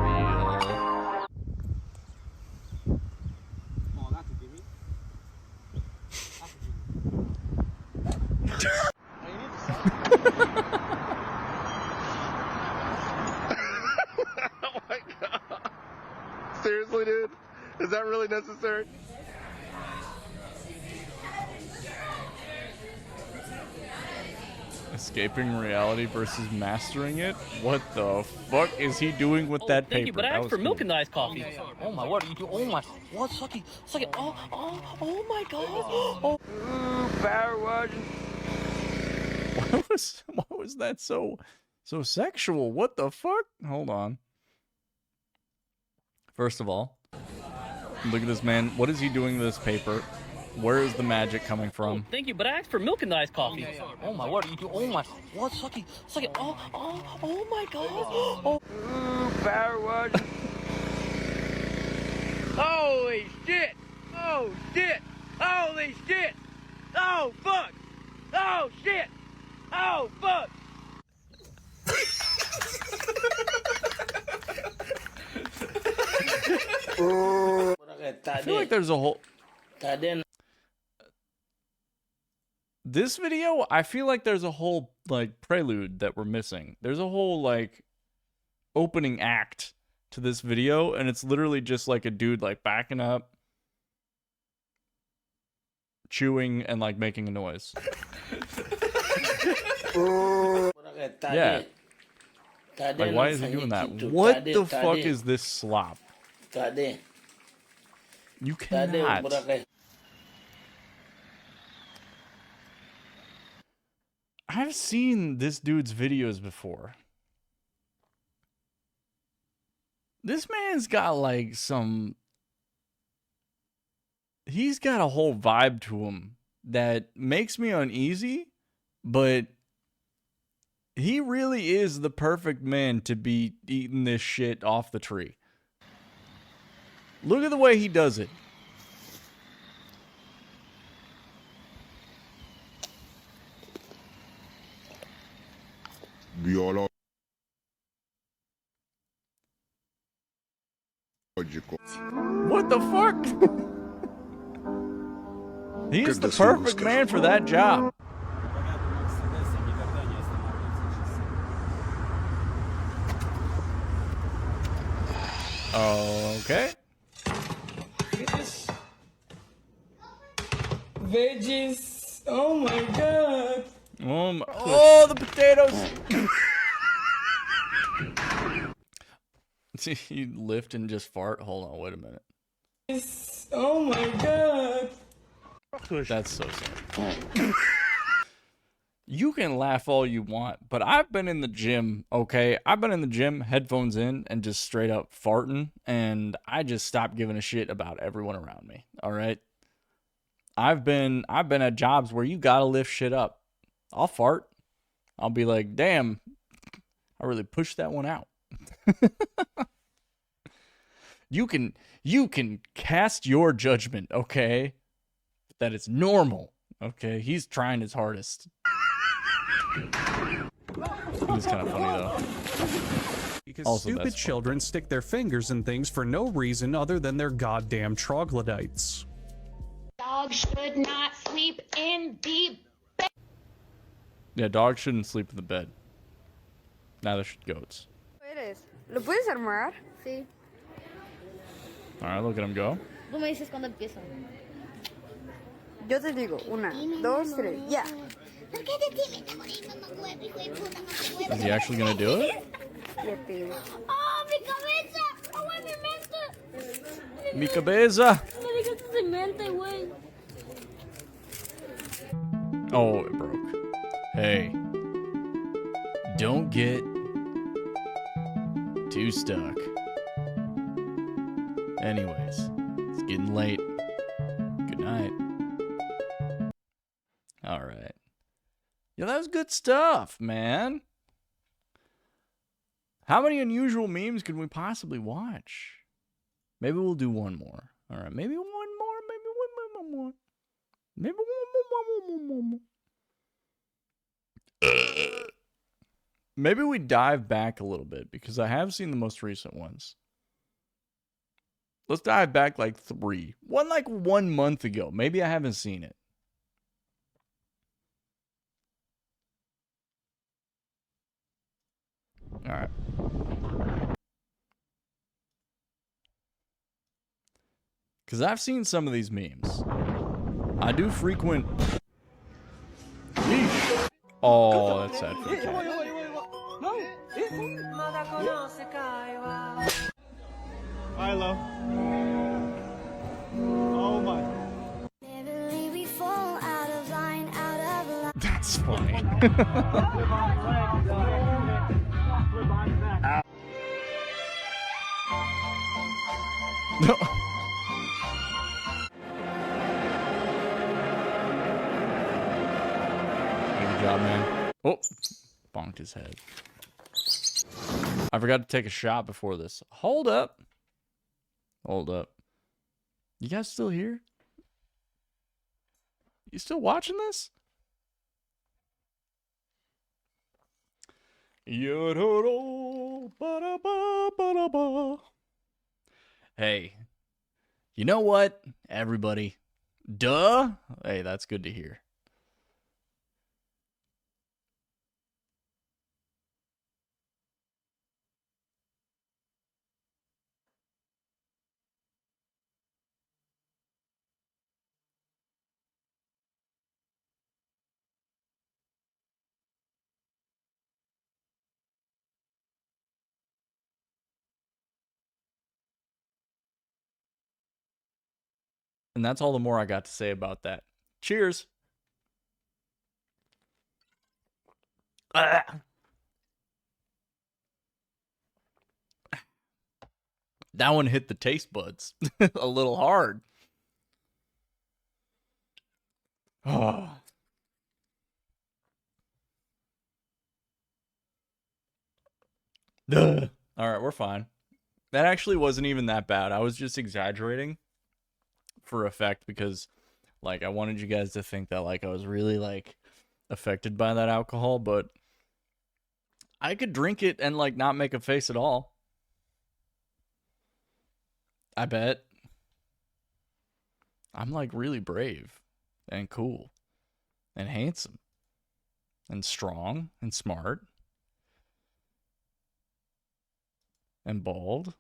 Oh my god. Seriously, dude? Is that really necessary? Escaping reality versus mastering it? What the fuck is he doing with that paper? Thank you, but I That asked was for cool. milk in the iced coffee. Oh my, what are you doing? Oh my, what? Suck it. Oh my god. Oh. Power washing. Why was that so sexual? What the fuck? Hold on. First of all, look at this man. What is he doing with this paper? Where is the magic coming from? Thank you, but I asked for milk in the iced coffee. Oh my, what are you doing? Oh my, what? Suck it. Oh my god. Oh. Power washing. Holy shit! Oh shit! Holy shit! Oh fuck! Oh shit! Oh fuck! I feel like there's a whole... This video, I feel like there's a whole, like, prelude that we're missing. There's a whole, like, opening act to this video, and it's literally just, like, a dude, like, backing up, chewing, and, like, making a noise. Yeah. Like, why is he doing that? What the fuck is this slop? You cannot. I've seen this dude's videos before. This man's got like some... He's got a whole vibe to him that makes me uneasy, but he really is the perfect man to be eating this shit off the tree. Look at the way he does it. What the fuck? He's the perfect man for that job. Okay. Veggies. Oh my god. Oh, the potatoes. See, you lift and just fart. Hold on, wait a minute. Oh my god. That's so sad. You can laugh all you want, but I've been in the gym, okay? I've been in the gym, headphones in, and just straight up farting, and I just stopped giving a shit about everyone around me, all right? I've been at jobs where you gotta lift shit up. I'll fart. I'll be like, damn, I really pushed that one out. You can cast your judgment, okay? That it's normal, okay? He's trying his hardest. It's kind of funny though. Because Also, stupid children stick their fingers in things for no reason other than they're goddamn troglodytes. Dogs should not sleep in the bed. Yeah, dogs shouldn't sleep in the bed. Neither should goats. ¿Lo puedes armar? Sí. Alright, look at him go. Tú me dices cuando empiezan. Yo te digo, 1, 2, 3, ya. Is he actually gonna do it? Ya te digo. ¡Oh, mi cabeza! ¡Oh, mi mente! Mi cabeza! Me dejaste sin mente, güey. Oh, it broke. Hey. Don't get too stuck. Anyways, getting late. Good night. All right. Yeah, that was good stuff, man. How many unusual memes could we possibly watch? Maybe we'll do one more. All right, maybe one more, maybe one more. Maybe one more. Maybe we dive back a little bit because I have seen the most recent ones. Let's dive back like 3. One like 1 month ago. Maybe I haven't seen it. All right. Because I've seen some of these memes. I do frequent... Oh, that's sad for the cat. Milo. Oh my. That's funny. No. Good job, man. Oh, bonked his head. I forgot to take a shot before this. Hold up. Hold up. You guys still here? You still watching this? Hey, you know what, everybody? Duh. Hey, that's good to hear. And that's all the more I got to say about that. Cheers. That one hit the taste buds a little hard. Oh. All right, we're fine. That actually wasn't even that bad. I was just exaggerating for effect because, like, I wanted you guys to think that, like, I was really, like, affected by that alcohol, but I could drink it and, like, not make a face at all. I bet. I'm, like, really brave and cool and handsome and strong and smart and bald.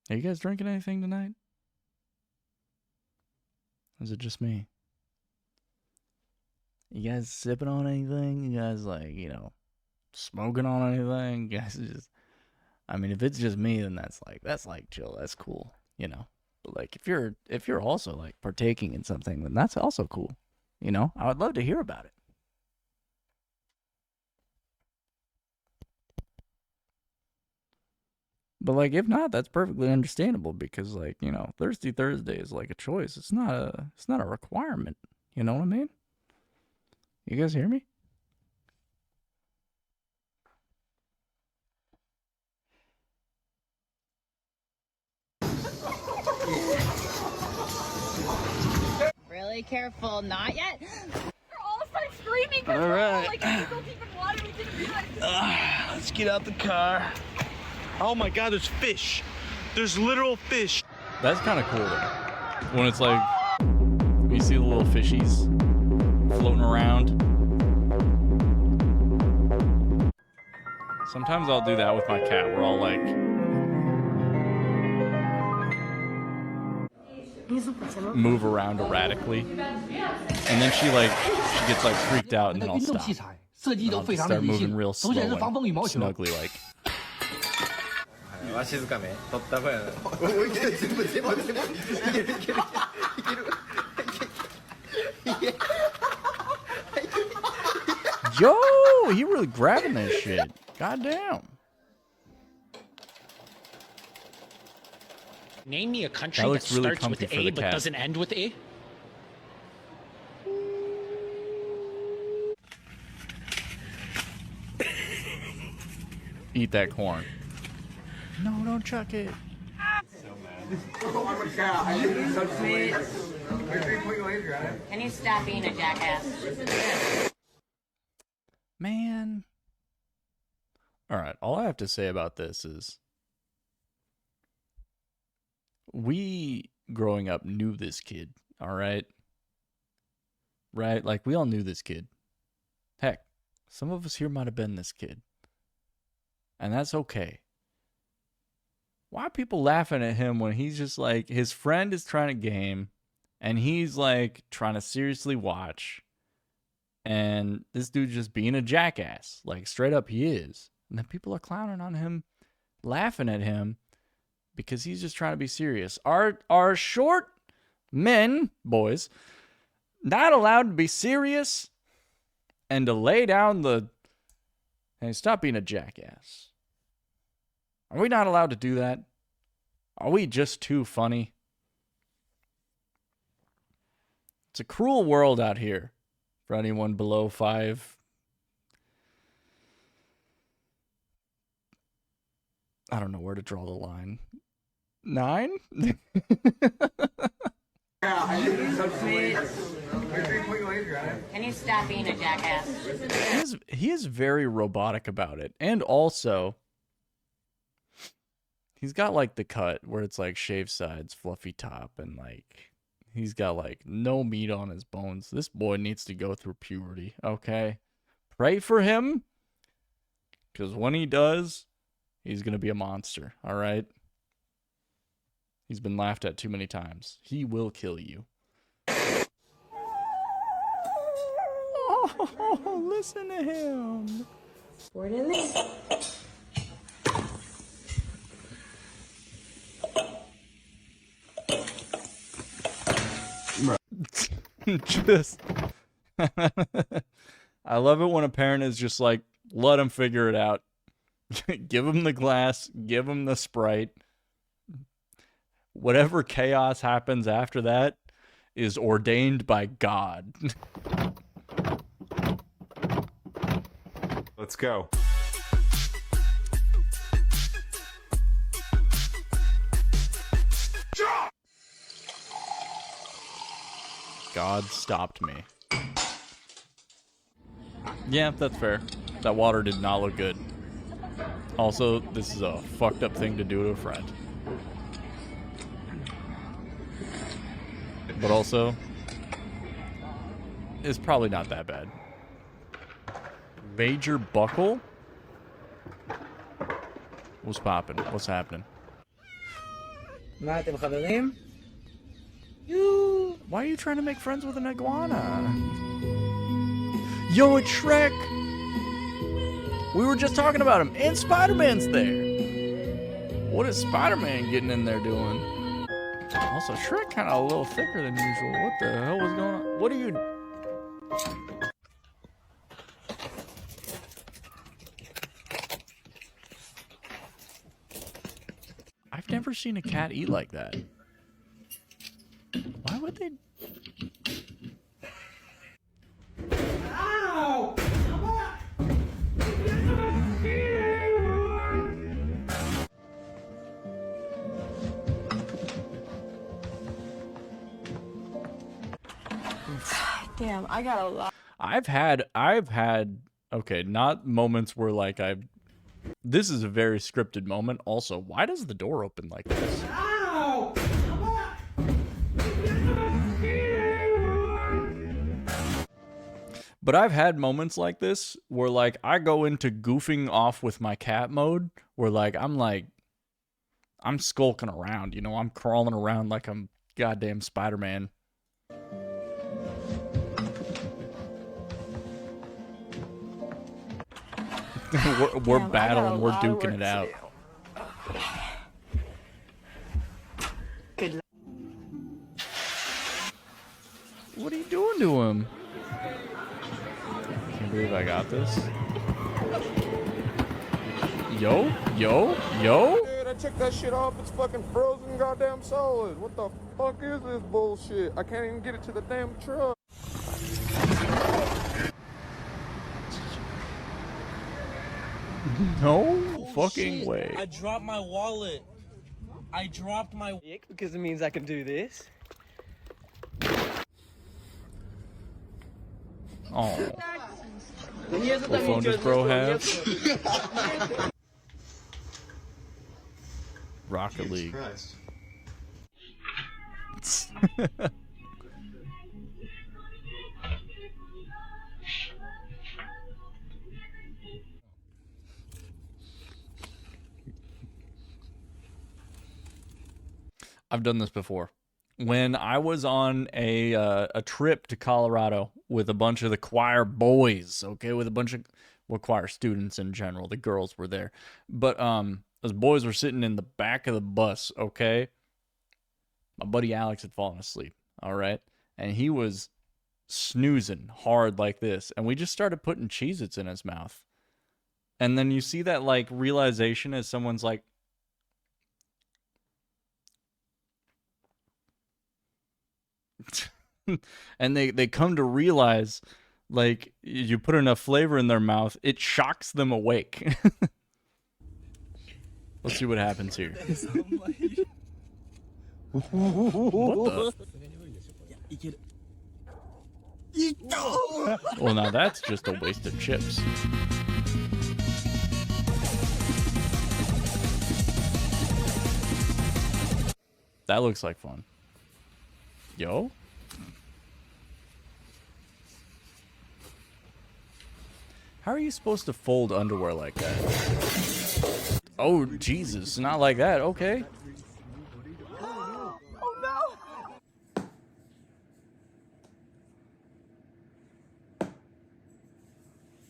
Are you guys drinking anything tonight? Or is it just me? You guys sipping on anything? You guys, like, you know, smoking on anything? You guys just, I mean, if it's just me, then that's like chill. That's cool, you know. But like, if you're also like partaking in something, then that's also cool. You know, I would love to hear about it. But like, if not, that's perfectly understandable because, like, you know, Thirsty Thursday is like a choice. It's not a requirement. You know what I mean? You guys hear me? Really careful, not yet. They're all started screaming. All right. Like, I don't even want to. We didn't realize. Let's get out the car. Oh my God, there's fish. There's literal fish. That's kind of cool though. When it's like, you see the little fishies floating around. Sometimes I'll do that with my cat where I'll like move around erratically. And then she gets like freaked out and then I'll stop. And I'll just start moving real slow and snugly like. わしづかめ取った子やなおいける全部いける Yo, he really grabbing that shit. Goddamn. Name me a country That that, looks really starts with comfy for A the but cat. doesn't end with A. Eat that corn. No, don't chuck it. Can you stop being a jackass? Man. All right, all I have to say about this is we growing up knew this kid, all right? Right? Like we all knew this kid. Heck, some of us here might have been this kid. And that's okay. Why are people laughing at him when he's just like, his friend is trying to game and he's like trying to seriously watch, and this dude's just being a jackass, like straight up he is. And then people are clowning on him, laughing at him because he's just trying to be serious. Are short men, boys, not allowed to be serious and to lay down the, hey, stop being a jackass? Are we not allowed to do that? Are we just too funny? It's a cruel world out here for anyone below 5. I don't know where to draw the line. 9? Can you stop being a jackass? He is very robotic about it. And also, he's got like the cut where it's like shaved sides, fluffy top, and like he's got like no meat on his bones. This boy needs to go through puberty, okay? Pray for him, because when he does, he's going to be a monster, all right? He's been laughed at too many times. He will kill you. Oh, listen to him. Word in there. Just I love it when a parent is just like, let him figure it out. Give him the glass, give him the Sprite. Whatever chaos happens after that is ordained by God. Let's go. God stopped me. Yeah, that's fair. That water did not look good. Also, this is a fucked up thing to do to a friend. But also, it's probably not that bad. Major buckle? What's poppin'? What's happening? מה אתם חברים? Why are you trying to make friends with an iguana? Yo, it's Shrek! We were just talking about him, and Spider-Man's there! What is Spider-Man getting in there doing? Also, Shrek kind of a little thicker than usual. What the hell was going on? What are you... I've never seen a cat eat like that. Why would they... Ow! Damn, I got a lot. I've had, okay, not moments where like this is a very scripted moment. Also, why does the door open like this? Ow! But I've had moments like this where like I go into goofing off with my cat mode where like I'm skulking around, you know, I'm crawling around like I'm goddamn Spider-Man. we're Damn, battling, we're duking it out. Good luck. What are you doing to him? believe I got this. Yo, yo, yo. Dude, I checked that shit off. It's fucking frozen goddamn solid. What the fuck is this bullshit? I can't even get it to the damn truck. No fucking way. I dropped my wallet. I dropped my because it means I can do this. Oh. What phone does bro have? Rocket League. I've done this before. When I was on a trip to Colorado with a bunch of the choir boys, okay, with a bunch of choir students in general. The girls were there, but those boys were sitting in the back of the bus. Okay, my buddy Alex had fallen asleep. All right, and he was snoozing hard like this, and we just started putting Cheez-Its in his mouth, and then you see that like realization as someone's like. And they come to realize, like, you put enough flavor in their mouth, it shocks them awake. Let's see what happens here. What the? Well, now that's just a waste of chips. That looks like fun. Yo? How are you supposed to fold underwear like that? Oh, Jesus. Not like that. Okay. Oh no!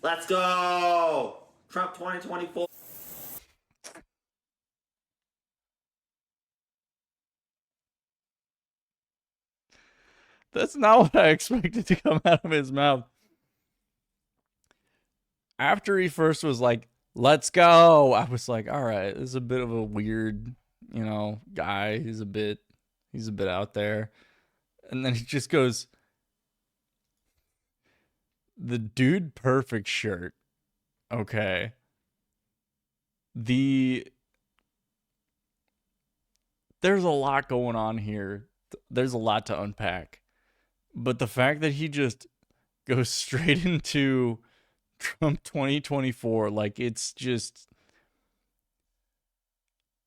Let's go! Trump 2024. That's not what I expected to come out of his mouth. After he first was like, let's go, I was like, all right, this is a bit of a weird, guy. He's a bit out there. And then he just goes, the Dude Perfect shirt. Okay. There's a lot going on here. There's a lot to unpack. But the fact that he just goes straight into Trump 2024, like it's just,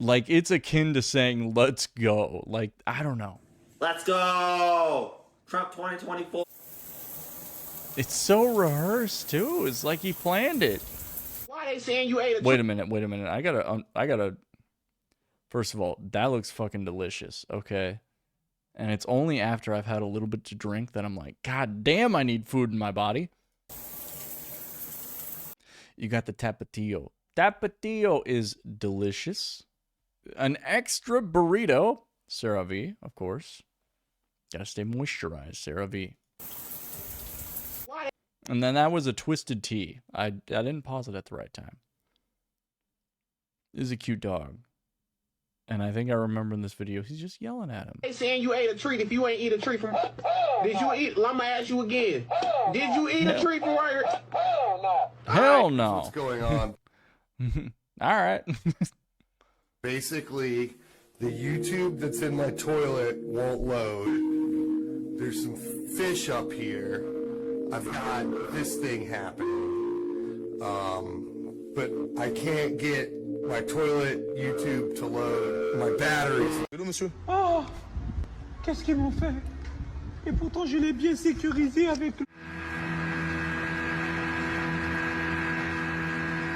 like it's akin to saying, let's go. Like, I don't know. Let's go! Trump 2024. It's so rehearsed too. It's like he planned it. Why they saying you ate a Wait a minute. I gotta, first of all, that looks fucking delicious. Okay. And it's only after I've had a little bit to drink that I'm like, God damn, I need food in my body. You got the Tapatio. Tapatio is delicious. An extra burrito. CeraVe, of course. Gotta stay moisturized. CeraVe. And then that was a twisted tea. I didn't pause it at the right time. This is a cute dog. And I think I remember in this video, he's just yelling at him. They saying you ate a treat if you ain't eat a treat from... Did you eat... I'm gonna ask you again. Did you eat a treat from right here? Hell no. Hell no. What's going on? All right. Basically, the YouTube that's in my toilet won't load. There's some fish up here. I've got this thing happening. But I can't get my toilet YouTube to load. My batteries. Hello, monsieur. Oh, qu'est-ce qu'ils m'ont fait? Et pourtant, je l'ai bien sécurisé avec...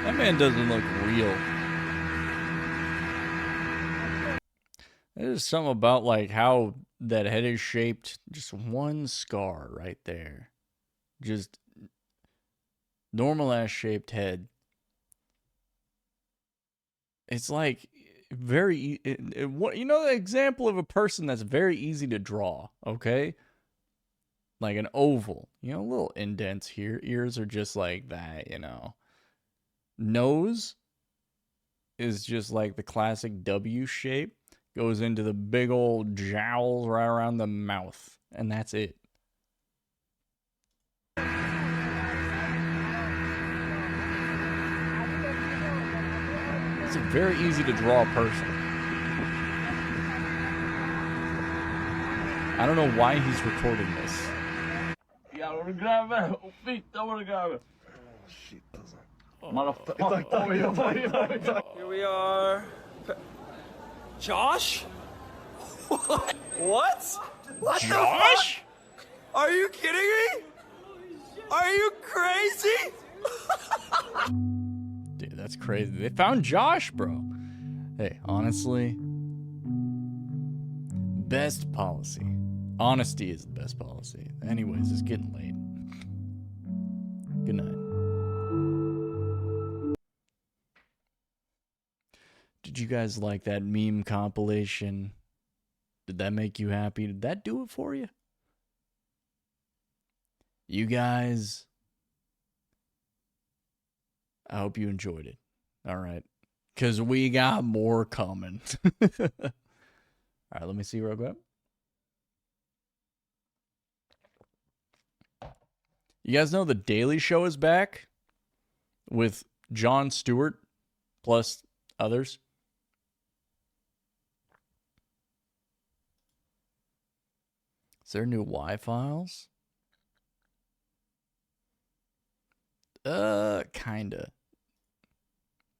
That man doesn't look real. There's something about like how that head is shaped. Just one scar right there. Just normal ass shaped head. It's like very, what, the example of a person that's very easy to draw, okay? like an oval. You know, little indents here. Ears are just like that, you know. Nose is just like the classic W shape. Goes into the big old jowls right around the mouth. And that's it. It's very easy to draw a person. I don't know why he's recording this. Yeah, I wanna grab it. Oh, feet, I wanna grab it. Shit, motherfucker. Here we are. Josh? What? What? What Josh? the fuck? Are you kidding me? Are you crazy? Dude, that's crazy. They found Josh, bro. Hey, honestly, best policy. Honesty is the best policy. Anyways, it's getting late. Good night. Did you guys like that meme compilation? Did that make you happy? Did that do it for you? You guys, I hope you enjoyed it. All right. Because we got more coming. All right, let me see real quick. You guys know The Daily Show is back with Jon Stewart plus others? Is there new Y-Files? Kinda.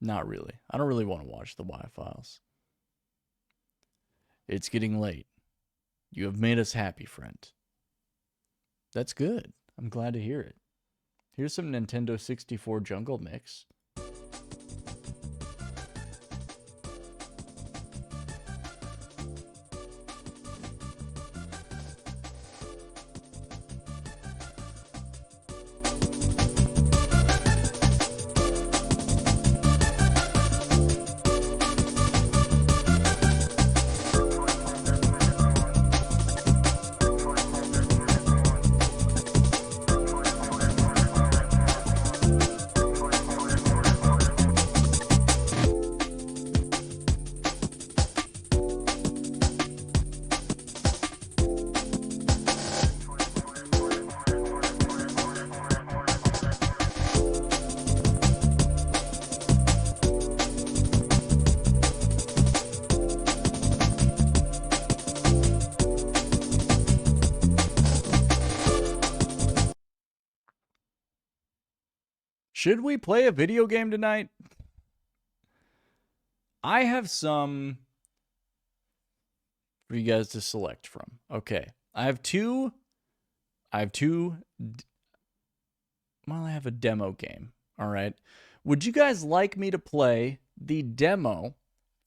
Not really. I don't really want to watch the Y-Files. It's getting late. You have made us happy, friend. That's good. I'm glad to hear it. Here's some Nintendo 64 Jungle Mix. Should we play a video game tonight? I have some for you guys to select from. Okay. I have two. Well, I have a demo game. All right. Would you guys like me to play the demo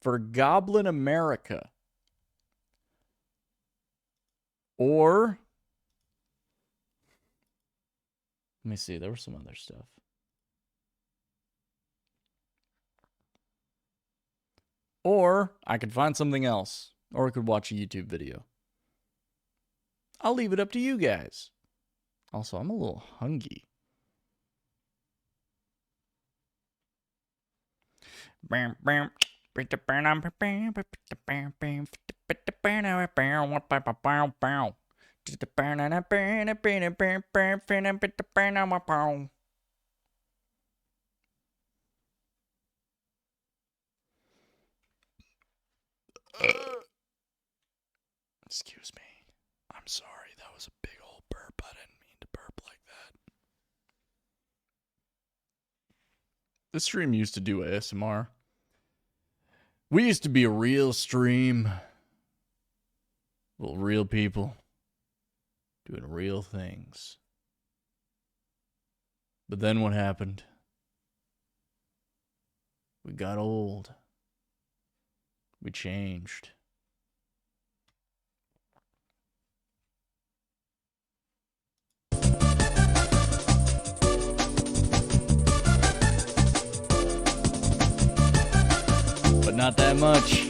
for Goblin America? Or, let me see. There was some other stuff. Or I could find something else. Or I could watch a YouTube video. I'll leave it up to you guys. Also, I'm a little hungry. Excuse me. I'm sorry. That was a big old burp. I didn't mean to burp like that. This stream used to do ASMR. We used to be a real stream. Well, real people doing real things. But then what happened? We got old. We changed. But not that much.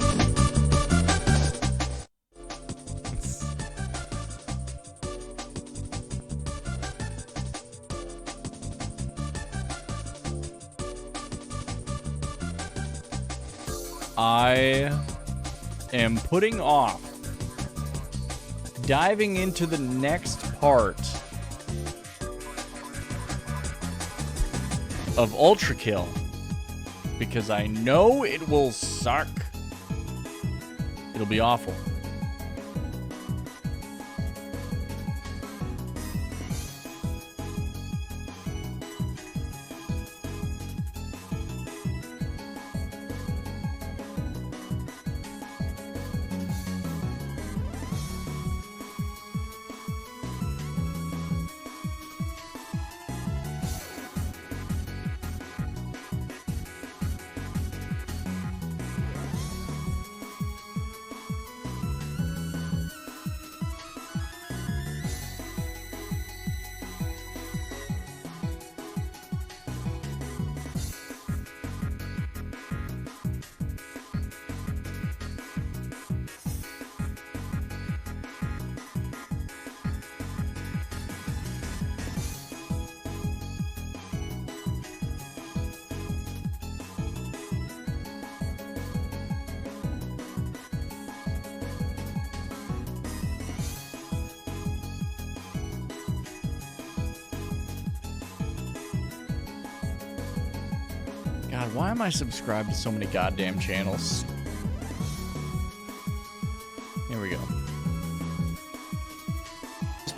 I am putting off diving into the next part of Ultra Kill because I know it will suck. It'll be awful. God, why am I subscribed to so many goddamn channels? Here we go.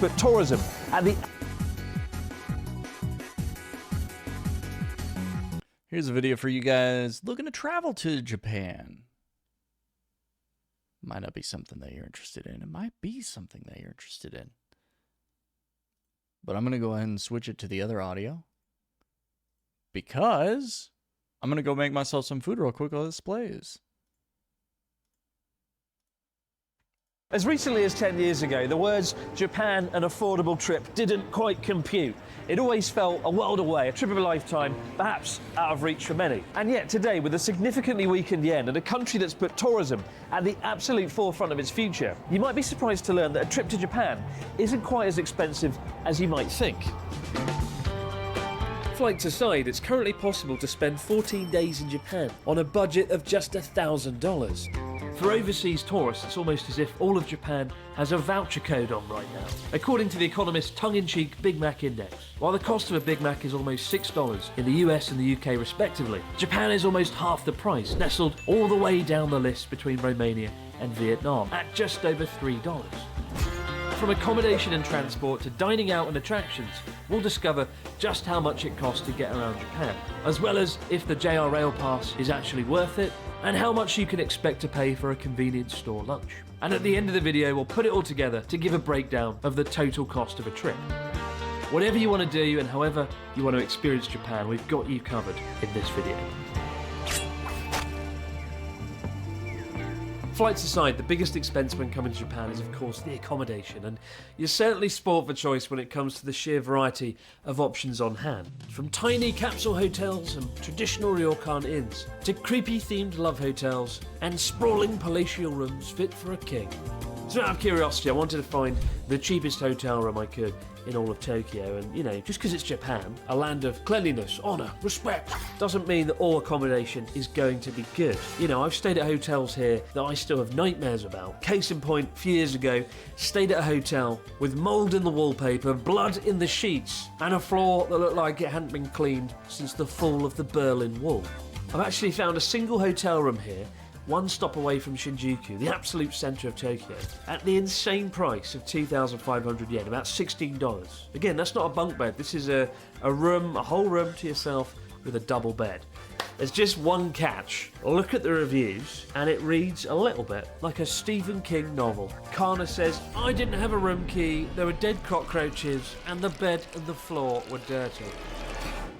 But tourism at the... Here's a video for you guys looking to travel to Japan. Might not be something that you're interested in. It might be something that you're interested in. But I'm going to go ahead and switch it to the other audio. Because I'm going to go make myself some food real quick while this plays. As recently as 10 years ago, the words Japan, an affordable trip, didn't quite compute. It always felt a world away, a trip of a lifetime, perhaps out of reach for many. And yet today, with a significantly weakened yen and a country that's put tourism at the absolute forefront of its future, you might be surprised to learn that a trip to Japan isn't quite as expensive as you might think. Flights aside, it's currently possible to spend 14 days in Japan on a budget of just $1,000. For overseas tourists, it's almost as if all of Japan has a voucher code on right now. According to The Economist's tongue-in-cheek Big Mac Index, while the cost of a Big Mac is almost $6 in the US and the UK respectively, Japan is almost half the price, nestled all the way down the list between Romania and Vietnam at just over $3. From accommodation and transport to dining out and attractions, we'll discover just how much it costs to get around Japan, as well as if the JR Rail Pass is actually worth it, and how much you can expect to pay for a convenience store lunch. And at the end of the video, we'll put it all together to give a breakdown of the total cost of a trip. Whatever you want to do and however you want to experience Japan, we've got you covered in this video. Flights aside, the biggest expense when coming to Japan is of course the accommodation, and you're certainly spoilt for choice when it comes to the sheer variety of options on hand. From tiny capsule hotels and traditional ryokan inns, to creepy themed love hotels and sprawling palatial rooms fit for a king. So out of curiosity, I wanted to find the cheapest hotel room I could in all of Tokyo, and you know, just because it's Japan, a land of cleanliness, honour, respect, doesn't mean that all accommodation is going to be good. You know, I've stayed at hotels here that I still have nightmares about. Case in point, a few years ago, stayed at a hotel with mould in the wallpaper, blood in the sheets, and a floor that looked like it hadn't been cleaned since the fall of the Berlin Wall. I've actually found a single hotel room here, one stop away from Shinjuku, the absolute centre of Tokyo, at the insane price of 2,500 yen, about $16. Again, that's not a bunk bed, this is a room, a whole room to yourself with a double bed. There's just one catch. Look at the reviews, and it reads a little bit like a Stephen King novel. Kana says, I didn't have a room key, there were dead cockroaches, and the bed and the floor were dirty.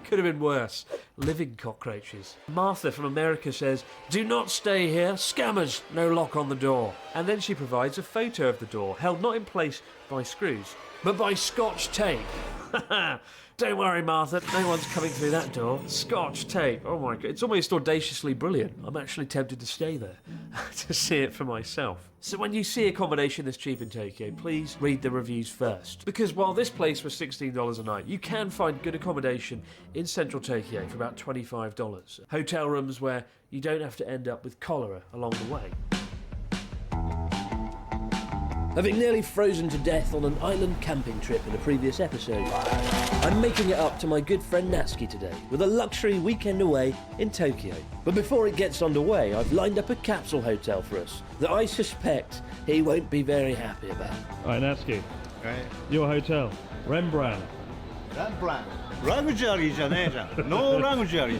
Could have been worse. Living cockroaches. Martha from America says, do not stay here, scammers, no lock on the door. And then she provides a photo of the door, held not in place by screws, but by scotch tape. Don't worry, Martha, no one's coming through that door. Scotch tape, oh my god, it's almost audaciously brilliant. I'm actually tempted to stay there, to see it for myself. So when you see accommodation this cheap in Tokyo, please read the reviews first. Because while this place was $16 a night, you can find good accommodation in central Tokyo for about $25. Hotel rooms where you don't have to end up with cholera along the way. Having nearly frozen to death on an island camping trip in a previous episode, I'm making it up to my good friend Natsuki today with a luxury weekend away in Tokyo. But before it gets underway, I've lined up a capsule hotel for us that I suspect he won't be very happy about. Alright, Natsuki. Your hotel. Rembrandt. Rembrandt. Luxury じゃねえじゃん。No luxury じゃん。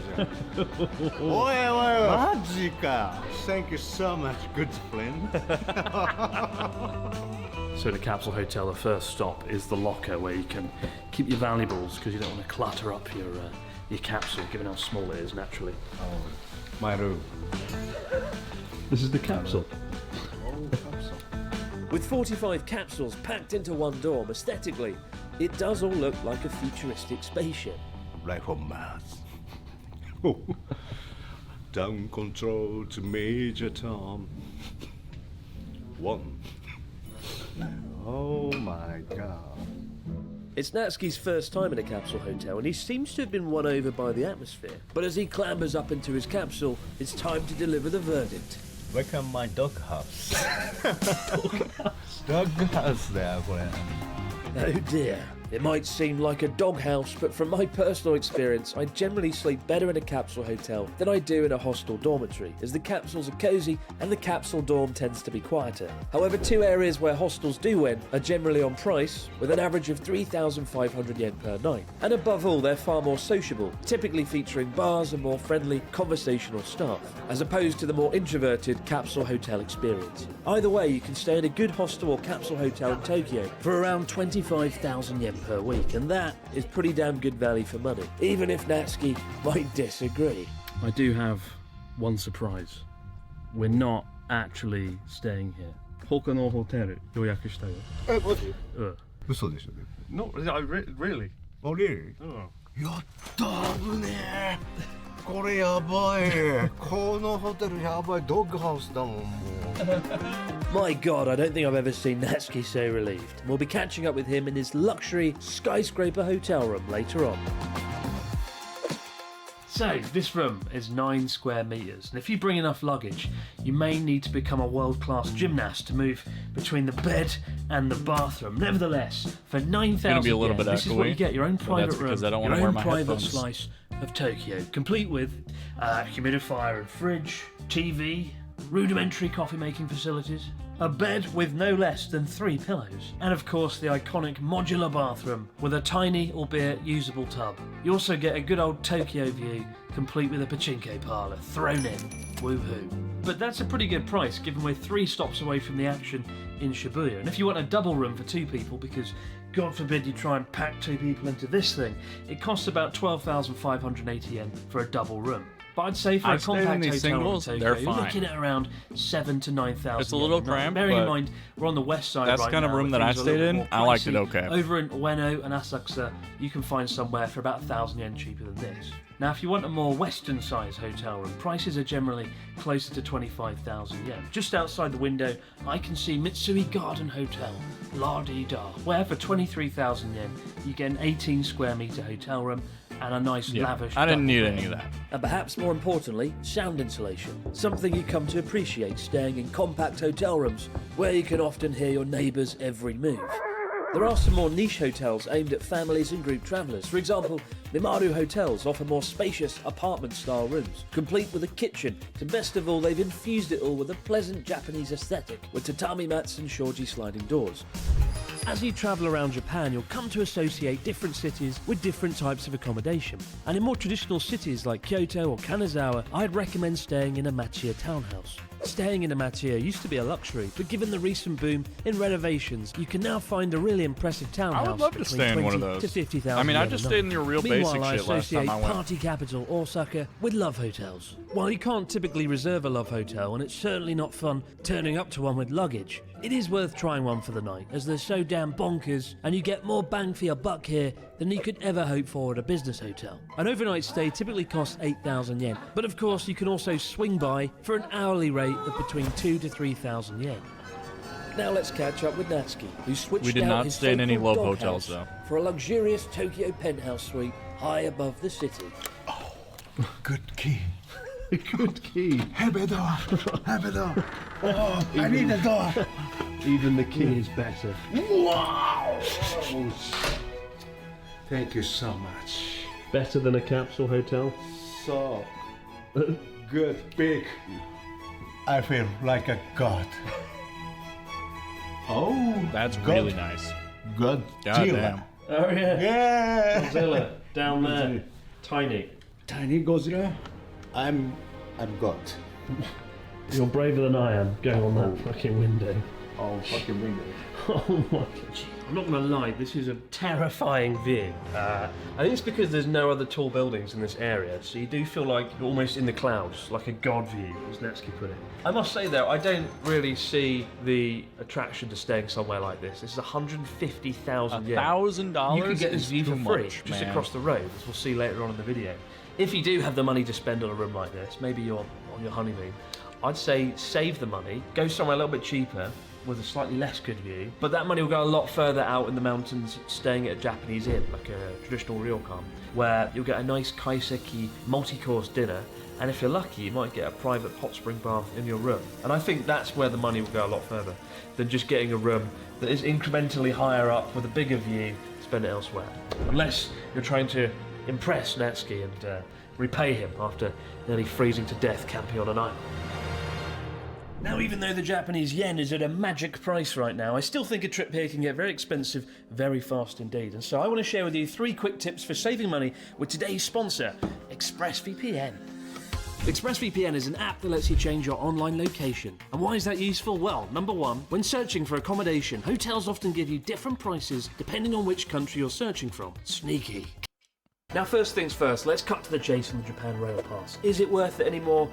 おいおいおい。マジか。Thank you so much, good friend. So in a capsule hotel, the first stop is the locker where you can keep your valuables because you don't want to clutter up your capsule, given how small it is naturally. Oh, my room. This is the capsule. With 45 capsules packed into one dorm, aesthetically, it does all look like a futuristic spaceship. Right from Mars. Down control to Major Tom. 1. Oh my god. It's Natsuki's first time in a capsule hotel and he seems to have been won over by the atmosphere. But as he clambers up into his capsule, it's time to deliver the verdict. Welcome my doghouse. Doghouse there, friend. Oh dear. It might seem like a doghouse, but from my personal experience, I generally sleep better in a capsule hotel than I do in a hostel dormitory, as the capsules are cosy and the capsule dorm tends to be quieter. However, two areas where hostels do win are generally on price, with an average of 3,500 yen per night. And above all, they're far more sociable, typically featuring bars and more friendly, conversational staff, as opposed to the more introverted capsule hotel experience. Either way, you can stay in a good hostel or capsule hotel in Tokyo for around 25,000 yen per week, and that is pretty damn good value for money, even if Natsuki might disagree. I do have one surprise. We're not actually staying here. 他のホテル予約したよ。え、マジ？嘘でしょ。No, really? Oh, really? やったーぶねー。これやばい。このホテルやばい。ドッグハウスだもん、もう。My god, I don't think I've ever seen Natsuki so relieved. We'll be catching up with him in his luxury skyscraper hotel room later on. So, this room is 9 square meters, and if you bring enough luggage, you may need to become a world-class gymnast to move between the bed and the bathroom. Nevertheless, for 9,000 yen, this is what you get, your own private room, your own private slice of Tokyo, complete with humidifier and fridge, TV, rudimentary coffee-making facilities, a bed with no less than 3 pillows, and of course the iconic modular bathroom with a tiny, albeit usable tub. You also get a good old Tokyo view, complete with a pachinko parlour thrown in. Woohoo. But that's a pretty good price, given we're 3 stops away from the action in Shibuya. And if you want a double room for 2 people, because God forbid you try and pack 2 people into this thing, it costs about 12,580 yen for a double room. But I'd say for a compact hotel in Tokyo, you're looking at around 7,000 to 9,000. It's a little cramped, bearing in but mind we're on the west side that's right kind of now, room where that I things are a stayed little in. more I liked it pricey. okay. Over in Ueno and Asakusa, you can find somewhere for about 1,000 yen cheaper than this. Now, if you want a more western-sized hotel room, prices are generally closer to 25,000 yen. Just outside the window, I can see Mitsui Garden Hotel, la-dee-da, where for 23,000 yen, you get an 18 square metre hotel room and a nice lavish... I didn't need any of that. And perhaps more importantly, sound insulation. Something you come to appreciate staying in compact hotel rooms, where you can often hear your neighbours' every move. There are some more niche hotels aimed at families and group travellers. For example, Mimaru Hotels offer more spacious apartment-style rooms, complete with a kitchen, and best of all, they've infused it all with a pleasant Japanese aesthetic, with tatami mats and shoji sliding doors. As you travel around Japan, you'll come to associate different cities with different types of accommodation. And in more traditional cities like Kyoto or Kanazawa, I'd recommend staying in a machiya townhouse. Staying in a Mattia used to be a luxury, but given the recent boom in renovations, you can now find a really impressive townhouse. I would love to stay in one of those. To 50,000. I mean, I just stayed in your real basic shit last time I went. Party capital Osaka with love hotels. While you can't typically reserve a love hotel, and it's certainly not fun turning up to one with luggage, it is worth trying one for the night, as they're so damn bonkers, and you get more bang for your buck here than you could ever hope for at a business hotel. An overnight stay typically costs 8,000 yen, but of course you can also swing by for an hourly rate of between 2,000 to 3,000 yen. Now let's catch up with Natsuki, who switched We did out not his stay in any so-called love dog hotels, house though. for a luxurious Tokyo penthouse suite high above the city. Good key. Good key. Have a door. Have a door. Oh, I need a door. Even the key is better. Wow. Thank you so much. Better than a capsule hotel? So good, big. I feel like a god. Oh, That's God. really nice. God. Goddamn. Oh yeah. Yeah. Godzilla, down there. Tiny. Tiny Godzilla. I'm God. You're braver than I am going on that fucking window. Oh, fucking window. Oh my God. I'm not going to lie, this is a terrifying view. I think it's because there's no other tall buildings in this area, so you do feel like you're almost in the clouds, like a god view, as Natsuki put it. I must say though, I don't really see the attraction to staying somewhere like this. This is 150,000 yen. $1,000 You can get this is view for too free, much, just man. across the road, as we'll see later on in the video. If you do have the money to spend on a room like this, maybe you're on your honeymoon, I'd say save the money, go somewhere a little bit cheaper, with a slightly less good view, but that money will go a lot further out in the mountains staying at a Japanese inn, like a traditional ryokan, where you'll get a nice kaiseki multi-course dinner, and if you're lucky you might get a private hot spring bath in your room. And I think that's where the money will go a lot further than just getting a room that is incrementally higher up with a bigger view, spend it elsewhere. Unless you're trying to impress Natsuki and repay him after nearly freezing to death camping on an island. Now, even though the Japanese yen is at a magic price right now, I still think a trip here can get very expensive very fast indeed. And so I want to share with you 3 quick tips for saving money with today's sponsor, ExpressVPN. ExpressVPN is an app that lets you change your online location. And why is that useful? Well, number 1, when searching for accommodation, hotels often give you different prices depending on which country you're searching from. Sneaky. Now, first things first, let's cut to the chase on the Japan Rail Pass. Is it worth it anymore?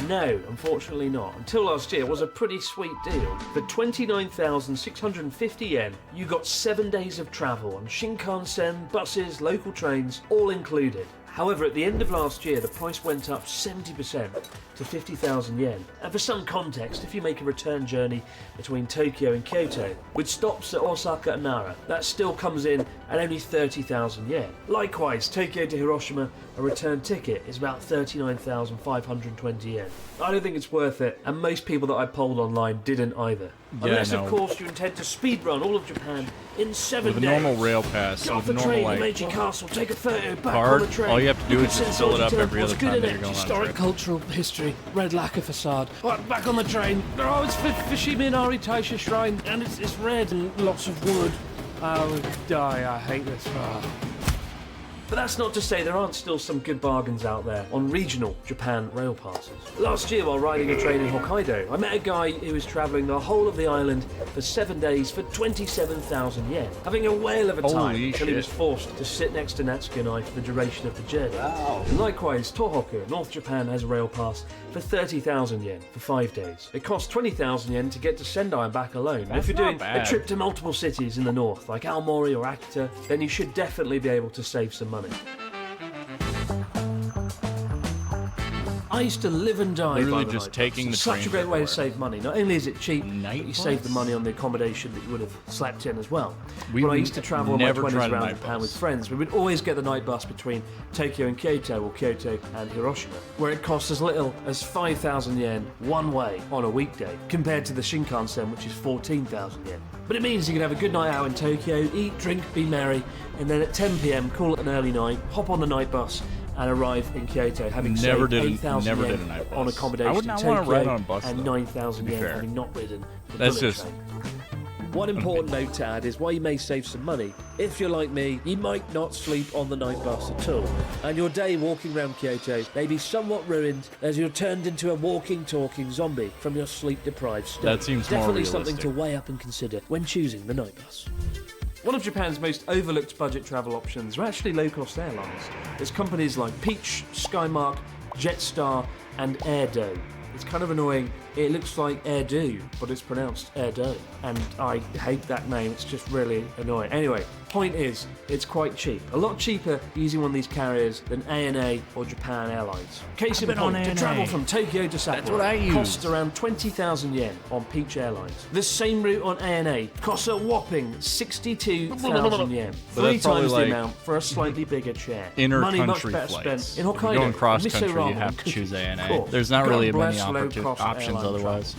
No, unfortunately not. Until last year, it was a pretty sweet deal. For 29,650 yen, you got 7 days of travel on Shinkansen, buses, local trains, all included. However, at the end of last year, the price went up 70% to 50,000 yen. And for some context, if you make a return journey between Tokyo and Kyoto, with stops at Osaka and Nara, that still comes in at only 30,000 yen. Likewise, Tokyo to Hiroshima, a return ticket is about 39,520 yen. I don't think it's worth it, and most people that I polled online didn't either. Yeah, Unless, no. of course, you intend to speedrun all of Japan in 7 With a days. normal rail pass, Get off with the normal, train like, to Meiji Castle, take a photo, back card, on the train. all you have to do You is can just send fill it up soldier every other teleports, good time that innit? you're going on a Historic trip. cultural history, red lacquer facade. Right, back on the train. Oh, it's Fushimi Inari Taisha Shrine, and it's red and lots of wood. I would die, I hate this. But that's not to say there aren't still some good bargains out there on regional Japan rail passes. Last year, while riding a train in Hokkaido, I met a guy who was travelling the whole of the island for 7 days for 27,000 yen, having a whale of a time Holy until he was shit. forced to sit next to Natsuki and I for the duration of the journey. Wow. And likewise, Tohoku, North Japan, has a rail pass for 30,000 yen for 5 days. It costs 20,000 yen to get to Sendai and back alone. And if you're not doing bad. a trip to multiple cities in the north, like Aomori or Akita, then you should definitely be able to save some money. I used to live and die Literally by the just night taking bus. the It's such a train great way to everywhere. save money. Not only is it cheap, but Night you save the bus? money on the accommodation that you would have slept in as well. We When I used to travel in my never 20s tried a around night Japan bus. with friends, we would always get the night bus between Tokyo and Kyoto, or Kyoto and Hiroshima, where it costs as little as 5,000 yen one way on a weekday, compared to the Shinkansen, which is 14,000 yen. But it means you can have a good night out in Tokyo, eat, drink, be merry, and then at 10 p.m, call it an early night, hop on the night bus, and arrive in Kyoto, having Never saved did a- 8,000 never yen did a night on bus. accommodation I would in not wanna Tokyo, ride on a bus, and though, 9,000 to be yen fair. having not ridden the That's bullet just- train. One important note to add is while you may save some money, if you're like me, you might not sleep on the night bus at all. And your day walking around Kyoto may be somewhat ruined as you're turned into a walking, talking zombie from your sleep-deprived state. That seems more Definitely realistic. something to weigh up and consider when choosing the night bus. One of Japan's most overlooked budget travel options are actually low-cost airlines. There's companies like Peach, Skymark, Jetstar, and Airdo. It's kind of annoying. It looks like Airdo, but it's pronounced Airdo. And I hate that name. It's just really annoying. Anyway, point is, it's quite cheap. A lot cheaper using one of these carriers than ANA or Japan Airlines. Case in point, to travel from Tokyo to Sapporo costs around 20,000 yen on Peach Airlines. The same route on ANA costs a whopping 62,000 yen. But 3 that's probably times the like amount for a slightly bigger chair. Inter-country Money much better flights. spent in If you're Hokkaido. going cross miso country, you ramen have and to choose cookies. ANA. Cool. There's not God really many bless low-cost options airline otherwise.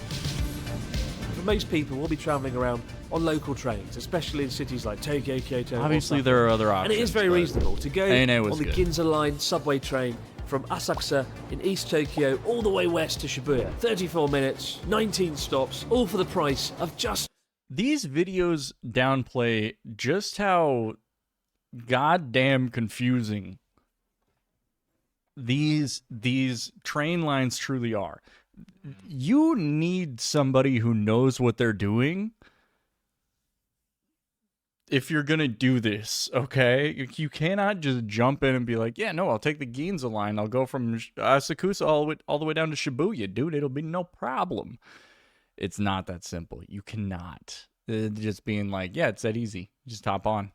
For most people, we'll be travelling around on local trains, especially in cities like Tokyo, Kyoto, Obviously, Osaka. there are other options. And it is very but reasonable to go ANA on was the good. Ginza Line subway train from Asakusa in East Tokyo all the way west to Shibuya. 34 minutes, 19 stops, all for the price of just... These videos downplay just how goddamn confusing these train lines truly are. You need somebody who knows what they're doing if you're gonna do this, okay? You cannot just jump in and be like, yeah, no, I'll take the Ginza line. I'll go from Asakusa all the way down to Shibuya, dude. It'll be no problem. It's not that simple. You cannot. Just being like, yeah, it's that easy. Just hop on.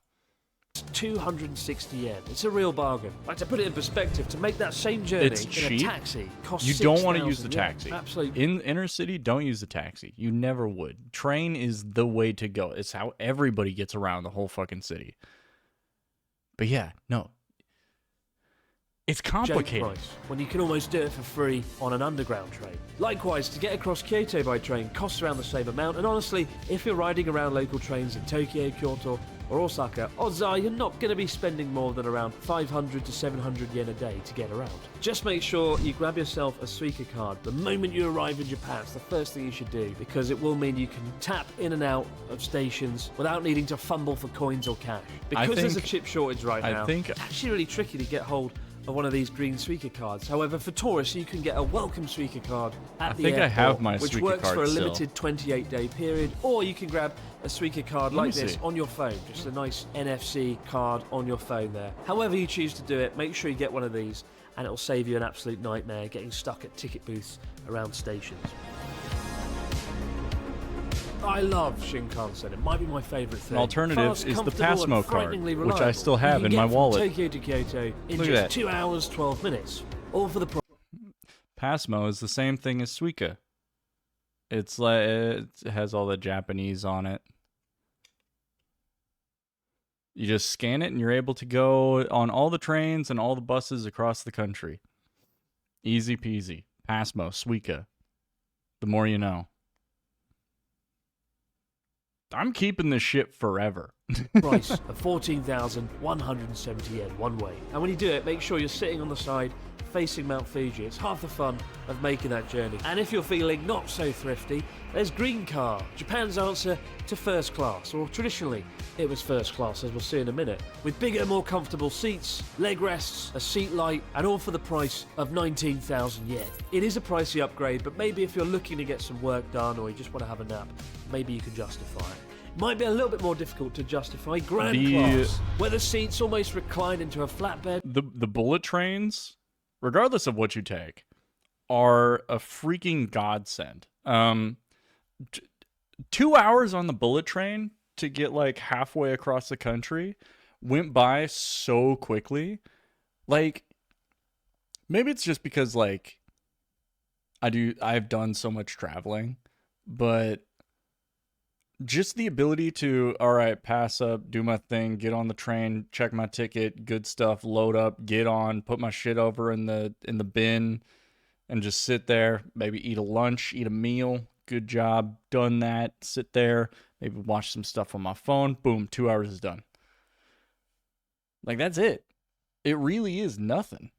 260 yen. It's a real bargain. Like, to put it in perspective, to make that same journey It's in cheap. a taxi costs You don't want to 6,000 use the yen. taxi. Absolutely. In inner city, don't use the taxi. You never would. Train is the way to go. It's how everybody gets around the whole fucking city. But yeah, no. It's complicated. Price, when you can almost do it for free on an underground train. Likewise, to get across Kyoto by train costs around the same amount, and honestly, if you're riding around local trains in Tokyo, Kyoto, or Osaka, odds are you're not going to be spending more than around 500 to 700 yen a day to get around. Just make sure you grab yourself a Suica card the moment you arrive in Japan. It's the first thing you should do, because it will mean you can tap in and out of stations without needing to fumble for coins or cash. Because there's a chip shortage right now, it's actually really tricky to get hold of one of these green Suica cards. However, for tourists, you can get a welcome Suica card at the airport, I have my which Suica works card for a still. limited 28-day period, or you can grab a Suica card Let me like this see. on your phone, just a nice NFC card on your phone there. However you choose to do it, make sure you get one of these, and it'll save you an absolute nightmare getting stuck at ticket booths around stations. I love Shinkansen. It might be my favourite thing. An alternative Fast, is the comfortable, and Passmo card, frighteningly which I reliable. still have You in can my get from wallet. Tokyo to Kyoto in Look at just that. 2 hours, 12 minutes. All for the price. Passmo is the same thing as Suica. It's like it has all the Japanese on it. You just scan it and you're able to go on all the trains and all the buses across the country. Easy peasy. Passmo, Suica. The more you know. I'm keeping this shit forever. Price of 14,170 yen one way. And when you do it, make sure you're sitting on the side facing Mount Fuji. It's half the fun of making that journey. And if you're feeling not so thrifty, there's Green Car, Japan's answer to first class, or traditionally it was first class, as we'll see in a minute, with bigger, more comfortable seats, leg rests, a seat light, and all for the price of 19,000 yen. It is a pricey upgrade, but maybe if you're looking to get some work done or you just want to have a nap, maybe you can justify it. Might be a little bit more difficult to justify Grand Class, where the seats almost recline into a flatbed. The bullet trains, regardless of what you take, are a freaking godsend. 2 hours on the bullet train to get like halfway across the country went by so quickly. Like, maybe it's just because like I've done so much traveling, but just the ability to, all right, pass up, do my thing, get on the train, check my ticket, good stuff, load up, get on, put my shit over in the bin, and just sit there, maybe eat a lunch, eat a meal. Good job, done that. Sit there, maybe watch some stuff on my phone. Boom, 2 hours is done. Like, that's it. It really is nothing.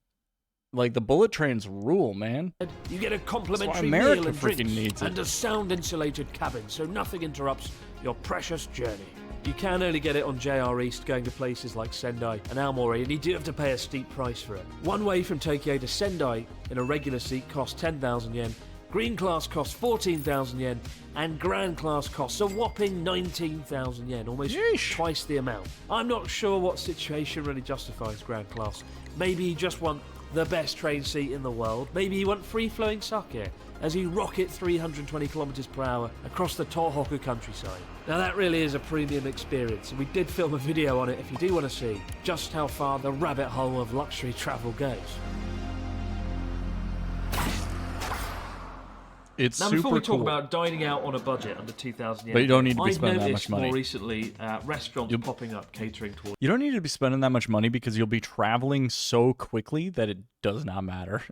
Like, the bullet trains rule, man. You get a That's complimentary why America meal and freaking drinks needs it. and a sound-insulated cabin, so nothing interrupts your precious journey. You can only get it on JR East going to places like Sendai and Aomori, and you do have to pay a steep price for it. One way from Tokyo to Sendai in a regular seat costs 10,000 yen, Green class costs 14,000 yen, and Grand class costs a whopping 19,000 yen, almost twice the amount. I'm not sure what situation really justifies Grand class. Maybe you just want the best train seat in the world. Maybe you want free-flowing sake as you rocket 320 kilometers per hour across the Tohoku countryside. Now that really is a premium experience, and we did film a video on it if you do want to see just how far the rabbit hole of luxury travel goes. It's now, super before we talk cool. about dining out on a budget under 2,000 yen, But you don't need to be spending that much I've money. noticed more recently restaurants popping up catering towards You don't need to be spending that much money because you'll be traveling so quickly that it does not matter.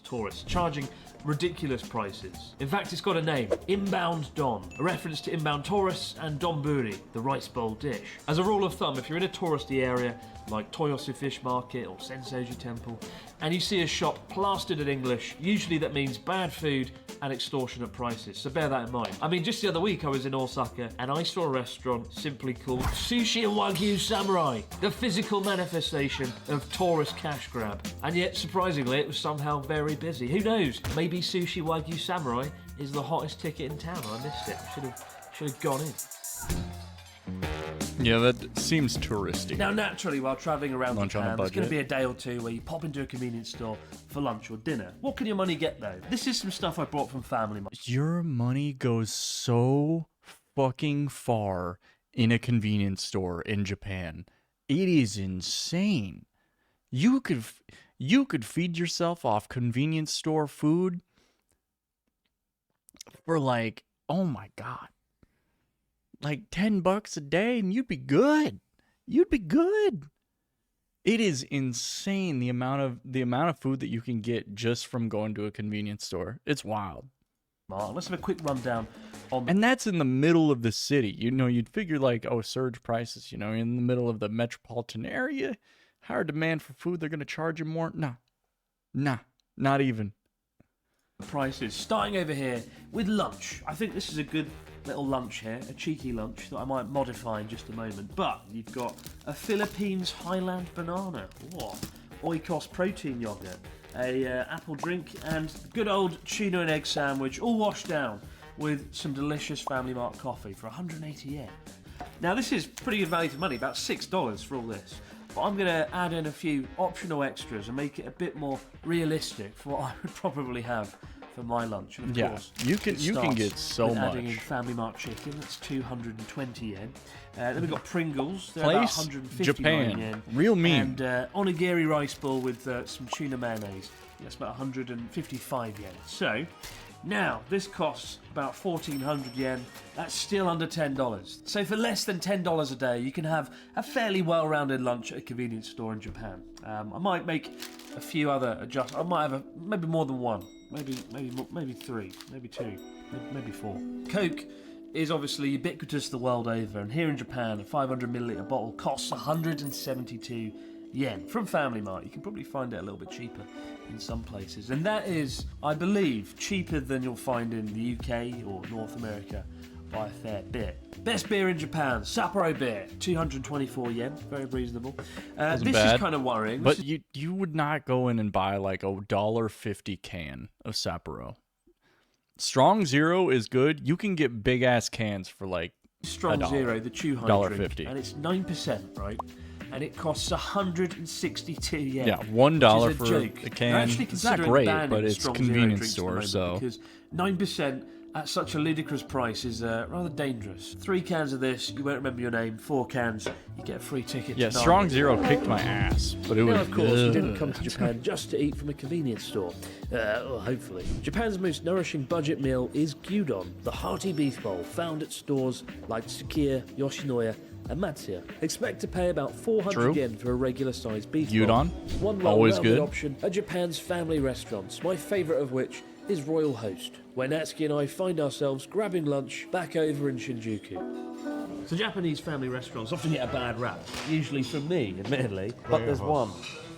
tourists, charging ridiculous prices. In fact, it's got a name, Inbound Don, a reference to inbound tourists and donburi, the rice bowl dish. As a rule of thumb, if you're in a touristy area like Toyosu Fish Market or Sensoji Temple, and you see a shop plastered in English, usually that means bad food and extortionate prices, so bear that in mind. I mean, just the other week I was in Osaka and I saw a restaurant simply called Sushi and Wagyu Samurai, the physical manifestation of tourist cash grab. And yet, surprisingly, it was somehow very busy. Who knows? Maybe Sushi Wagyu Samurai is the hottest ticket in town. I missed it. Should have gone in. Yeah, that seems touristy. Now, naturally, while travelling around Lunch on a Japan, there's going to budget. be a day or two where you pop into a convenience store for lunch or dinner. What can your money get, though? This is some stuff I brought from Family Mart. Your money goes so fucking far in a convenience store in Japan. It is insane. You could feed yourself off convenience store food for like, oh my god, like $10 a day, and you'd be good. You'd be good. It is insane the amount of food that you can get just from going to a convenience store. It's wild. Let's have a quick rundown on. And that's in the middle of the city. You know, you'd figure like, oh, surge prices. You know, in the middle of the metropolitan area, higher demand for food, they're gonna charge you more. Nah, not even. Prices starting over here with lunch. I think this is a good little lunch here, a cheeky lunch that I might modify in just a moment. But you've got a Philippines Highland banana, Oikos protein yogurt, a apple drink, and good old tuna and egg sandwich, all washed down with some delicious Family Mart coffee for 180 yen. Now this is pretty good value for money, about $6 for all this. But I'm going to add in a few optional extras and make it a bit more realistic for what I would probably have for my lunch. And of course, you can get so with much. Adding in Family Mart chicken, that's 220 yen. Then we've got Pringles, they're about Place 159 Japan, yen. real mean. And onigiri rice ball with some tuna mayonnaise, that's about 155 yen. So now this costs about 1,400 yen. That's still under $10. So for less than $10 a day, you can have a fairly well-rounded lunch at a convenience store in Japan. I might make a few other adjustments. I might have maybe more than one, maybe three, maybe two, maybe four. Coke is obviously ubiquitous the world over, and here in Japan, a 500ml bottle costs 172 yen from Family Mart. You can probably find it a little bit cheaper in some places, and that is, I believe, cheaper than you'll find in the UK or North America by a fair bit. Best beer in Japan, Sapporo beer, 224 yen, very reasonable. This bad, is kind of worrying. But you would not go in and buy like a $1.50 can of Sapporo. Strong Zero is good. You can get big ass cans for like Strong Zero, the chew $1.50, and it's 9%, right? And it costs 162 yen. Yeah, $1 which is for joke. a can. They're actually It's not considering great, banning but it's Strong convenience Zero drinks at the store, moment, so because 9% at such a ludicrous price is rather dangerous. 3 cans of this, you won't remember your name. 4 cans, you get a free ticket. yeah, to Strong Narnia. Zero kicked my ass, but it was Now, of course, good. you didn't come to Japan just to eat from a convenience store. Well, hopefully. Japan's most nourishing budget meal is gyudon, the hearty beef bowl found at stores like Tsukiya, Yoshinoya, and Matsuya. Expect to pay about 400 True. yen for a regular-sized beef Gyudon, bowl. One always well-rounded good. option at Japan's family restaurants, my favourite of which is Royal Host, where Natsuki and I find ourselves grabbing lunch back over in Shinjuku. So Japanese family restaurants often get a bad rap, usually from me, admittedly, but there's one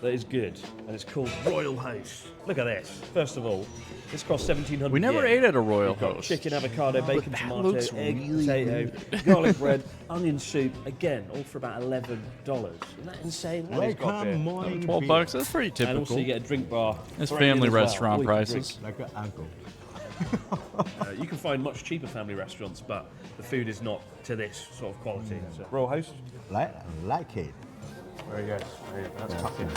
that is good, and it's called Royal Host. Look at this. First of all, this cost 1,700. We never yen. ate at a Royal You've got Host. chicken, avocado, bacon, That tomato, looks egg, really potato, good. garlic bread, onion soup. Again, all for about $11. Isn't that insane? And it's got beer. morning 12 bucks, that's pretty typical. And also you get a drink bar. It's for anyone family as well, restaurant or you can prices. drink. Like an uncle. You can find much cheaper family restaurants, but the food is not to this sort of quality. So, Royal Host? Like it. Very good. That's fucking.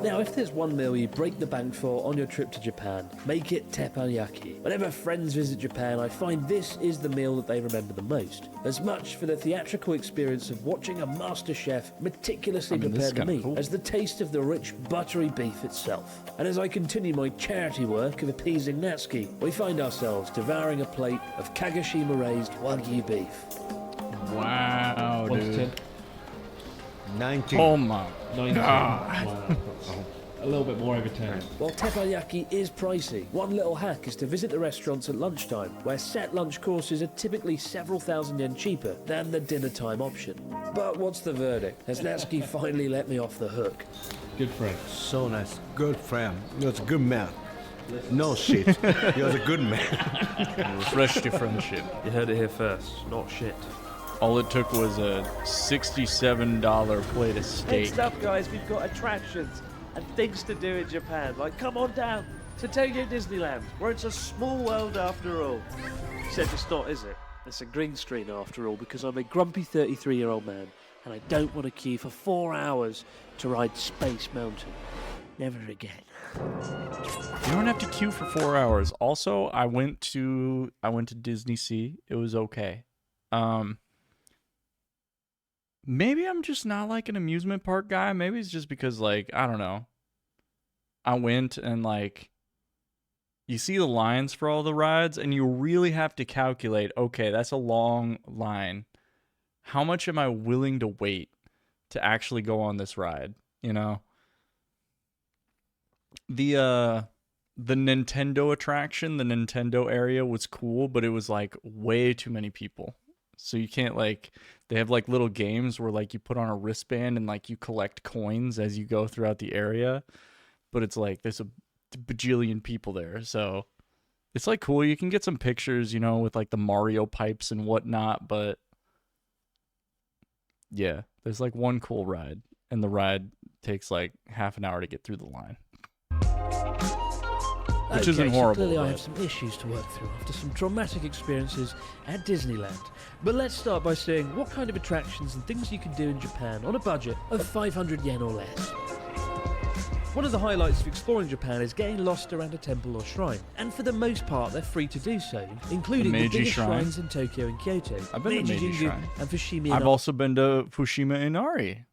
Now, if there's one meal you break the bank for on your trip to Japan, make it teppanyaki. Whenever friends visit Japan, I find this is the meal that they remember the most. As much for the theatrical experience of watching a master chef meticulously prepare the meat as the taste of the rich, buttery beef itself. And as I continue my charity work of appeasing Natsuki, we find ourselves devouring a plate of Kagoshima-raised Wagyu beef. Wow, dude. 19. Oh my 19. God. Wow. A little bit more over 10. While teppanyaki is pricey, one little hack is to visit the restaurants at lunchtime, where set lunch courses are typically several thousand yen cheaper than the dinner time option. But what's the verdict? Has Natsuki finally let me off the hook? Good friend. So nice. Good friend. He was a good man. No shit. He was a good man. Refreshed your friendship. You heard it here first. Not shit. All it took was a $67 plate of steak. Next up, guys, we've got attractions and things to do in Japan. Like, come on down to Tokyo Disneyland, where it's a small world after all. Except it's not, is it? It's a green screen after all, because I'm a grumpy 33-year-old man, and I don't want to queue for 4 hours to ride Space Mountain. Never again. You don't have to queue for 4 hours. Also, I went to Disney Sea. It was okay. Maybe I'm just not like an amusement park guy. Maybe it's just because, like, I don't know. I went and, like, you see the lines for all the rides, and you really have to calculate, okay, that's a long line. How much am I willing to wait to actually go on this ride, you know? The Nintendo attraction, the Nintendo area was cool, but it was, like, way too many people. So you can't, like, they have like little games where like you put on a wristband and like you collect coins as you go throughout the area, but it's like there's a bajillion people there, so it's like cool. You can get some pictures, you know, with like the Mario pipes and whatnot, but yeah, there's like one cool ride, and the ride takes like half an hour to get through the line. Which isn't horrible. So clearly I but... have some issues to work through after some traumatic experiences at Disneyland. But let's start by saying what kind of attractions and things you can do in Japan on a budget of 500 yen or less. One of the highlights of exploring Japan is getting lost around a temple or shrine, and for the most part they're free to do so, including the biggest shrines in Tokyo and Kyoto, I've been to Meiji Shrine. and Fushimi. I've also been to Fushima Inari.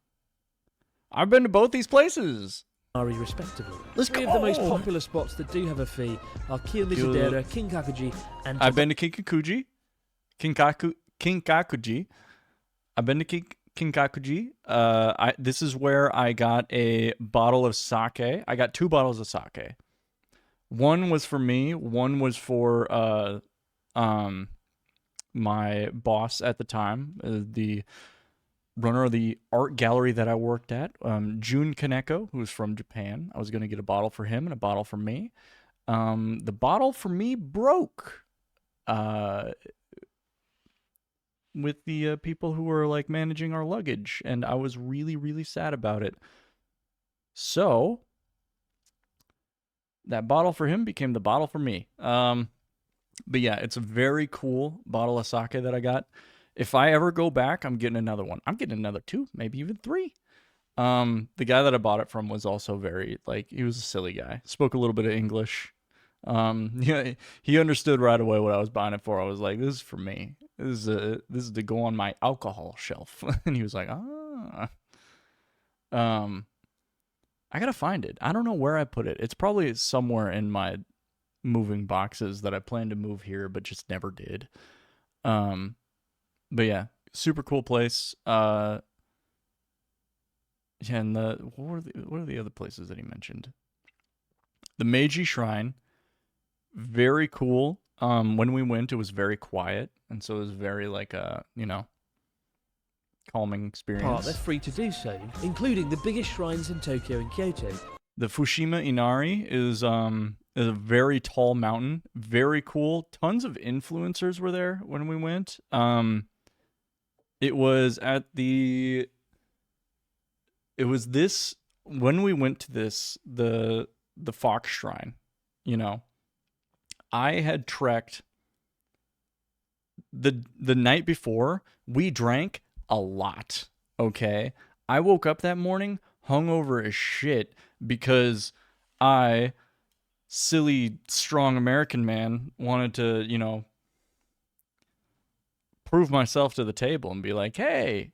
I've been to both these places. Respectively. Let's Three go. of the most popular spots that do have a fee are Kiyomizu-dera, Kinkakuji, and... I've been to Kinkakuji. Kinkakuji. I've been to Kinkakuji. This is where I got a bottle of sake. I got 2 bottles of sake. One was for me. One was for my boss at the time, the runner of the art gallery that I worked at, Jun Kaneko, who's from Japan. I was going to get a bottle for him and a bottle for me. The bottle for me broke with the people who were like managing our luggage, and I was really, really sad about it. So that bottle for him became the bottle for me. But yeah, it's a very cool bottle of sake that I got. If I ever go back, I'm getting another one. I'm getting another 2, maybe even 3. The guy that I bought it from was also very, like, he was a silly guy. Spoke a little bit of English. Yeah, he understood right away what I was buying it for. I was like, this is for me. This is to go on my alcohol shelf. And he was like, ah. I gotta find it. I don't know where I put it. It's probably somewhere in my moving boxes that I plan to move here, but just never did. But yeah, super cool place. Yeah, and what are the other places that he mentioned? The Meiji Shrine, very cool. When we went, it was very quiet, and so it was very like you know, calming experience. Part, they're free to do so, including the biggest shrines in Tokyo and Kyoto. The Fushima Inari is a very tall mountain, very cool. Tons of influencers were there when we went. It was when we went to this, the Fox Shrine, you know, I had trekked the night before. We drank a lot, okay? I woke up that morning hungover as shit because I, silly, strong American man, wanted to, you know, prove myself to the table and be like, hey,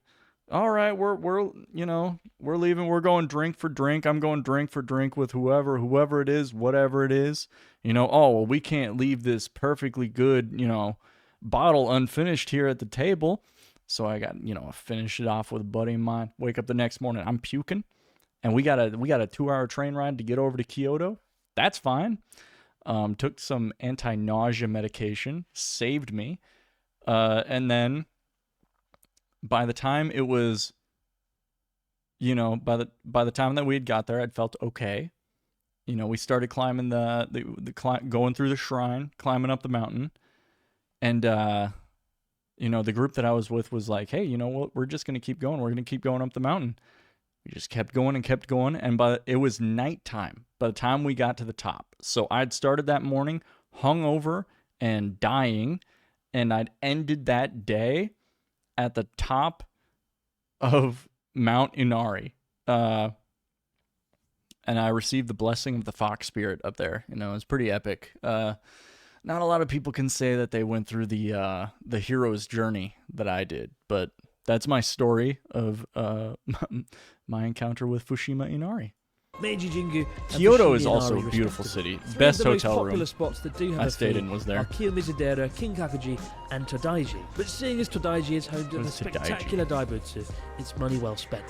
all right, we're you know, we're leaving. We're going drink for drink. I'm going drink for drink with whoever it is, whatever it is. You know, oh, well, we can't leave this perfectly good, you know, bottle unfinished here at the table. So I got, you know, I finished it off with a buddy of mine. Wake up the next morning, I'm puking. And we got a 2-hour train ride to get over to Kyoto. That's fine. Took some anti-nausea medication, saved me. And then by the time it was, you know, by the time that we had got there, I'd felt okay. You know, we started climbing going through the shrine, climbing up the mountain. And, you know, the group that I was with was like, hey, you know what? We're just going to keep going. We're going to keep going up the mountain. We just kept going and kept going, and it was nighttime by the time we got to the top. So I'd started that morning hungover and dying, and I'd ended that day at the top of Mount Inari. And I received the blessing of the Fox Spirit up there. You know, it was pretty epic. Not a lot of people can say that they went through the hero's journey that I did, but that's my story of my encounter with Fushima Inari. Meiji Jingu. Kyoto is also a beautiful city. Best hotel room spots that do have I stayed in was there. Are Kiyomizudera, Kinkakuji, and Todaiji. But seeing as Todaiji is home to the spectacular Daibutsu, it's money well spent.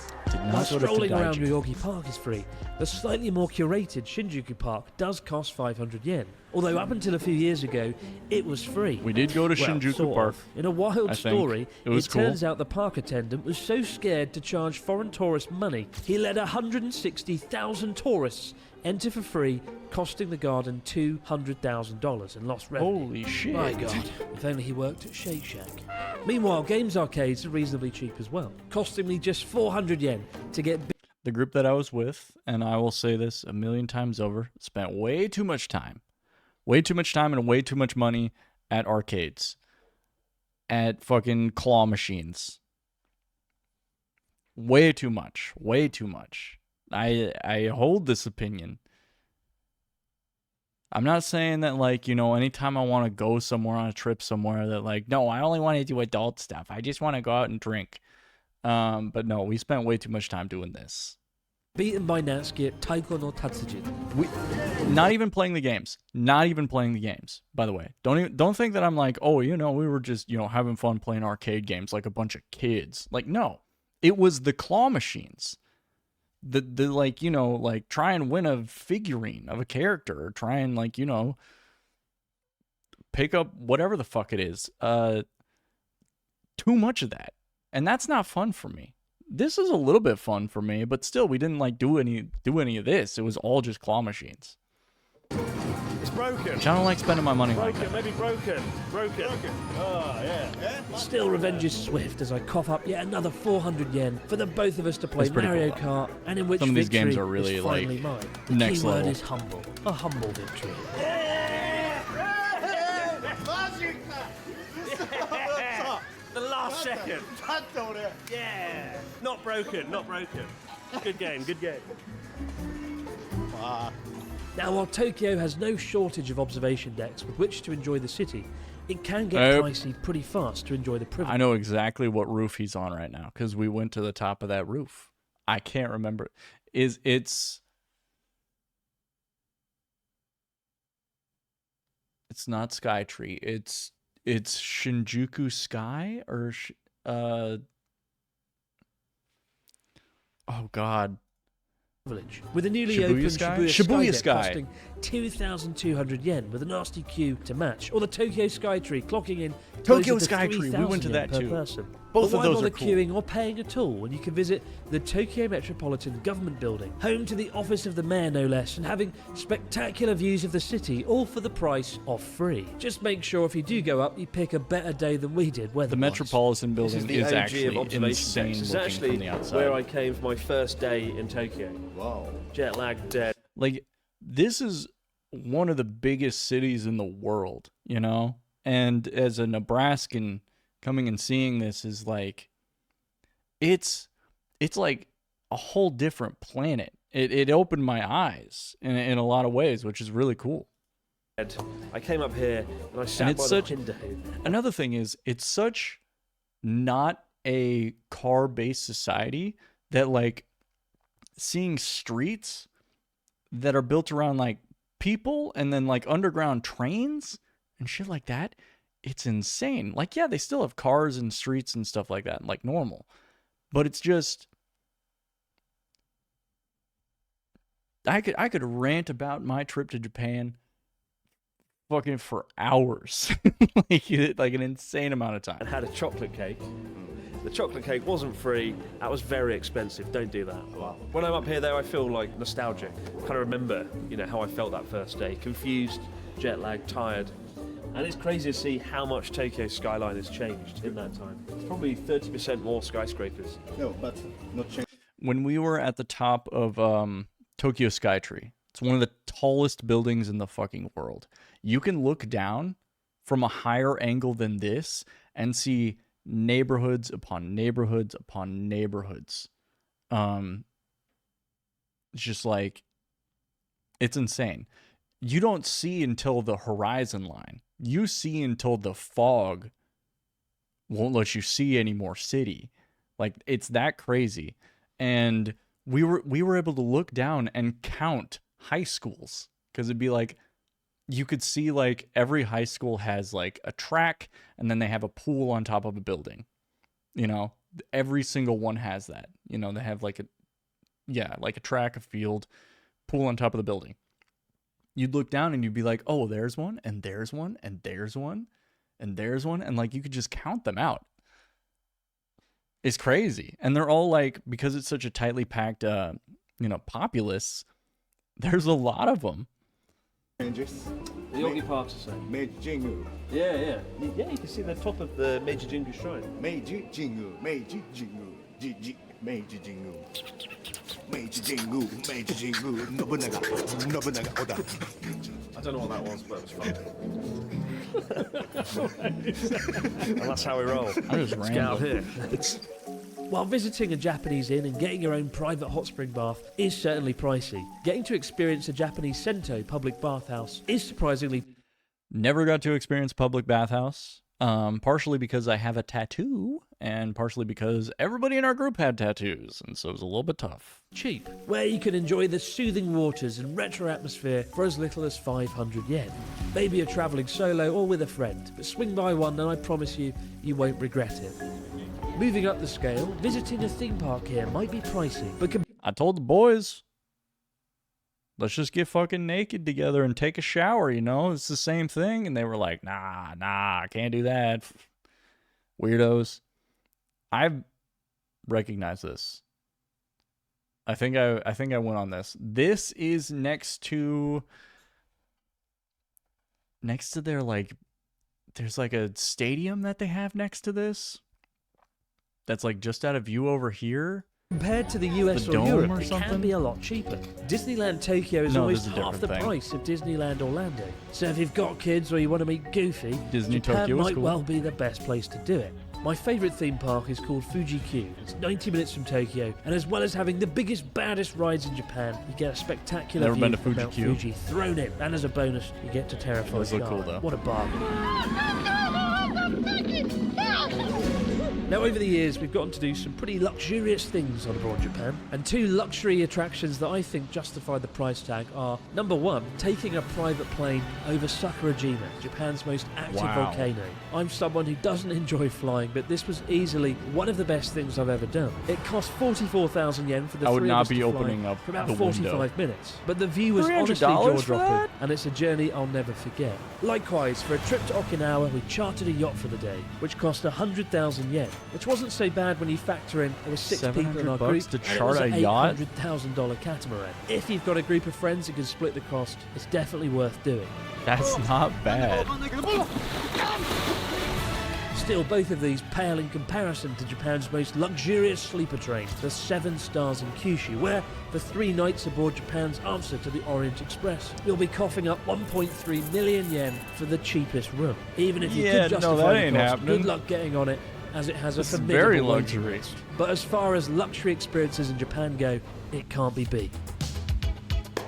While strolling around Ryogi Park is free, the slightly more curated Shinjuku Park does cost 500 yen. Although up until a few years ago, it was free. We did go to Shinjuku Park. In a wild story, it cool. turns out the park attendant was so scared to charge foreign tourists money, he let 160,000 tourists enter for free, costing the garden $200,000 in lost revenue. Holy shit. My God, if only he worked at Shake Shack. Meanwhile, games arcades are reasonably cheap as well, costing me just 400 yen to get... The group that I was with, and I will say this a million times over, spent way too much time and way too much money at arcades. At fucking claw machines. Way too much. I hold this opinion. I'm not saying that, like, you know, anytime I want to go somewhere on a trip somewhere that, like, no, I only want to do adult stuff. I just want to go out and drink. But no, we spent way too much time doing this. Beaten by Natsuki at Taiko no Tatsujin. Not even playing the games. By the way, don't think that I'm like, oh, you know, we were just, you know, having fun playing arcade games like a bunch of kids. Like, no, it was the claw machines. The like, you know, like try and win a figurine of a character, or try and, like, you know, pick up whatever the fuck it is. Too much of that, and that's not fun for me. This is a little bit fun for me, but still, we didn't like do any of this. It was all just claw machines. It's broken. Which I don't like spending my money like that. Maybe broken. Oh, yeah. Still, revenge is swift as I cough up yet another 400 yen for the both of us to play Mario Kart, and in which some of these victory games are really is finally like mine. The next key word level. is humble. A humble victory. The last second. Yeah. Not broken. Good game. Now, while Tokyo has no shortage of observation decks with which to enjoy the city, it can get pricey pretty fast to enjoy the privilege. I know exactly what roof he's on right now because we went to the top of that roof. I can't remember. It's not Skytree. It's Shinjuku Sky or oh god. With a newly opened Shibuya Sky costing 2,200 yen with a nasty queue to match, or the Tokyo Skytree clocking in Tokyo closer to Skytree, we went to that per too. person. Both But of why those bother are cool. queuing or paying at all when you can visit the Tokyo Metropolitan Government Building, home to the office of the mayor no less, and having spectacular views of the city, all for the price of free. Just make sure if you do go up, you pick a better day than we did weather-wise. The Metropolitan This Building is is the OG actually of observation insane decks. It's looking actually from the outside. where I came for my first day in Tokyo. Wow. Jet lag dead. Like, this is one of the biggest cities in the world, you know? And as a Nebraskan, coming and seeing this is like, it's like a whole different planet. It opened my eyes in a lot of ways, which is really cool. I came up here and I sat by the window. Another thing is, it's such not a car-based society that, like, seeing streets that are built around, like, people and then, like, underground trains and shit like that, it's insane. Like, yeah, they still have cars and streets and stuff like that, like normal. But it's just, I could rant about my trip to Japan fucking for hours. like an insane amount of time. And had a chocolate cake. The chocolate cake wasn't free. That was very expensive. Don't do that. Wow. When I'm up here, though, I feel like nostalgic. Kind of remember, you know, how I felt that first day. Confused, jet lagged, tired. And it's crazy to see how much Tokyo's skyline has changed in that time. It's probably 30% more skyscrapers. No, but not changed. When we were at the top of Tokyo Skytree, it's one of the tallest buildings in the fucking world. You can look down from a higher angle than this and see neighborhoods upon neighborhoods upon neighborhoods. It's just like, it's insane. You don't see until the horizon line. You see until the fog won't let you see any more city. Like, it's that crazy. And we were able to look down and count high schools, because it'd be like, you could see, like, every high school has, like, a track, and then they have a pool on top of a building. You know, every single one has that. You know, they have, like, a track, a field, pool on top of the building. You'd look down and you'd be like, oh, there's one, and there's one, and there's one, and there's one, and, like, you could just count them out. It's crazy. And they're all, like, because it's such a tightly packed, populace, there's a lot of them. Changes. The Yogi Park's the same. Meiji Jingu. Yeah, yeah. Yeah, you can see the top of the Meiji Jingu Shrine. Meiji Jingu. Meiji Jingu. Meiji Jingu. Meiji Jingu. Meiji Jingu. Nobunaga. Oda. I don't know what that was, but it was fun. And that's how we roll. I just Let's get out here. While visiting a Japanese inn and getting your own private hot spring bath is certainly pricey, getting to experience a Japanese Sento public bathhouse is surprisingly... Never got to experience public bathhouse, partially because I have a tattoo, and partially because everybody in our group had tattoos, and so it was a little bit tough. cheap, where you can enjoy the soothing waters and retro atmosphere for as little as 500 yen. Maybe you're travelling solo or with a friend, but swing by one and I promise you, you won't regret it. Moving up the scale, visiting a theme park here might be pricey, but I told the boys, let's just get fucking naked together and take a shower, you know? It's the same thing. And they were like, nah, I can't do that. Weirdos. I recognize this. I think I went on this. This is next to their, like, there's like a stadium that they have next to this. That's like just out of view over here. Compared to the US or Europe, it can be a lot cheaper. Disneyland Tokyo is always half the price of Disneyland Orlando. So if you've got kids or you want to meet Goofy, Disney Japan Tokyo is might cool. well be the best place to do it. My favourite theme park is called Fuji-Q. It's 90 minutes from Tokyo, and as well as having the biggest, baddest rides in Japan, you get a spectacular Never view been to of Mount Fuji-Q. Fuji thrown in, and as a bonus, you get to terrify Those look Sky. cool, though. What a bargain. Now, over the years, we've gotten to do some pretty luxurious things on aboard Japan, and two luxury attractions that I think justify the price tag are, number one, taking a private plane over Sakurajima, Japan's most active volcano. I'm someone who doesn't enjoy flying, but this was easily one of the best things I've ever done. It cost 44,000 yen for the I would three not of us be to fly opening up for about the 45 window. minutes, but the view was honestly $300 for jaw-dropping, that? and it's a journey I'll never forget. Likewise, for a trip to Okinawa, we chartered a yacht for the day, which cost 100,000 yen. which wasn't so bad when you factor in there were 6 people in our group $700 to and it chart was a an yacht? $800,000 catamaran. If you've got a group of friends who can split the cost, it's definitely worth doing. That's not bad. Still, both of these pale in comparison to Japan's most luxurious sleeper train, the 7 Stars in Kyushu, where for 3 nights aboard Japan's answer to the Orient Express, you'll be coughing up 1.3 million yen for the cheapest room. Even if you could justify that the ain't cost, happening. good luck getting on it, as it has This a is formidable very waiting luxury. list. But as far as luxury experiences in Japan go, it can't be beat.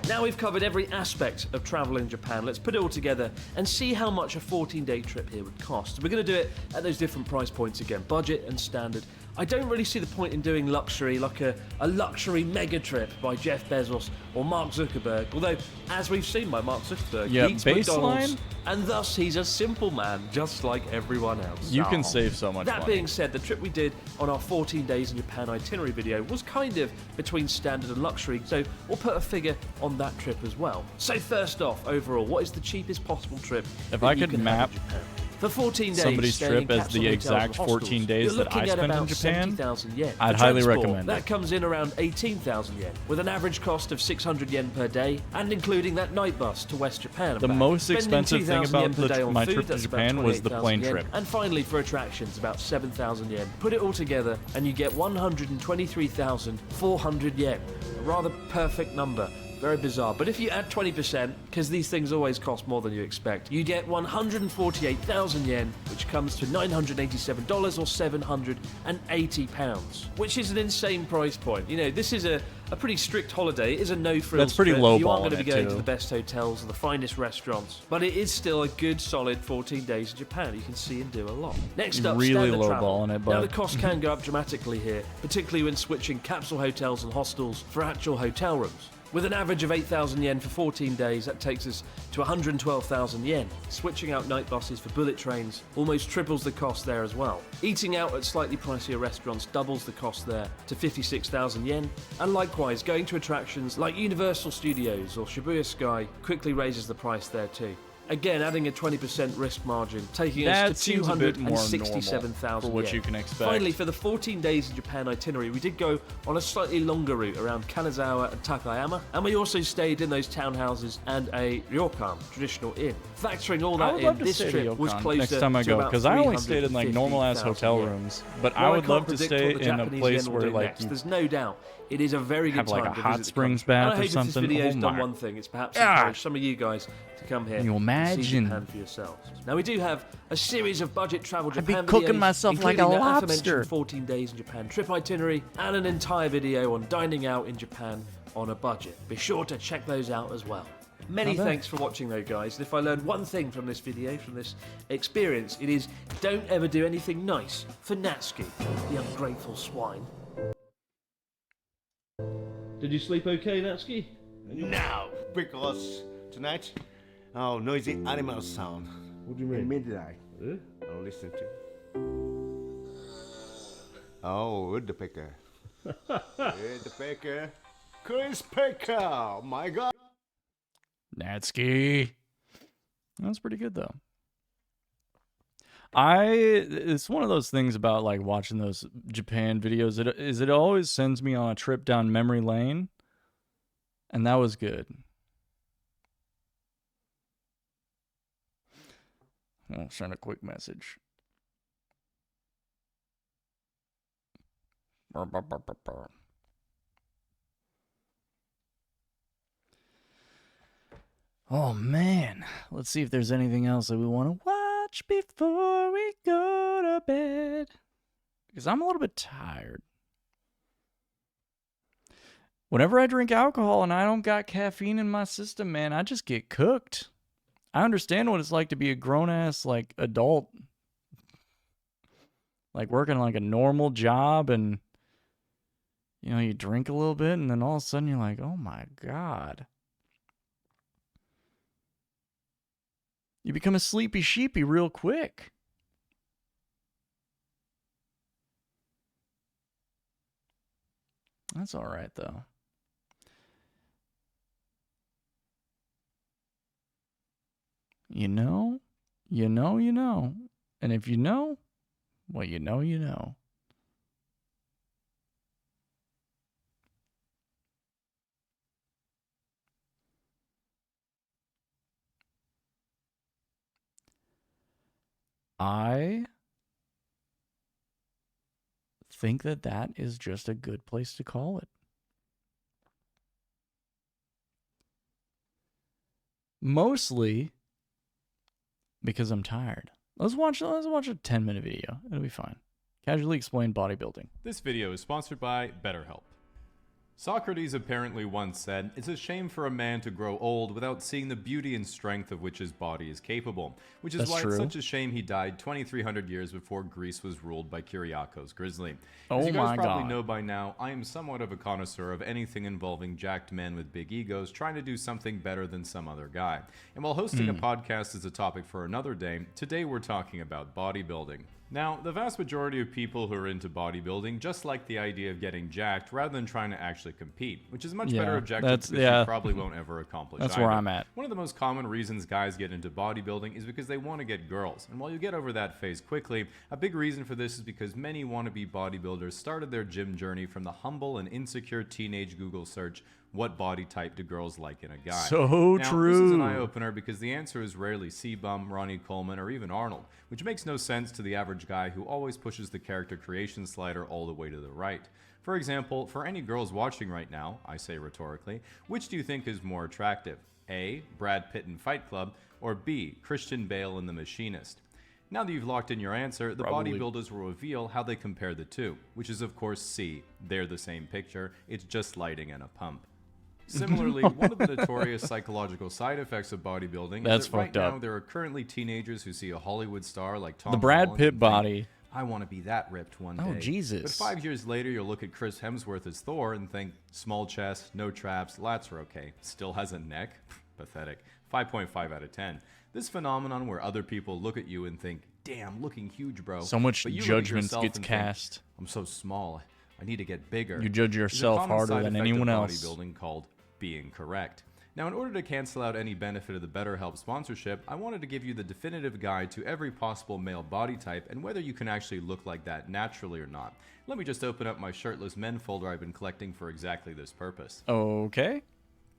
Now we've covered every aspect of travel in Japan, let's put it all together and see how much a 14-day trip here would cost. We're going to do it at those different price points again, budget and standard. I don't really see the point in doing luxury like a luxury mega trip by Jeff Bezos or Mark Zuckerberg, although, as we've seen by Mark Zuckerberg, Yeah, he eats McDonald's, baseline? and thus he's a simple man, just like everyone else. You can save so much That money. being said, the trip we did on our 14 days in Japan itinerary video was kind of between standard and luxury, so we'll put a figure on that trip as well. So first off, overall, what is the cheapest possible trip If that I you could can have map in Japan? For 14 days, somebody's staying trip in as capsule the hotels exact and hostels, 14 days you're that I looking at spent in about Japan, 70,000 yen. I'd For highly transport, recommend it. That comes in around 18,000 yen, with an average cost of 600 yen per day, and including that night bus to West Japan and The back. most Spending expensive thing 2,000 yen about per day on my food, trip to that's about Japan was the 28,000 plane yen. trip. And finally, for attractions, about 7,000 yen. Put it all together, and you get 123,400 yen. A rather perfect number. Very bizarre. But if you add 20%, because these things always cost more than you expect, you get 148,000 yen, which comes to $987 or £780, which is an insane price point. You know, this is a pretty strict holiday. It is a no-frills That's pretty trip. low You aren't balling going to be it, going too. to the best hotels or the finest restaurants, but it is still a good, solid 14 days in Japan. You can see and do a lot. Next up, Really standard low travel. balling it, Now, but the cost can go up dramatically here, particularly when switching capsule hotels and hostels for actual hotel rooms. With an average of 8,000 yen for 14 days, that takes us to 112,000 yen. Switching out night buses for bullet trains almost triples the cost there as well. Eating out at slightly pricier restaurants doubles the cost there to 56,000 yen. And likewise, going to attractions like Universal Studios or Shibuya Sky quickly raises the price there too. Again, adding a 20% risk margin, taking That us to seems a bit more normal 267,000 for what yen. you can expect. Finally, for the 14 days in Japan itinerary, we did go on a slightly longer route around Kanazawa and Takayama, and we also stayed in those townhouses and a ryokan, traditional inn. Factoring all I that would in, love to this stay trip at was Ryokan closer next time I to go, about because I only stayed in like 350,000 normal-ass hotel yen. rooms, but Now, I would can't love to predict stay what the in a Japanese place yen will where do like next. you There's no doubt it is a very good have like time a to hot visit the springs country. bath And I or hope if something. this video's Oh done my- one thing, it's perhaps Ah. encourage some of you guys to come here Can you and see imagine? Japan for yourselves. Now we do have a series of budget travel I'd be Japan cooking videos, myself like a including the lobster. aforementioned 14 days in Japan trip itinerary and an entire video on dining out in Japan on a budget. Be sure to check those out as well. Many Okay. thanks for watching though, guys. And if I learned one thing from this video, from this experience, it is don't ever do anything nice for Natsuki, the ungrateful swine. Did you sleep okay, Natsuki? No, because tonight, noisy animal sound. What do you mean? At midnight. I'll listen to. Woodpecker. Woodpecker. Chris Pecker. Oh my God. Natsuki. That's pretty good though. It's one of those things about like watching those Japan videos. It always sends me on a trip down memory lane, and that was good. I'll send a quick message. Oh man, let's see if there's anything else that we want to watch before we go to bed. Because I'm a little bit tired. Whenever I drink alcohol and I don't got caffeine in my system, man, I just get cooked. I understand what it's like to be a grown-ass, like, adult. Like, working like a normal job and, you know, you drink a little bit and then all of a sudden you're like, oh my God. You become a sleepy sheepy real quick. That's all right, though. You know. And if you know, well, you know. I think that that is just a good place to call it. Mostly because I'm tired. Let's watch a 10-minute video. It'll be fine. Casually explain bodybuilding. This video is sponsored by BetterHelp. Socrates apparently once said, "It's a shame for a man to grow old without seeing the beauty and strength of which his body is capable," which is why it's such a shame he died 2,300 years before Greece was ruled by Kyriakos Grizzly. As you guys probably know by now, I am somewhat of a connoisseur of anything involving jacked men with big egos trying to do something better than some other guy. And while hosting a podcast is a topic for another day, today we're talking about bodybuilding. Now, the vast majority of people who are into bodybuilding just like the idea of getting jacked rather than trying to actually compete, which is a much better objective because you probably won't ever accomplish That's either. where I'm at. One of the most common reasons guys get into bodybuilding is because they want to get girls. And while you get over that phase quickly, a big reason for this is because many wannabe bodybuilders started their gym journey from the humble and insecure teenage Google search, "What body type do girls like in a guy?" So now, true. This is an eye-opener because the answer is rarely C-Bum, Ronnie Coleman, or even Arnold, which makes no sense to the average guy who always pushes the character creation slider all the way to the right. For example, for any girls watching right now, I say rhetorically, which do you think is more attractive? A. Brad Pitt in Fight Club, or B. Christian Bale in The Machinist? Now that you've locked in your answer, the bodybuilders will reveal how they compare the two, which is of course C. They're the same picture, it's just lighting and a pump. Similarly, one of the notorious psychological side effects of bodybuilding is that right now there are currently teenagers who see a Hollywood star like Tom The Brad Holland Pitt and think, body. "I want to be that ripped one day." Oh, Jesus. But 5 years later, you'll look at Chris Hemsworth as Thor and think, small chest, no traps, lats are okay. Still has a neck? Pathetic. 5.5 out of 10. This phenomenon where other people look at you and think, "Damn, looking huge, bro." So much But you look at judgment yourself gets and think, cast. "I'm so small. I need to get bigger." You judge Is a yourself common harder side than effect anyone of else. bodybuilding called being correct. Now, in order to cancel out any benefit of the BetterHelp sponsorship, I wanted to give you the definitive guide to every possible male body type and whether you can actually look like that naturally or not. Let me just open up my shirtless men folder I've been collecting for exactly this purpose. Okay.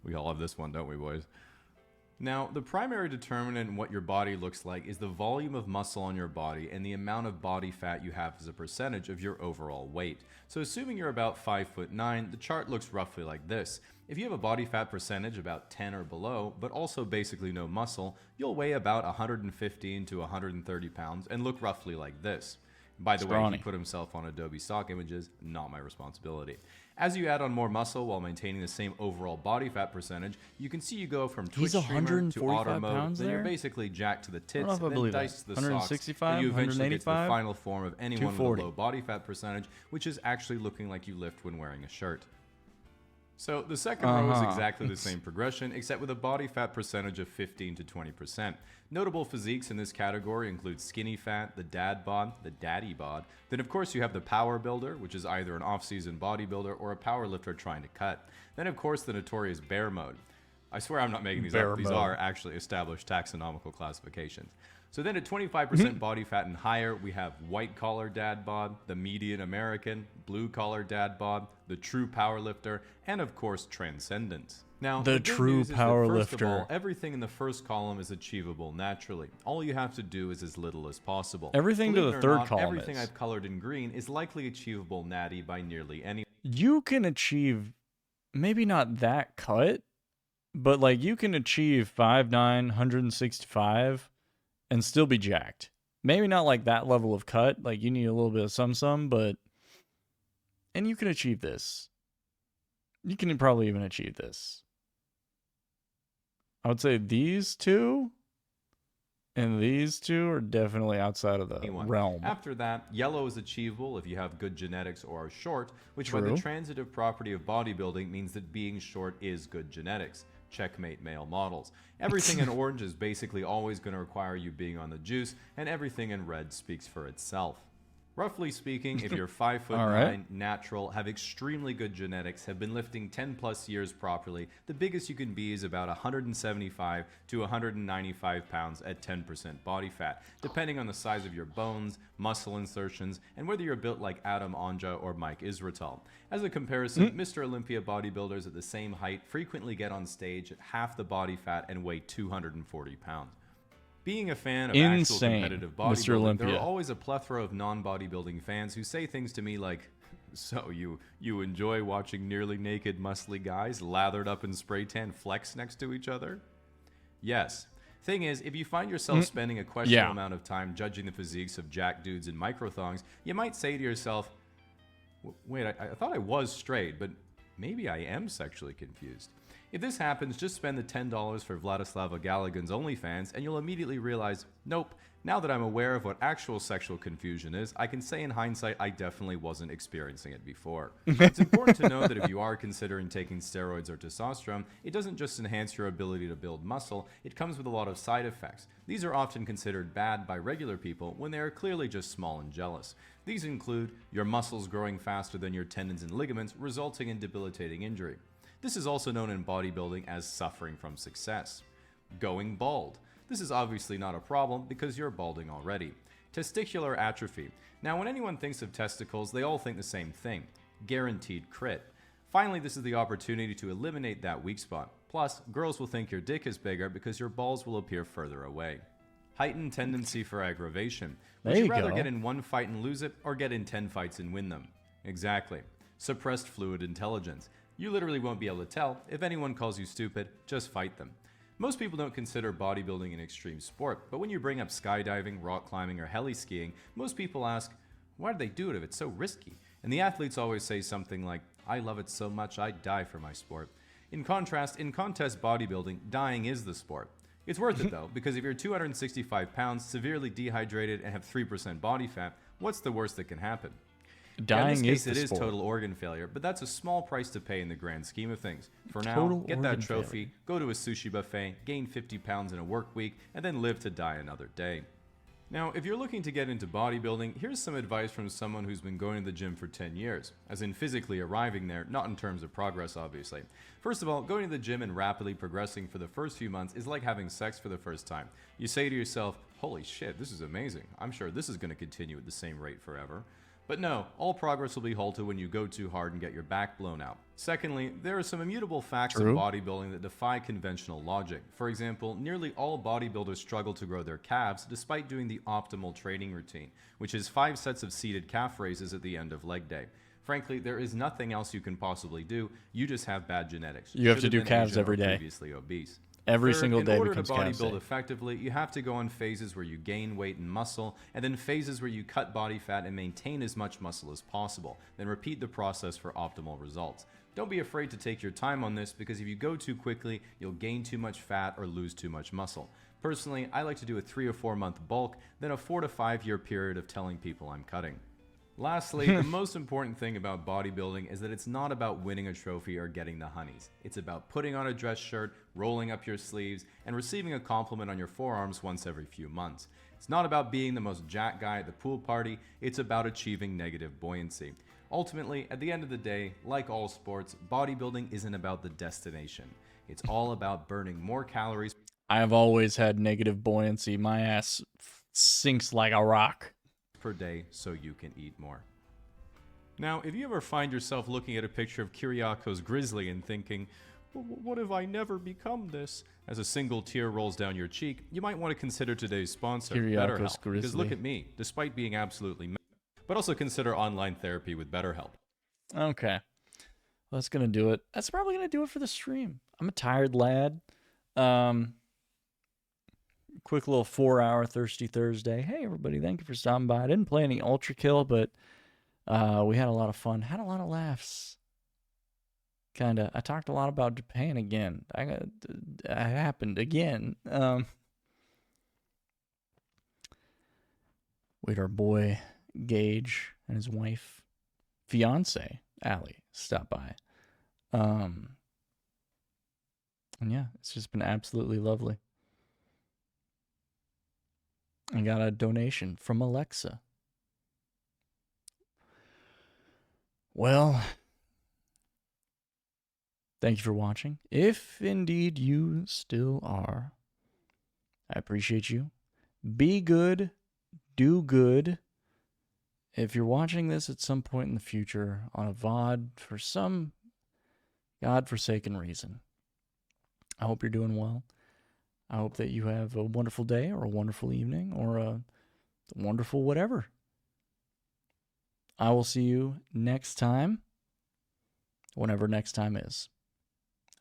We all have this one, don't we, boys? Now, the primary determinant in what your body looks like is the volume of muscle on your body and the amount of body fat you have as a percentage of your overall weight. So assuming you're about 5'9", the chart looks roughly like this. If you have a body fat percentage about 10 or below, but also basically no muscle, you'll weigh about 115 to 130 pounds and look roughly like this. By the way, Scrawny. he put himself on Adobe stock images, not my responsibility. As you add on more muscle while maintaining the same overall body fat percentage, you can see you go from He's Twitch streamer to 145 auto mode, pounds then you're there? basically jacked to the I don't tits, know if I then believe diced to that. the socks, 165, then you eventually get to the 185, final form of anyone with a 240. low body fat percentage, which is actually looking like you lift when wearing a shirt. So the second row is exactly the same progression, except with a body fat percentage of 15 to 20%. Notable physiques in this category include skinny fat, the dad bod, the daddy bod. Then of course you have the power builder, which is either an off-season bodybuilder or a power lifter trying to cut. Then of course the notorious bear mode. I swear I'm not making these Bear up. These mode. are actually established taxonomical classifications. So then at 25% body fat and higher, we have white collar dad bod, the median American, blue collar dad bod, the true power lifter, and of course transcendence. Now, The good true news is that, power first of all, lifter. everything in the first column is achievable naturally. All you have to do is as little as possible. Everything to Believe the it or third not, column everything is. I've colored in green is likely achievable natty by nearly any. You can achieve, maybe not that cut, but like you can achieve 5'9", 165 and still be jacked. Maybe not like that level of cut, like you need a little bit of some, but, and you can achieve this. You can probably even achieve this. I would say these two and these two are definitely outside of the realm. After that, yellow is achievable if you have good genetics or are short, which by the True. transitive property of bodybuilding means that being short is good genetics. Checkmate male models. Everything in orange is basically always going to require you being on the juice, and everything in red speaks for itself. Roughly speaking, if you're 5'9", right. natural, have extremely good genetics, have been lifting 10 plus years properly, the biggest you can be is about 175 to 195 pounds at 10% body fat, depending on the size of your bones, muscle insertions, and whether you're built like Adam Anja or Mike Israetel. As a comparison, Mr. Olympia bodybuilders at the same height frequently get on stage at half the body fat and weigh 240 pounds. Being a fan of actual Insane, competitive Mr. bodybuilding, there Olympia. are always a plethora of non-bodybuilding fans who say things to me like, so you enjoy watching nearly naked muscly guys lathered up in spray tan flex next to each other? Yes. Thing is, if you find yourself spending a questionable amount of time judging the physiques of jack dudes in microthongs, you might say to yourself, wait, I thought I was straight, but maybe I am sexually confused. If this happens, just spend the $10 for Vladislava Galagan's OnlyFans, and you'll immediately realize, nope, now that I'm aware of what actual sexual confusion is, I can say in hindsight I definitely wasn't experiencing it before. It's important to know that if you are considering taking steroids or testosterone, it doesn't just enhance your ability to build muscle, it comes with a lot of side effects. These are often considered bad by regular people when they are clearly just small and jealous. These include your muscles growing faster than your tendons and ligaments, resulting in debilitating injury. This is also known in bodybuilding as suffering from success. Going bald. This is obviously not a problem because you're balding already. Testicular atrophy. Now, when anyone thinks of testicles, they all think the same thing. Guaranteed crit. Finally, this is the opportunity to eliminate that weak spot. Plus, girls will think your dick is bigger because your balls will appear further away. Heightened tendency for aggravation. Would you rather get in one fight and lose it, or get in 10 fights and win them? Exactly. Suppressed fluid intelligence. You literally won't be able to tell. If anyone calls you stupid, just fight them. Most people don't consider bodybuilding an extreme sport, but when you bring up skydiving, rock climbing, or heli skiing, most people ask, why do they do it if it's so risky? And the athletes always say something like, I love it so much I'd die for my sport. In contrast, in contest bodybuilding, dying is the sport. It's worth it though, because if you're 265 pounds, severely dehydrated, and have 3% body fat, what's the worst that can happen? Dying in this case, is the it is sport. total organ failure, but that's a small price to pay in the grand scheme of things. For now, Total get that organ trophy, failure. go to a sushi buffet, gain 50 pounds in a work week, and then live to die another day. Now, if you're looking to get into bodybuilding, here's some advice from someone who's been going to the gym for 10 years, as in physically arriving there, not in terms of progress, obviously. First of all, going to the gym and rapidly progressing for the first few months is like having sex for the first time. You say to yourself, holy shit, this is amazing. I'm sure this is going to continue at the same rate forever. But no, all progress will be halted when you go too hard and get your back blown out. Secondly, there are some immutable facts of bodybuilding that defy conventional logic. For example, nearly all bodybuilders struggle to grow their calves despite doing the optimal training routine, which is 5 sets of seated calf raises at the end of leg day. Frankly, there is nothing else you can possibly do. You just have bad genetics. You have to Should do been calves Asian or every day. Previously obese. Every Third, single day in order becomes to calves bodybuild day. effectively, you have to go on phases where you gain weight and muscle, and then phases where you cut body fat and maintain as much muscle as possible. Then repeat the process for optimal results. Don't be afraid to take your time on this, because if you go too quickly, you'll gain too much fat or lose too much muscle. Personally, I like to do a 3 or 4 month bulk, then a 4 to 5 year period of telling people I'm cutting. Lastly, the most important thing about bodybuilding is that it's not about winning a trophy or getting the honeys. It's about putting on a dress shirt, rolling up your sleeves, and receiving a compliment on your forearms once every few months. It's not about being the most jacked guy at the pool party, it's about achieving negative buoyancy. Ultimately, at the end of the day, like all sports, bodybuilding isn't about the destination. It's all about burning more calories. I have always had negative buoyancy. My ass sinks like a rock Per day so you can eat more. Now, if you ever find yourself looking at a picture of Kyriakos Grizzly and thinking, what if I never become this? As a single tear rolls down your cheek, you might want to consider today's sponsor, Kyriakos BetterHelp. Grizzly. Because look at me, despite being absolutely mad, but also consider online therapy with BetterHelp. Okay. Well, that's going to do it. That's probably going to do it for the stream. I'm a tired lad. Quick little 4-hour Thirsty Thursday. Hey, everybody. Thank you for stopping by. I didn't play any Ultra Kill, but we had a lot of fun. Had a lot of laughs. I talked a lot about Japan again. It happened again. We had our boy Gage and his wife, fiance Allie, stop by. And yeah, it's just been absolutely lovely. I got a donation from Alexa. Well, thank you for watching. If indeed you still are, I appreciate you. Be good. Do good. If you're watching this at some point in the future on a VOD for some godforsaken reason, I hope you're doing well. I hope that you have a wonderful day or a wonderful evening or a wonderful whatever. I will see you next time, whenever next time is.